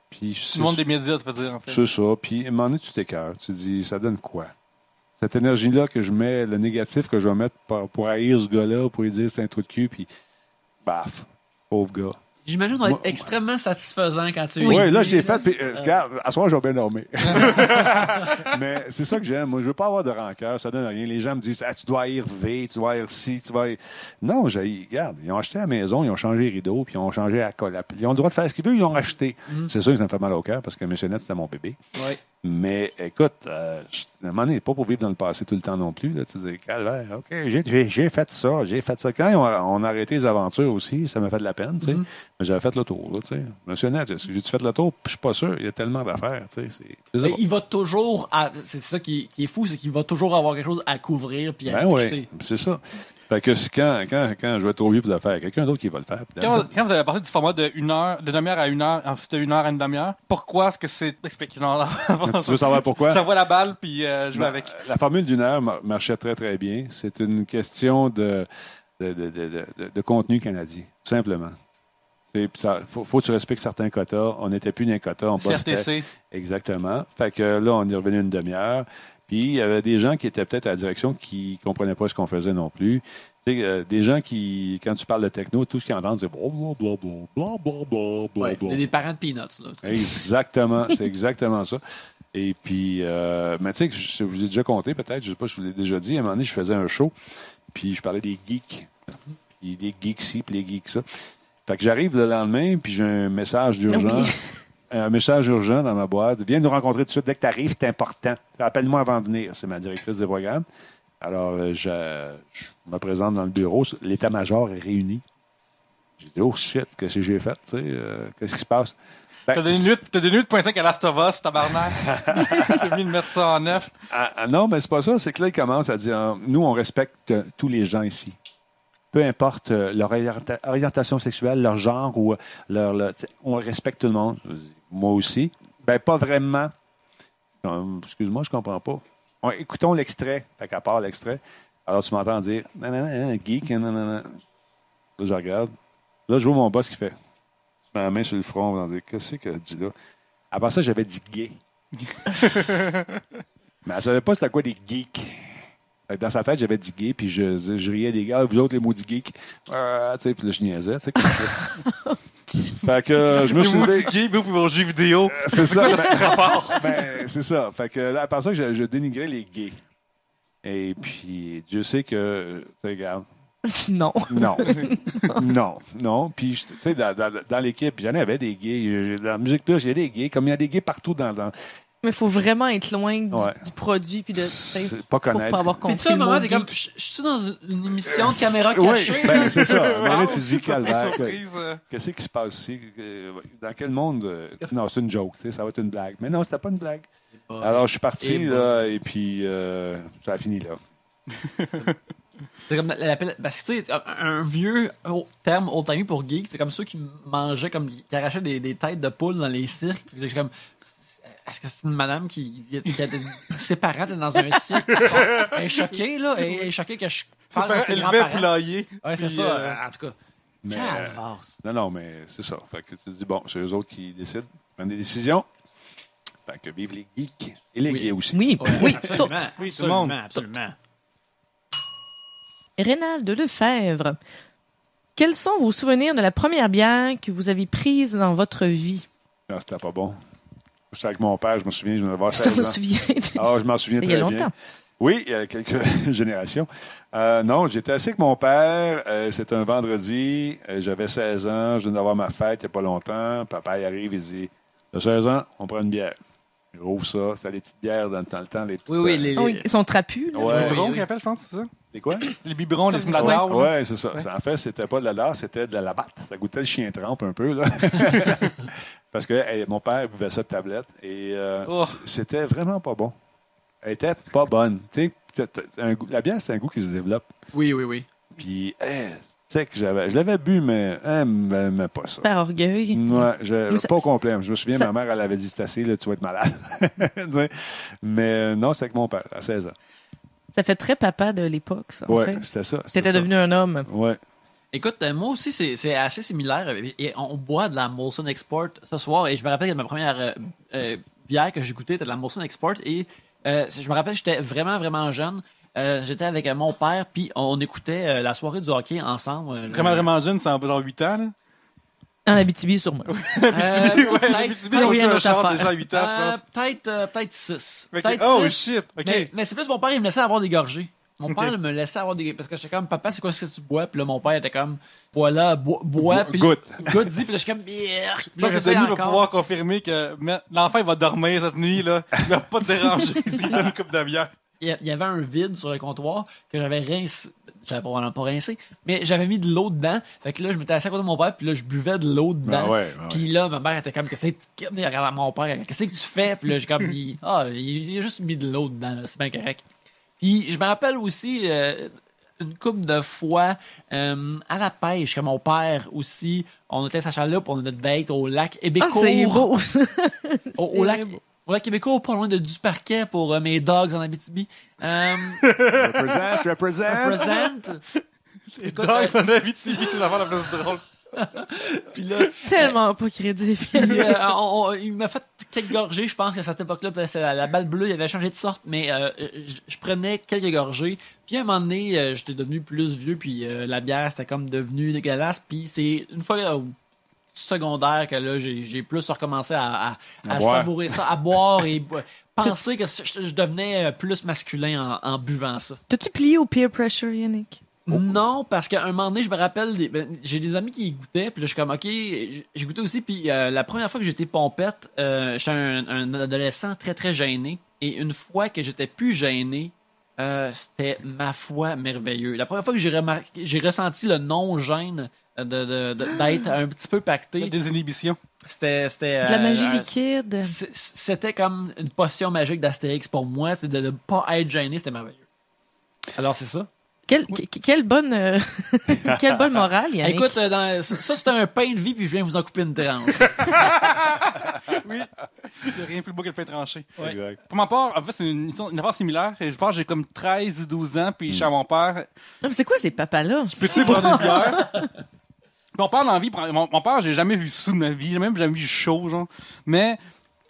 Puis, Le monde des médias, tu peux dire, en fait. C'est ça. Puis, à un moment donné, tu t'écœures. Tu te dis, ça donne quoi? Cette énergie-là que je mets, le négatif que je vais mettre pour haïr ce gars-là, pour lui dire c'est un trou de cul, puis baf, pauvre gars. J'imagine que ça va être extrêmement satisfaisant quand tu... Oui, là, je l'ai fait, puis regarde, à soir, je vais bien dormir. Mais c'est ça que j'aime. Moi, je veux pas avoir de rancœur, ça donne rien. Les gens me disent, tu dois haïr V, tu dois haïr ci, tu dois haïr... Non, regarde, ils ont acheté la maison, ils ont changé les rideaux, puis ils ont changé la colle. Ils ont le droit de faire ce qu'ils veulent, ils ont acheté. C'est sûr que ça me fait mal au cœur, parce que M. Net, c'était mon bébé. Ouais. Mais écoute, à un moment donné, pas pour vivre dans le passé tout le temps non plus. Là, tu dis, calvaire, OK, j'ai fait ça. Quand on a arrêté les aventures aussi, ça m'a fait de la peine, tu sais. Mais j'avais fait le tour, là, tu sais. Monsieur Net, j'ai-tu fait le tour? Je suis pas sûr. Il y a tellement d'affaires, tu sais. Mais il va toujours... C'est ça qui est fou, c'est qu'il va toujours avoir quelque chose à couvrir puis à discuter. Oui, c'est ça. Fait que quand je vais être trop vieux pour le faire, quelqu'un d'autre qui va le faire. Quand vous avez parlé du format de 1 heure, de demi-heure à 1 heure, ensuite de 1 heure à une demi-heure, pourquoi est-ce que c'est... Explique-moi. Tu veux savoir pourquoi? J'envoie la balle, puis jouer avec. La formule d'1 heure marchait très, très bien. C'est une question de contenu canadien, tout simplement. Faut que tu respectes certains quotas. On n'était plus dans les quotas. On bossait. CRTC. Exactement. Fait que là, on est revenu une demi-heure. Puis, il y avait des gens qui étaient peut-être à la direction qui ne comprenaient pas ce qu'on faisait non plus. Tu sais, des gens qui, quand tu parles de techno, tout ce qu'ils entendent, c'est blablabla. Ouais, des parents de Peanuts, là. Exactement. C'est exactement ça. Et puis, mais tu sais, je vous ai déjà compté peut-être, je sais pas, je vous l'ai déjà dit, à un moment donné, je faisais un show, puis je parlais des geeks. Puis les geeks ci, puis les geeks ça. Fait que j'arrive le lendemain, puis j'ai un message d'urgence. Un message urgent dans ma boîte. Viens nous rencontrer tout de suite. Dès que tu arrives, c'est important. Appelle-moi avant de venir. C'est ma directrice des programmes. Alors, je me présente dans le bureau. L'état-major est réuni. J'ai dit, oh shit, qu'est-ce que j'ai fait? Qu'est-ce qui se passe? Ben, T'as des minutes de .5 à Last of Us, tabarnak. C'est mieux de mettre ça en neuf. Non, mais c'est pas ça. C'est que là, il commence à dire, nous, on respecte tous les gens ici. Peu importe leur orientation sexuelle, leur genre ou on respecte tout le monde. Moi aussi. Ben, pas vraiment. Excuse-moi, je comprends pas. Écoutons l'extrait. Fait qu'à part l'extrait, alors tu m'entends dire geek, Là, je regarde. Là, je vois mon boss qui fait. Je mets la main sur le front en disant qu'est-ce que dit là? Avant ça, j'avais dit gay. Mais elle savait pas c'était quoi des geeks. Dans sa tête, j'avais dit gay, puis je riais des gars, vous autres, les maudits geeks. Tu sais, puis là, je niaisais, tu sais. Fait que je me suis dit gay, vous pour vos jeux vidéo. C'est ça. C'est ça. Fait que là, à part ça, je dénigrais les gays. Et puis, Dieu sait que, tu regardes. Non. Non. Puis, tu sais, dans l'équipe, j'en avais des gays. Dans la Musique Plus, il y a des gays, comme il y a des gays partout dans Mais il faut vraiment être loin du produit puis de pas connaître. Pour pas avoir compris. Puis tu sais, à un moment, t'es comme, je suis dans une émission de caméra cachée. Oui, ben, c'est ça. À un moment, tu te dis, calvaire. Surprise. Qu'est-ce qui se passe ici? Dans quel monde? Non, c'est une joke, tu sais, ça va être une blague. Mais non, c'était pas une blague. Alors, je suis parti, là, et puis ça a fini là. C'est comme parce que tu sais, un vieux terme old-timey pour geek, c'est comme ceux qui mangeaient, qui arrachaient des têtes de poule dans les cirques. J'ai comme, est-ce que c'est une madame qui a ses parents dans un cirque? Elle est choquée, là. Elle est choquée que je parle de ses grands-parents. Poulailler. Ouais, c'est ça, en tout cas. Mais, non, mais c'est ça. Fait que tu te dis, bon, c'est eux autres qui décident, prennent des décisions. Fait que vive les geeks et les gays aussi. Oui, absolument. tout. Oui, tout le monde. Absolument. Rénald Lefebvre. Quels sont vos souvenirs de la première bière que vous avez prise dans votre vie? Non, c'était pas bon. J'étais avec mon père, je me souviens, je devais avoir Je 16 me ans. souviens. Ah, je m'en souviens Il y très a bien. longtemps. Oui, il y a quelques générations. Non, j'étais assis avec mon père. C'était un vendredi. J'avais 16 ans. Je venais d'avoir ma fête il n'y a pas longtemps. Papa, il arrive, il dit « T'as 16 ans, on prend une bière. » Il ouvre ça. C'était les petites bières dans le temps. Les petites, Oui, les... Oh, ils sont trapus. Là. Ouais. Les biberons oui. qu'ils appellent, je pense, c'est ça? Les quoi? Les biberons, les Ouais. smiladars. Oui, c'est ça. En fait, c'était pas de la lasse, c'était de la batte. Ça goûtait le chien trempe un peu, là. Parce que mon père buvait ça de tablette et Oh. c'était vraiment pas bon. Elle était pas bonne. Tu sais, la bière, c'est un goût qui se développe. Oui. Puis, tu sais que je l'avais bu, mais elle m'aimait pas ça. Par orgueil. Ouais, Mais ça- pas au complet. Je me souviens, ça- ma mère, elle avait dit c'est assez, là, tu vas être malade. Tu sais. Mais non, c'est avec mon père, à 16 ans. Ça fait très papa de l'époque, ça. en Ouais, fait. c'était ça. T'étais devenu un homme. Ouais. Écoute, moi aussi, c'est assez similaire. Et on boit de la Molson Export ce soir. Et je me rappelle que ma première bière que j'ai goûtée était de la Molson Export. Et je me rappelle, j'étais vraiment, vraiment jeune. J'étais avec mon père, puis on écoutait la soirée du hockey ensemble. Vraiment jeune, c'est en genre 8 ans, là. En Abitibi, sûrement. L'Abitibi, oui, on une a un autre char affaire. déjà à 8 ans, je pense. Peut-être 6. Ok. Peut-être Oh 6. shit! Ok. Mais c'est plus mon père, il me laissait avoir des gorgées. Mon Ok. père me laissait avoir des... Parce que j'étais comme, papa, c'est quoi ce que tu bois? Puis là, mon père était comme, voilà, bois. Puis Goûte. Goûte, dit. Puis là, je suis comme, bière. Puis Je là, pense que j'essaie Denis va encore. pouvoir confirmer que l'enfant il va dormir cette nuit, là. Il va pas te déranger s'il donne une coupe de bière. Il y avait un vide sur le comptoir que j'avais rincé. J'avais probablement pas rincé, mais j'avais mis de l'eau dedans. Fait que là, je m'étais assis à côté de mon père, puis là, je buvais de l'eau dedans. Ah ouais. Puis là, ma mère était comme, il regarde mon père, qu'est-ce que tu fais? Puis là, j'ai comme dit, il a juste mis de l'eau dedans, là, c'est bien correct. Puis je me rappelle aussi une couple de fois à la pêche, que mon père aussi, on était à sa chaloupe, on a notre date au lac Ah, Hébécourt. c'est beau. Au lac. beau. Au lac Québécois, pas loin de Duparquet pour mes dogs en Abitibi. Represent. Écoute, Donc, c'est un Abitibi, c'est l'affaire la plus drôle. puis là, Tellement pas crédible. puis, il m'a fait quelques gorgées. Je pense qu'à cette époque-là, peut-être c'était la balle bleue, il avait changé de sorte, mais je prenais quelques gorgées. Puis à un moment donné, j'étais devenu plus vieux, puis la bière, c'était comme devenu dégueulasse. Puis c'est une fois au secondaire que là, j'ai plus recommencé à boire. savourer ça, à boire et penser que je devenais plus masculin en buvant ça. T'as-tu plié au peer pressure, Yannick? Non, parce qu'à un moment donné, je me rappelle, j'ai des amis qui y goûtaient, puis là, je suis comme, OK, j'ai goûté aussi, puis la première fois que j'étais pompette, j'étais un adolescent très, très gêné, et une fois que j'étais plus gêné, c'était, ma foi, merveilleux. La première fois que j'ai ressenti le non-gêne d'être un petit peu pacté, Des inhibitions. c'était De la magie liquide. c'était comme une potion magique d'Astérix pour moi, c'est de ne pas être gêné, c'était merveilleux. Alors, c'est ça. Quelle bonne quelle bonne morale, Yannick. Écoute, ça c'était un pain de vie, puis je viens vous en couper une tranche. Oui. Il n'y a rien plus beau que le pain tranché. Exact. Pour ma part, en fait, c'est une affaire similaire. Je pense que j'ai comme 13 ou 12 ans, puis je suis à mon père. Non, mais c'est quoi ces papas-là? Peux-tu boire une bière? Mon père, dans la vie, mon père, j'ai jamais vu sous de ma vie. J'ai même jamais vu chaud, genre. Mais,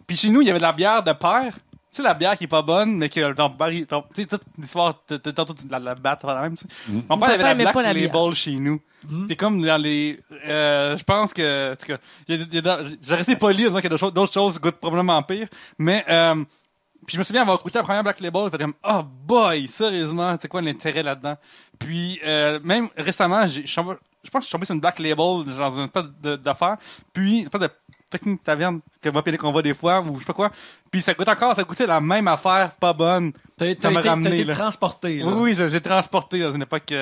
puis chez nous, il y avait de la bière de père. Tu sais, la bière qui est pas bonne, mais que ton père, tu sais, toute l'histoire, tantôt, tu la batte, la même, tu sais. Mon père, il avait la aimait Black pas la Label chez nous. C'est comme dans les, je pense que, en tout cas, j'ai resté poli en disant qu'il y a d'autres choses qui goûtent probablement pire, mais, puis je me souviens avoir goûté la première Black Label, j'ai fait comme, oh boy, sérieusement, c'est quoi l'intérêt là-dedans? Puis, même récemment, je pense que je suis tombé sur une Black Label dans une espèce d'affaire, puis une espèce de technique taverne que moi et qu'on voit des fois, ou je sais pas quoi, puis ça goûtait la même affaire, pas bonne. Ça m'a ramené, T'as été là. transporté. Là. Oui, j'ai transporté dans une époque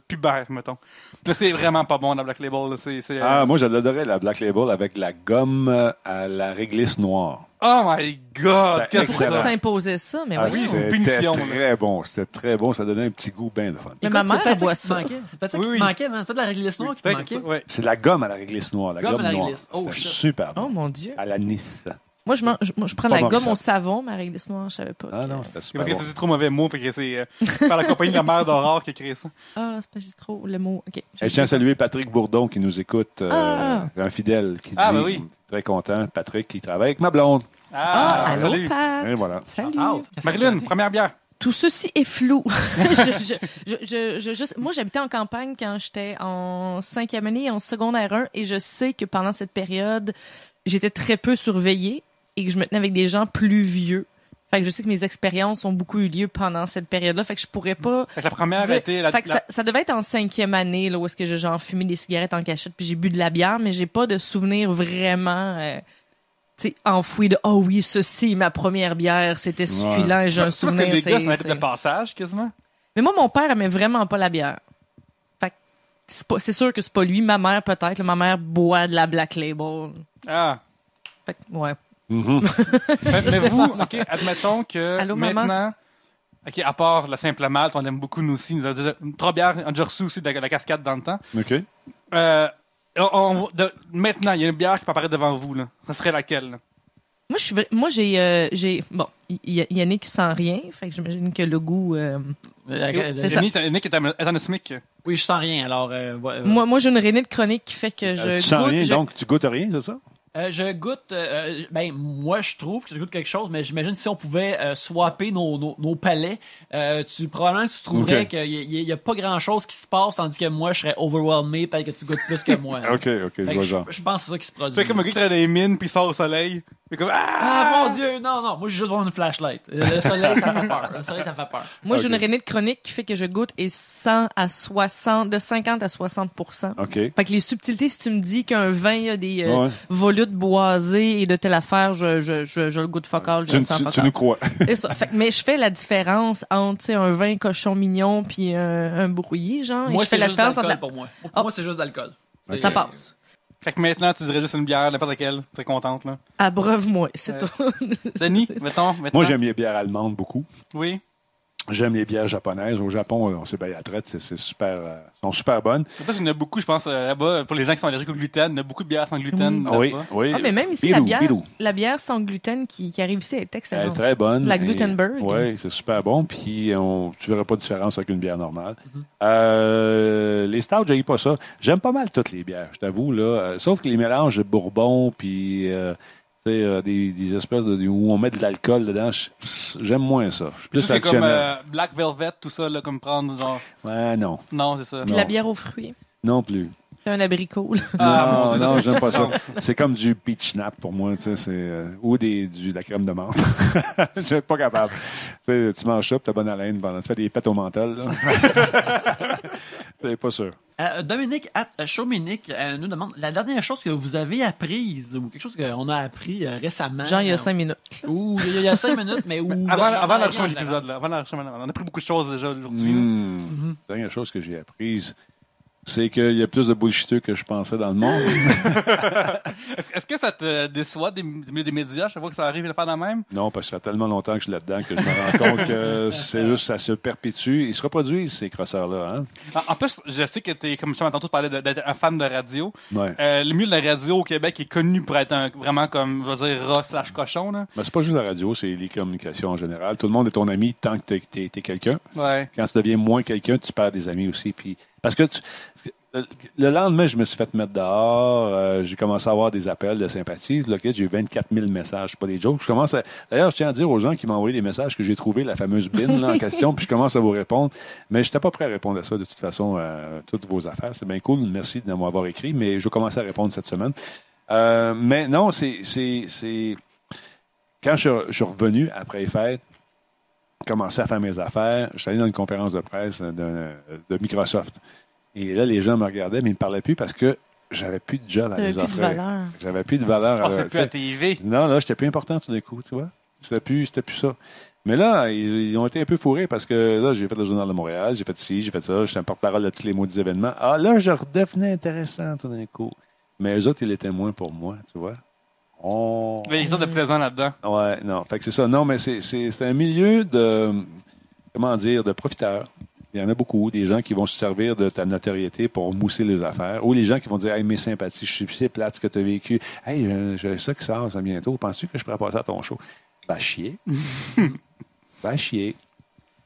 pubère, mettons. Là, c'est vraiment pas bon, la Black Label. Là. Moi, j'adorais la Black Label avec la gomme à la réglisse noire. Oh my God! C'était Qu'est-ce que Pourquoi c'est tu excellent. t'imposais ça? Mais Ah, voyons. c'est une punition, C'était très bon. C'était très bon. Ça donnait un petit goût bien de fun. Mais ma Écoute, mère c'est peut-être boit ça qui te ça. manquait. C'est peut-être ça Oui, qui oui. te manquait, man. C'est peut-être la réglisse noire qui te manquait. Ouais. C'est la gomme à la réglisse noire. La Gomme gomme à la noire. réglisse. Oh, C'était shit. super Oh bon. mon Dieu. À la Nice. Moi, je prends Pas la bon, gomme ça. au savon, ma réglisse noire, je savais pas. Ah que- non, c'était super Parce que bon. c'est trop mauvais mot, fait que c'est par la compagnie de la mère d'Aurore qui a créé ça. Ah, c'est pas juste trop le mot. OK. Et je tiens à saluer Patrick Bourdon qui nous écoute, un fidèle qui dit, Ah, ben oui. très content, Patrick qui travaille avec ma blonde. Ah, allô, salut. Pat. Et voilà. Salut. Ah, qu'est-ce que Marilyn, t'as dit? première bière. Tout ceci est flou. Moi, j'habitais en campagne quand j'étais en 5e année, en secondaire 1, et je sais que pendant cette période, j'étais très peu surveillée et que je me tenais avec des gens plus vieux. Fait que je sais que mes expériences ont beaucoup eu lieu pendant cette période-là. Fait que je pourrais pas. Fait que la première a été Fait que ça devait être en 5e année, là, où est-ce que j'ai genre fumé des cigarettes en cachette puis j'ai bu de la bière, mais j'ai pas de souvenir vraiment, tu sais, enfoui de, oh oui, ceci, ma première bière, c'était succulent et j'ai un souvenir. Parce que les gars, ça a été de passage, quasiment. Mais moi, mon père aimait vraiment pas la bière. Fait que c'est sûr que c'est pas lui. Ma mère, peut-être. Ma mère boit de la Black Label. Ah. Fait que, ouais. Mais vous, OK, admettons que Allô, maintenant, maman? OK, à part la simple malt, on aime beaucoup nous aussi. Nous avons déjà 3 bières, on a déjà reçu aussi de la cascade dans le temps. OK. Maintenant, il y a une bière qui peut apparaître devant vous, là. Ça serait laquelle, là? Moi, j'ai, bon, Yannick sent rien, fait que j'imagine que le goût, c'est ça. Yannick est anosmique. Oui, je sens rien, alors... Moi, j'ai une rhinite chronique qui fait que je tu sens goûte, rien, donc tu goûtes rien, c'est ça? Je goûte, moi je trouve que je goûte quelque chose, mais j'imagine si on pouvait swapper nos palais, probablement que tu trouverais Ok. qu'il y a pas grand chose qui se passe, tandis que moi je serais overwhelmé, peut-être que tu goûtes plus que moi. OK, je Fait vois que ça. je pense que c'est ça qui se produit. C'est comme un gars qui travaille dans les mines puis il sort au soleil. Il est comme Ah mon Dieu, non, moi j'ai juste besoin d'une flashlight. Le soleil, ça fait peur. Le soleil, ça fait peur. Moi, j'ai Ok. une rhinite chronique qui fait que je goûte et 100 à 60, de 50 à 60%. OK. Fait que les subtilités, si tu me dis qu'un vin a des Ouais. volutes boisées et de telle affaire, je le goûte fuck all, je le sens fuck Tu all. nous crois. C'est ça. Fait que, mais je fais la différence entre, tu sais, un vin cochon mignon puis un brouillé, genre. Moi et je fais c'est la juste différence d'alcool entre pour moi. Pour Oh. moi c'est juste d'alcool. C'est- ça passe. Fait que maintenant, tu dirais juste une bière, n'importe laquelle. T'es contente, là. Abreuve-moi, c'est tout. Denis, mettons. Moi, j'aime les bières allemandes beaucoup. Oui. J'aime les bières japonaises. Au Japon, on sait bien, la traite, c'est super, sont super bonnes. Je sais pas s'il y en a beaucoup, je pense, là-bas, pour les gens qui sont allergiques au gluten, il y a beaucoup de bières sans gluten. là-bas. Oui. Ah, mais même ici, la bière sans gluten qui arrive ici est Elle est excellente. très bonne. La Glutenberg. Oui, c'est super bon. Puis, tu verras pas de différence avec une bière normale. Les stouts, j'aille pas ça. J'aime pas mal toutes les bières, je t'avoue. Là. Sauf que les mélanges de bourbon, puis des espèces où on met de l'alcool dedans, j'aime moins ça. Je suis plus C'est comme traditionnel. Black Velvet, tout ça, là, comme prendre, genre. Ouais, non. Non, c'est ça. Puis la bière aux fruits. Non plus. C'est un abricot, là. Ah, mon Dieu, non, ça, j'aime pas ça. différence. C'est comme du peach snap pour moi, tu sais, ou de la crème de menthe. Je suis pas capable. Tu sais, tu manges ça, puis t'as bonne haleine pendant, tu fais des pètes au menthol, là. C'est pas sûr. Dominique, Showminique nous demande la dernière chose que vous avez apprise ou quelque chose qu'on a appris récemment. Genre, il y a 5 minutes. Ou il y a 5 minutes, mais où. Avant l'enregistrement de l'épisode, là. Avant l'enregistrement, on a pris beaucoup de choses déjà aujourd'hui. là. La dernière chose que j'ai apprise, c'est qu'il y a plus de bullshiteux que je pensais dans le monde. Est-ce que ça te déçoit des médias? Je vois que ça arrive de faire la même. Non, parce que ça fait tellement longtemps que je suis là-dedans que je me rends compte que c'est juste, ça se perpétue. Ils se reproduisent, ces crosseurs-là, hein? En plus, je sais que tu es, comme ça, tantôt, tu parlais d'être un fan de radio. Ouais. Le milieu de la radio au Québec est connu pour être vraiment comme, je veux dire, rat/cochon, là. Mais c'est pas juste la radio, c'est les communications en général. Tout le monde est ton ami tant que t'es quelqu'un. Ouais. Quand tu deviens moins quelqu'un, tu perds des amis aussi. Puis, parce que le lendemain, je me suis fait mettre dehors. J'ai commencé à avoir des appels de sympathie. Là, j'ai eu 24 000 messages. C'est pas des jokes. D'ailleurs, je tiens à dire aux gens qui m'ont envoyé des messages que j'ai trouvé la fameuse bin là, en question, puis je commence à vous répondre. Mais je n'étais pas prêt à répondre à ça de toute façon, toutes vos affaires. C'est bien cool. Merci de m'avoir écrit, mais je vais commencer à répondre cette semaine. Mais non, c'est quand je suis revenu après les fêtes, commencé à faire mes affaires, je suis allé dans une conférence de presse de Microsoft. Et là, les gens me regardaient, mais ils ne me parlaient plus parce que j'avais plus de job à T'avais les plus de offrir. valeur. J'avais plus de valeur. Je pensais plus à TV. Non, là, j'étais plus important tout d'un coup, tu vois. C'était plus ça. Mais là, ils ont été un peu fourrés parce que là, j'ai fait le Journal de Montréal, j'ai fait ci, j'ai fait ça, j'étais un porte-parole de tous les maudits événements. Ah, là, je redevenais intéressant tout d'un coup. Mais eux autres, ils étaient moins pour moi, tu vois. Il y a quelque chose de plaisant là-dedans. Ouais, non. Fait que c'est ça. Non, mais c'est un milieu de profiteurs. Il y en a beaucoup, des gens qui vont se servir de ta notoriété pour mousser les affaires, ou les gens qui vont dire « Hey, mes sympathies, je suis c'est plate ce que tu as vécu. Hey, j'ai ça qui sort ça bientôt. Penses-tu que je pourrais passer à ton show? » Va chier. Va chier.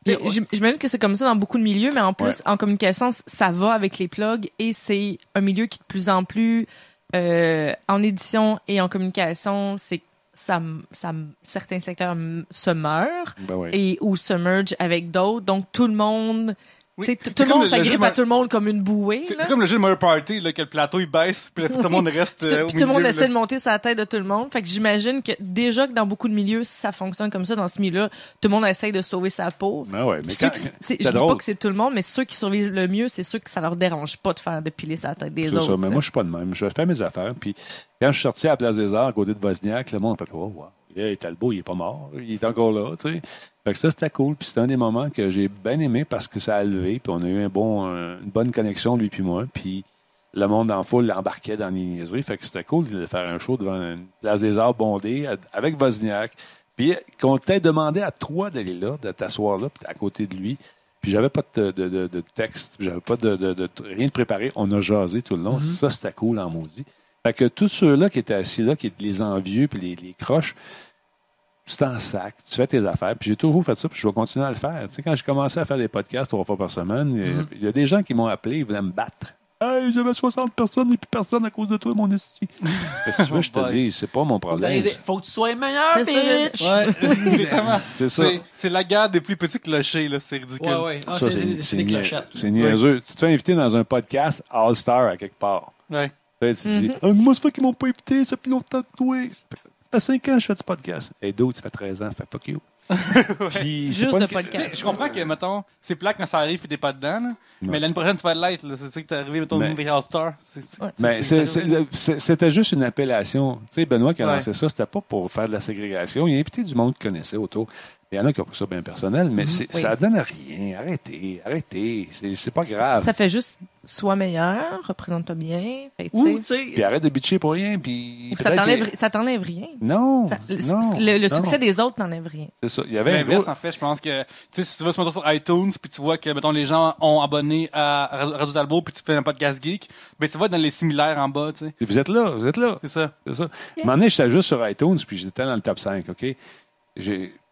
J'imagine que c'est comme ça dans beaucoup de milieux, mais en plus, en communication, ça va avec les plugs et c'est un milieu qui de plus en plus, en édition et en communication, c'est certains secteurs se meurent Ben oui. et ou se mergent avec d'autres. Donc, tout le monde... Oui. Tu sais, C'est tout le comme monde le s'agrippe jeu à tout le monde comme une bouée. C'est là. comme le jeu de Mario Party, là, que le plateau il baisse, puis là, tout le monde reste Puis au tout le monde milieu, essaie là. de monter sur la tête de tout le monde. Fait que j'imagine que déjà que dans beaucoup de milieux, si ça fonctionne comme ça, dans ce milieu-là, tout le monde essaie de sauver sa peau. Ben ouais, mais Puis ceux quand, qui- tu sais, c'est je dis pas drôle. que c'est tout le monde, mais ceux qui survivent le mieux, c'est ceux que ça leur dérange pas de piler sa tête des C'est autres. ça, mais tu moi, je sais. suis pas de même. Je fais mes affaires. Puis quand je suis sorti à la Place des Arts, à côté de Wozniak, le monde a fait « Oh, wow. Là, Talbot, il est pas mort. Il est encore là. » tu sais. Fait que ça, c'était cool. Puis c'était un des moments que j'ai bien aimé parce que ça a levé. Puis on a eu une bonne connexion, lui puis moi. Puis le monde en foule embarquait dans les niaiseries. Fait que c'était cool de faire un show devant une Place des Arts bondée avec Wozniak. Puis qu'on t'a demandé à toi d'aller là, de t'asseoir là, puis à côté de lui. Puis j'avais pas de texte, j'avais pas rien de préparé. On a jasé tout le long. Ça, c'était cool en maudit. Fait que tous ceux-là qui étaient assis là, qui étaient les envieux puis les croches, tu t'en sacs, tu fais tes affaires. Puis j'ai toujours fait ça, puis je vais continuer à le faire. Tu sais, quand j'ai commencé à faire des podcasts 3 fois par semaine, il y a des gens qui m'ont appelé, ils voulaient me battre. Hey, j'avais 60 personnes et plus personne à cause de toi, mon esti. Qu'est-ce que tu veux que je te dise? C'est pas mon problème. Faut que tu sois meilleur, C'est ça, bitch! Ouais, exactement. C'est ça. C'est la guerre des plus petits clochers, là. C'est ridicule. Ouais, ouais. Ah, Ça, c'est des clochettes. C'est niaiseux. Tu te fais inviter dans un podcast All-Star à quelque part. Ouais. Tu dis, moi, c'est pas qu'ils m'ont pas invité, ça fait longtemps que toi. Ça fait 5 ans que je fais du podcast. Et d'autres, ça fait 13 ans, fait fuck you. Puis, c'est Juste pas de une- Tu sais, podcast. je comprends que, mettons, c'est plat quand ça arrive et t'es pas dedans, là. Mais l'année prochaine, tu vas l'être, là. C'est ça que t'es arrivé, mettons, Mais- des All-Stars. Mais c'était juste une appellation. Tu sais, Benoît qui a Ouais. lancé ça, c'était pas pour faire de la ségrégation. Il a invité du monde qu'il connaissait autour. Il y en a qui ont pris ça bien personnel, mais ça donne rien. Arrêtez. C'est pas grave. Ça fait juste sois meilleur, représente-toi bien. Fait, que, Ou, tu tu sais, sais, Puis arrête de bitcher pour rien. Puis ça peut-être t'enlève rien. Non. Ça- non, le non. succès des autres n'enlève rien. C'est ça. Il y avait un L'inverse, gros... en fait, je pense que, tu sais, si tu vas sur iTunes, puis tu vois que, mettons, les gens ont abonné à Radio Talbot, puis tu fais un podcast geek, ben, tu vas dans les similaires en bas, tu sais. Vous êtes là. C'est ça. C'est ça. À un moment donné, j'étais juste sur iTunes, puis j'étais dans le top 5, OK?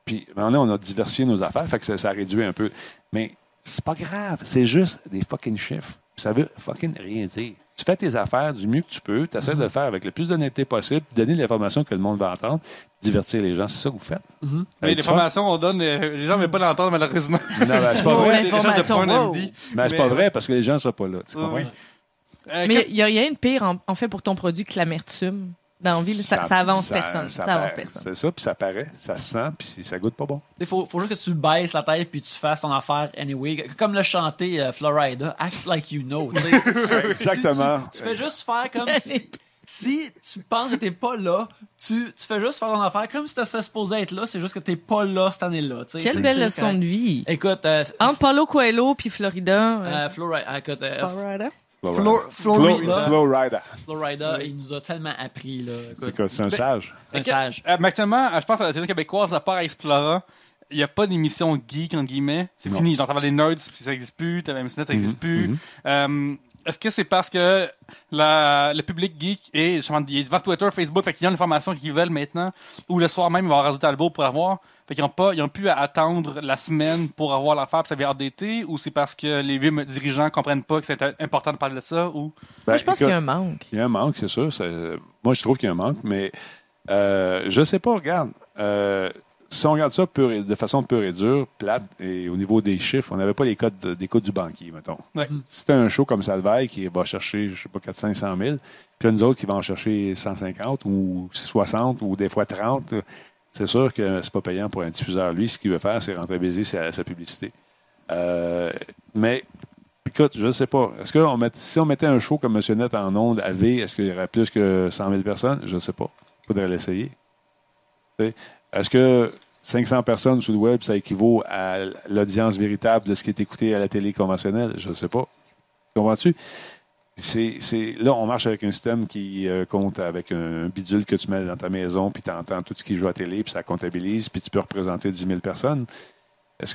Puis, à un moment donné, on a diversifié nos affaires, fait que ça a réduit un peu. Mais c'est pas grave. C'est juste des fucking chiffres. Ça veut fucking rien dire. Tu fais tes affaires du mieux que tu peux, tu essaies de le faire avec le plus d'honnêteté possible, donner l'information que le monde va entendre, divertir les gens. C'est ça que vous faites. Mais Avec les du fun. formations, on donne, les gens ne veulent pas l'entendre, malheureusement. Non, ben, c'est pas Oh, vrai. Des échanges de l'information, points wow. d'envie. Mais c'est pas vrai parce que les gens ne sont pas là. Tu comprends? Oui. Mais il y a rien de pire, en fait, pour ton produit que l'amertume. Dans la vie, là, ça avance personne. Ça avance personne. C'est ça, puis ça paraît, ça se sent, puis ça goûte pas bon. il faut juste que tu baisses la tête puis tu fasses ton affaire anyway. Comme le chanté Florida, act like you know. tu sais. Exactement. Tu fais juste faire comme si tu penses que t'es pas là, tu fais juste faire ton affaire comme si t'étais supposé être là, c'est juste que t'es pas là cette année-là. tu sais. Quelle C'est- belle c'est leçon correct. de vie. Écoute, Entre Paulo Coelho puis Florida. Florida, écoute, Florida. Flowrider. Florida, il nous a tellement appris. Là. C'est Écoute, quoi, c'est un sage. un sage. Mais actuellement, je pense à la télé québécoise, à part Explora, il n'y a pas d'émission geek, entre guillemets. C'est Non. fini. Genre, t'avais les nerds, puis ça n'existe plus. T'avais MCNet, ça n'existe plus. Est-ce que c'est parce que le public geek est devant Twitter, Facebook, fait qu'ils ont l'information qu'ils veulent maintenant, ou le soir même, ils vont avoir Radio Talbot pour avoir, fait qu'ils n'ont plus à attendre la semaine pour avoir l'affaire, puis ça vient d'été, ou c'est parce que les vieux dirigeants comprennent pas que c'est important de parler de ça, ou... Moi, je pense qu'il y a un écoute, manque. Il y a un manque, c'est sûr. Moi, je trouve qu'il y a un manque, mais je sais pas, regarde. Si on regarde ça de façon pure et dure, plate, et au niveau des chiffres, on n'avait pas les codes du banquier, mettons. Ouais. Si c'était un show comme Salvaille qui va chercher, je sais pas, 400-500 000, puis il y a nous autres qui vont en chercher 150 ou 60 ou des fois 30, c'est sûr que c'est pas payant pour un diffuseur. Lui, ce qu'il veut faire, c'est rentabiliser sa publicité. Mais, écoute, je ne sais pas. Est-ce que si on mettait un show comme Monsieur Net en ondes à V, est-ce qu'il y aurait plus que 100 000 personnes? Je ne sais pas. Il faudrait l'essayer. T'sais, est-ce que 500 personnes sur le web, ça équivaut à l'audience véritable de ce qui est écouté à la télé conventionnelle? Je ne sais pas. Comprends-tu? Là, on marche avec un système qui compte avec un bidule que tu mets dans ta maison, puis tu entends tout ce qui joue à la télé, puis ça comptabilise, puis tu peux représenter 10 000 personnes. Est-ce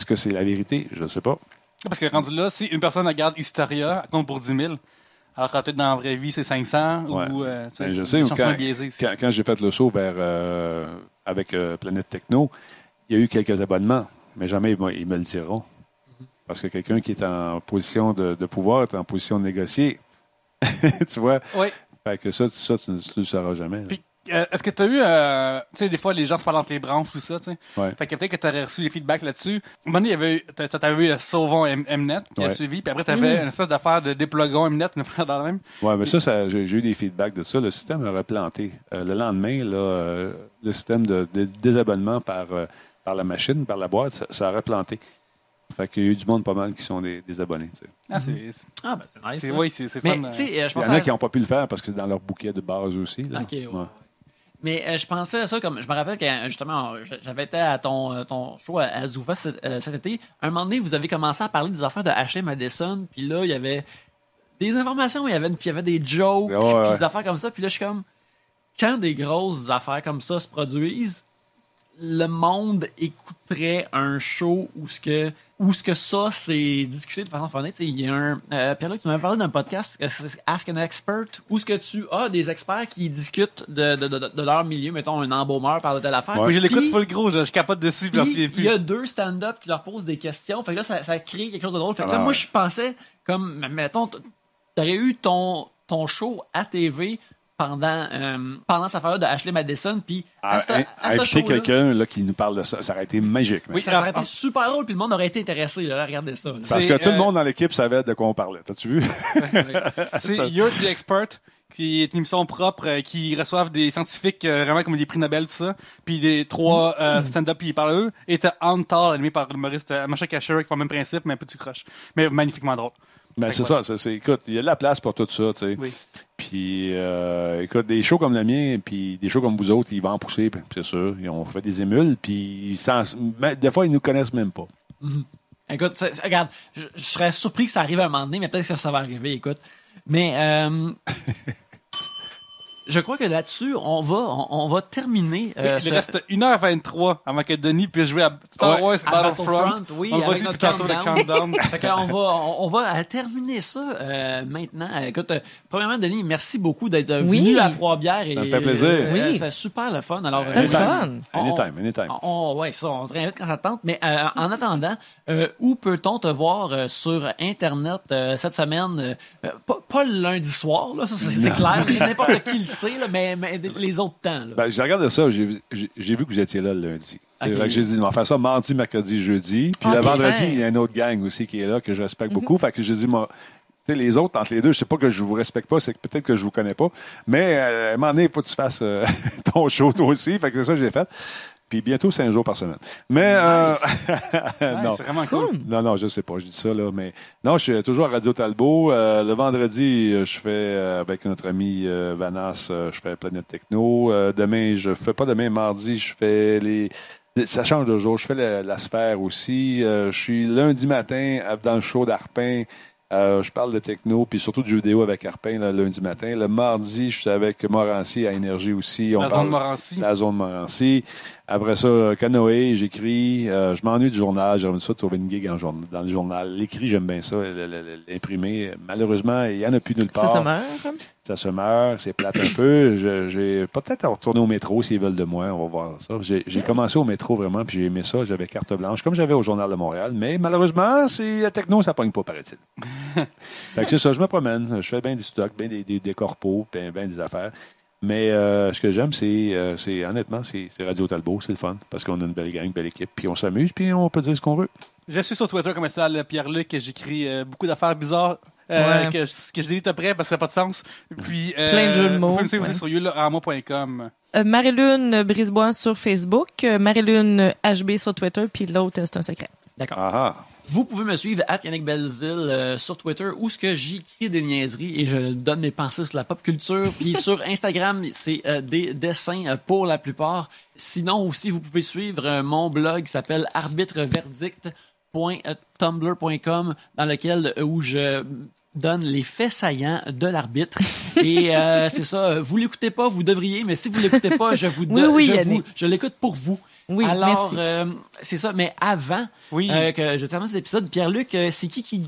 que c'est la vérité? Je ne sais pas. Parce que rendu là, si une personne regarde Hysteria, elle compte pour 10 000, alors que peut-être dans la vraie vie, c'est 500, Ouais. ou... Ben, je sais, quand j'ai fait le saut avec Planète Techno, il y a eu quelques abonnements, mais jamais ils me le diront. Parce que quelqu'un qui est en position de pouvoir est en position de négocier. Tu vois? Oui. Fait que ça tu ne le sauras jamais. là. Puis, Est-ce que tu as eu, tu sais, des fois, les gens se parlent entre les branches, tout ça, tu sais. Ouais. Fait que peut-être que tu aurais reçu des feedbacks là-dessus. À un moment donné, t'avais eu Sauvons Mnet qui a Ouais. suivi, puis après, t'avais une espèce d'affaire de déploguons Mnet, une affaire dans la même. Oui, mais ça j'ai eu des feedbacks de ça. Le système aurait planté. Le lendemain, là, le système de désabonnement par la machine, par la boîte, ça aurait planté. Fait qu'il y a eu du monde pas mal qui sont des abonnés. Tu sais. Ah, Ah, ben, c'est nice. c'est, ça. oui, c'est Mais, fun. tu sais, je Il y pense en a qui n'ont pas pu le faire parce que c'est dans leur bouquet de base aussi. Là. OK, ouais. Mais je pensais à ça comme. Je me rappelle que justement, j'avais été à ton show à Zoufa cet été. Un moment donné, vous avez commencé à parler des affaires de H.M. Madison. Puis là, il y avait des informations, il y avait des jokes, Ouais. puis des affaires comme ça. Puis là, je suis comme. Quand des grosses affaires comme ça se produisent, le monde écouterait un show où ce que ça, c'est discuté de façon funny. Il y a un... Pierre-Luc, tu m'avais parlé d'un podcast, c'est Ask an Expert, où ce que tu as des experts qui discutent de leur milieu, mettons un embaumeur parle de telle affaire. Ouais. Oui, je l'écoute Puis- full gros, je capote dessus, puis j'en souviens puis il y plus. a 2 stand-up qui leur posent des questions. Fait que là, ça crée quelque chose de drôle. Fait que là, Ah, moi, ouais. je pensais, comme, mettons, t'aurais eu ton show à TV pendant sa période de Ashley Madison, puis à ce Inviter show-là, quelqu'un là, qui nous parle de ça, ça aurait été magique. Oui, ça aurait été super drôle, puis le monde aurait été intéressé là, à regarder ça. Parce c'est, que tout le monde dans l'équipe savait de quoi on parlait. T'as-tu vu? C'est You're the Expert, qui est une émission propre, qui reçoivent des scientifiques vraiment comme des prix Nobel, tout ça. Puis des 3 stand-up, puis ils parlent eux. Et t'as Antal, animé par l'humoriste Masha Kasher, qui fait le même principe, mais un peu du croche. Mais magnifiquement drôle. Ben, c'est ça. Écoute, il y a de la place pour tout ça. Tu sais. Oui. Puis, écoute, des shows comme le mien, puis des shows comme vous autres, ils vont en pousser, puis c'est sûr. Ils ont fait des émules, puis des fois, ils nous connaissent même pas. Écoute, regarde, je serais surpris que ça arrive à un moment donné, mais peut-être que ça va arriver, écoute. Mais je crois que là-dessus, on va terminer. Il reste 1h23 avant que Denis puisse jouer à Star Wars à Battlefront. oui, On va avec aussi notre plus tantôt le countdown. Fait on va terminer ça maintenant. Écoute, premièrement, Denis, merci beaucoup d'être Oui. venu à Trois-Bières. Ça me fait plaisir. Oui. C'est super le fun. Alors, C'était le fun. Anytime. Ouais, ça, on te réinvite quand ça te tente. Mais en attendant, où peut-on te voir sur Internet cette semaine? Pas le lundi soir, là, ça, c'est clair. N'importe qui le sait, là, mais les autres temps. Là. Ben, j'ai regardé ça, j'ai vu que vous étiez là le lundi. C'est Ok. vrai que j'ai dit, on va faire ça mardi, mercredi, jeudi. Puis Ok, le vendredi, fin. il y a une autre gang aussi qui est là, que je respecte beaucoup. Fait que j'ai dit, moi, tu sais, les autres, entre les deux, je sais pas que je vous respecte pas, c'est que peut-être que je vous connais pas. Mais à un moment donné, il faut que tu fasses ton show toi aussi. Fait que c'est ça que j'ai fait. Puis bientôt 5 jours par semaine. Mais Nice. non. C'est vraiment cool. Non, je sais pas, je dis ça, là, mais non, je suis toujours à Radio Talbot. Le vendredi, je fais, avec notre ami Vanas, je fais Planète Techno. Demain, mardi, je fais ça change de jour. Je fais la sphère aussi. Je suis lundi matin dans le show d'Arpin. Je parle de techno, puis surtout de jeux vidéo avec Arpin, là, lundi matin. Le mardi, je suis avec Morancy à Énergie aussi. La zone Morancy. La zone Morancy. Après ça, Canoë, j'écris. Je m'ennuie du journal. J'aimerais ça trouver une gig dans le journal. L'écrit, j'aime bien ça. L'imprimer. Malheureusement, il n'y en a plus nulle part. Ça se meurt. Ça se meurt. C'est plate un peu. J'ai peut-être à retourner au métro s'ils veulent de moi. On va voir ça. J'ai commencé au métro vraiment, puis j'ai aimé ça. J'avais carte blanche, comme j'avais au Journal de Montréal. Mais malheureusement, la techno, ça pogne pas, paraît-il. Fait que c'est ça. Je me promène. Je fais bien des stocks, bien des corpos, bien des affaires. Mais ce que j'aime, c'est honnêtement, c'est Radio Talbot, c'est le fun, parce qu'on a une belle gang, une belle équipe, puis on s'amuse, puis on peut dire ce qu'on veut. Je suis sur Twitter comme ça, Pierre-Luc, j'écris beaucoup d'affaires bizarres Ouais. que je délite après parce que ça n'a pas de sens. Puis, Plein de jeux de mots. Vous pouvez me suivre Ouais. aussi sur youlaarmo.com. Marie-Lune Brisebois sur Facebook, Marie-Lune HB sur Twitter, puis l'autre, c'est un secret. D'accord. Ah Vous pouvez me suivre @Yannick Belzile sur Twitter où ce que j'écris des niaiseries et je donne mes pensées sur la pop culture. Puis sur Instagram, c'est des dessins pour la plupart. Sinon aussi, vous pouvez suivre mon blog qui s'appelle arbitreverdict.tumblr.com dans lequel où je donne les faits saillants de l'arbitre. Et c'est ça, vous l'écoutez pas, vous devriez, mais si vous l'écoutez pas, je vous donne, Oui, Yannick. je l'écoute pour vous. Oui, Alors, merci. c'est ça, mais avant Oui. que je termine cet épisode, Pierre-Luc, c'est qui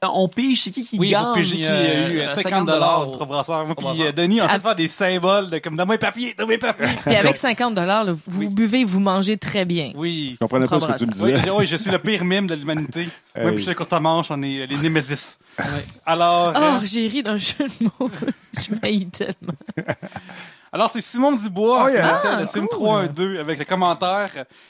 on pige, c'est qui Oui, gagne pour PG qui a eu 50$ au brasseur. Moi, puis Denis, en fait, faire des symboles de comme donne-moi un papier, donne-moi un papier. Puis avec 50$, là, vous Oui. buvez, vous mangez très bien. Oui. Je comprenais pas ce que tu me disais. Oui, je suis le pire mime de l'humanité. Hey. Moi, puis je suis courte manche, on est les Némésis. Alors, Oh, j'ai ri d'un jeu de mots. Je m'haïs tellement. Alors, c'est Simon Dubois Oh, qui yeah. essaie le Sim 312 avec le commentaire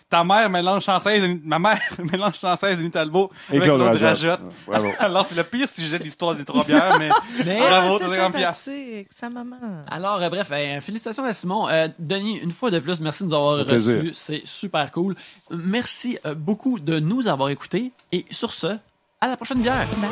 ta mère mélange chanceuse, ma mère mélange chanceuse Denis Talbot Et avec Claude Claude Rajotte. Rajotte. Bravo. Alors, c'est le pire sujet de l'histoire des Trois-Bières, mais Mais- bravo, c'était 50 piastres. sympathique, sa maman. Alors, bref, félicitations à Simon. Denis, une fois de plus, merci de nous avoir Au plaisir. reçus. C'est super cool. Merci beaucoup de nous avoir écoutés. Et sur ce, à la prochaine bière. Bye.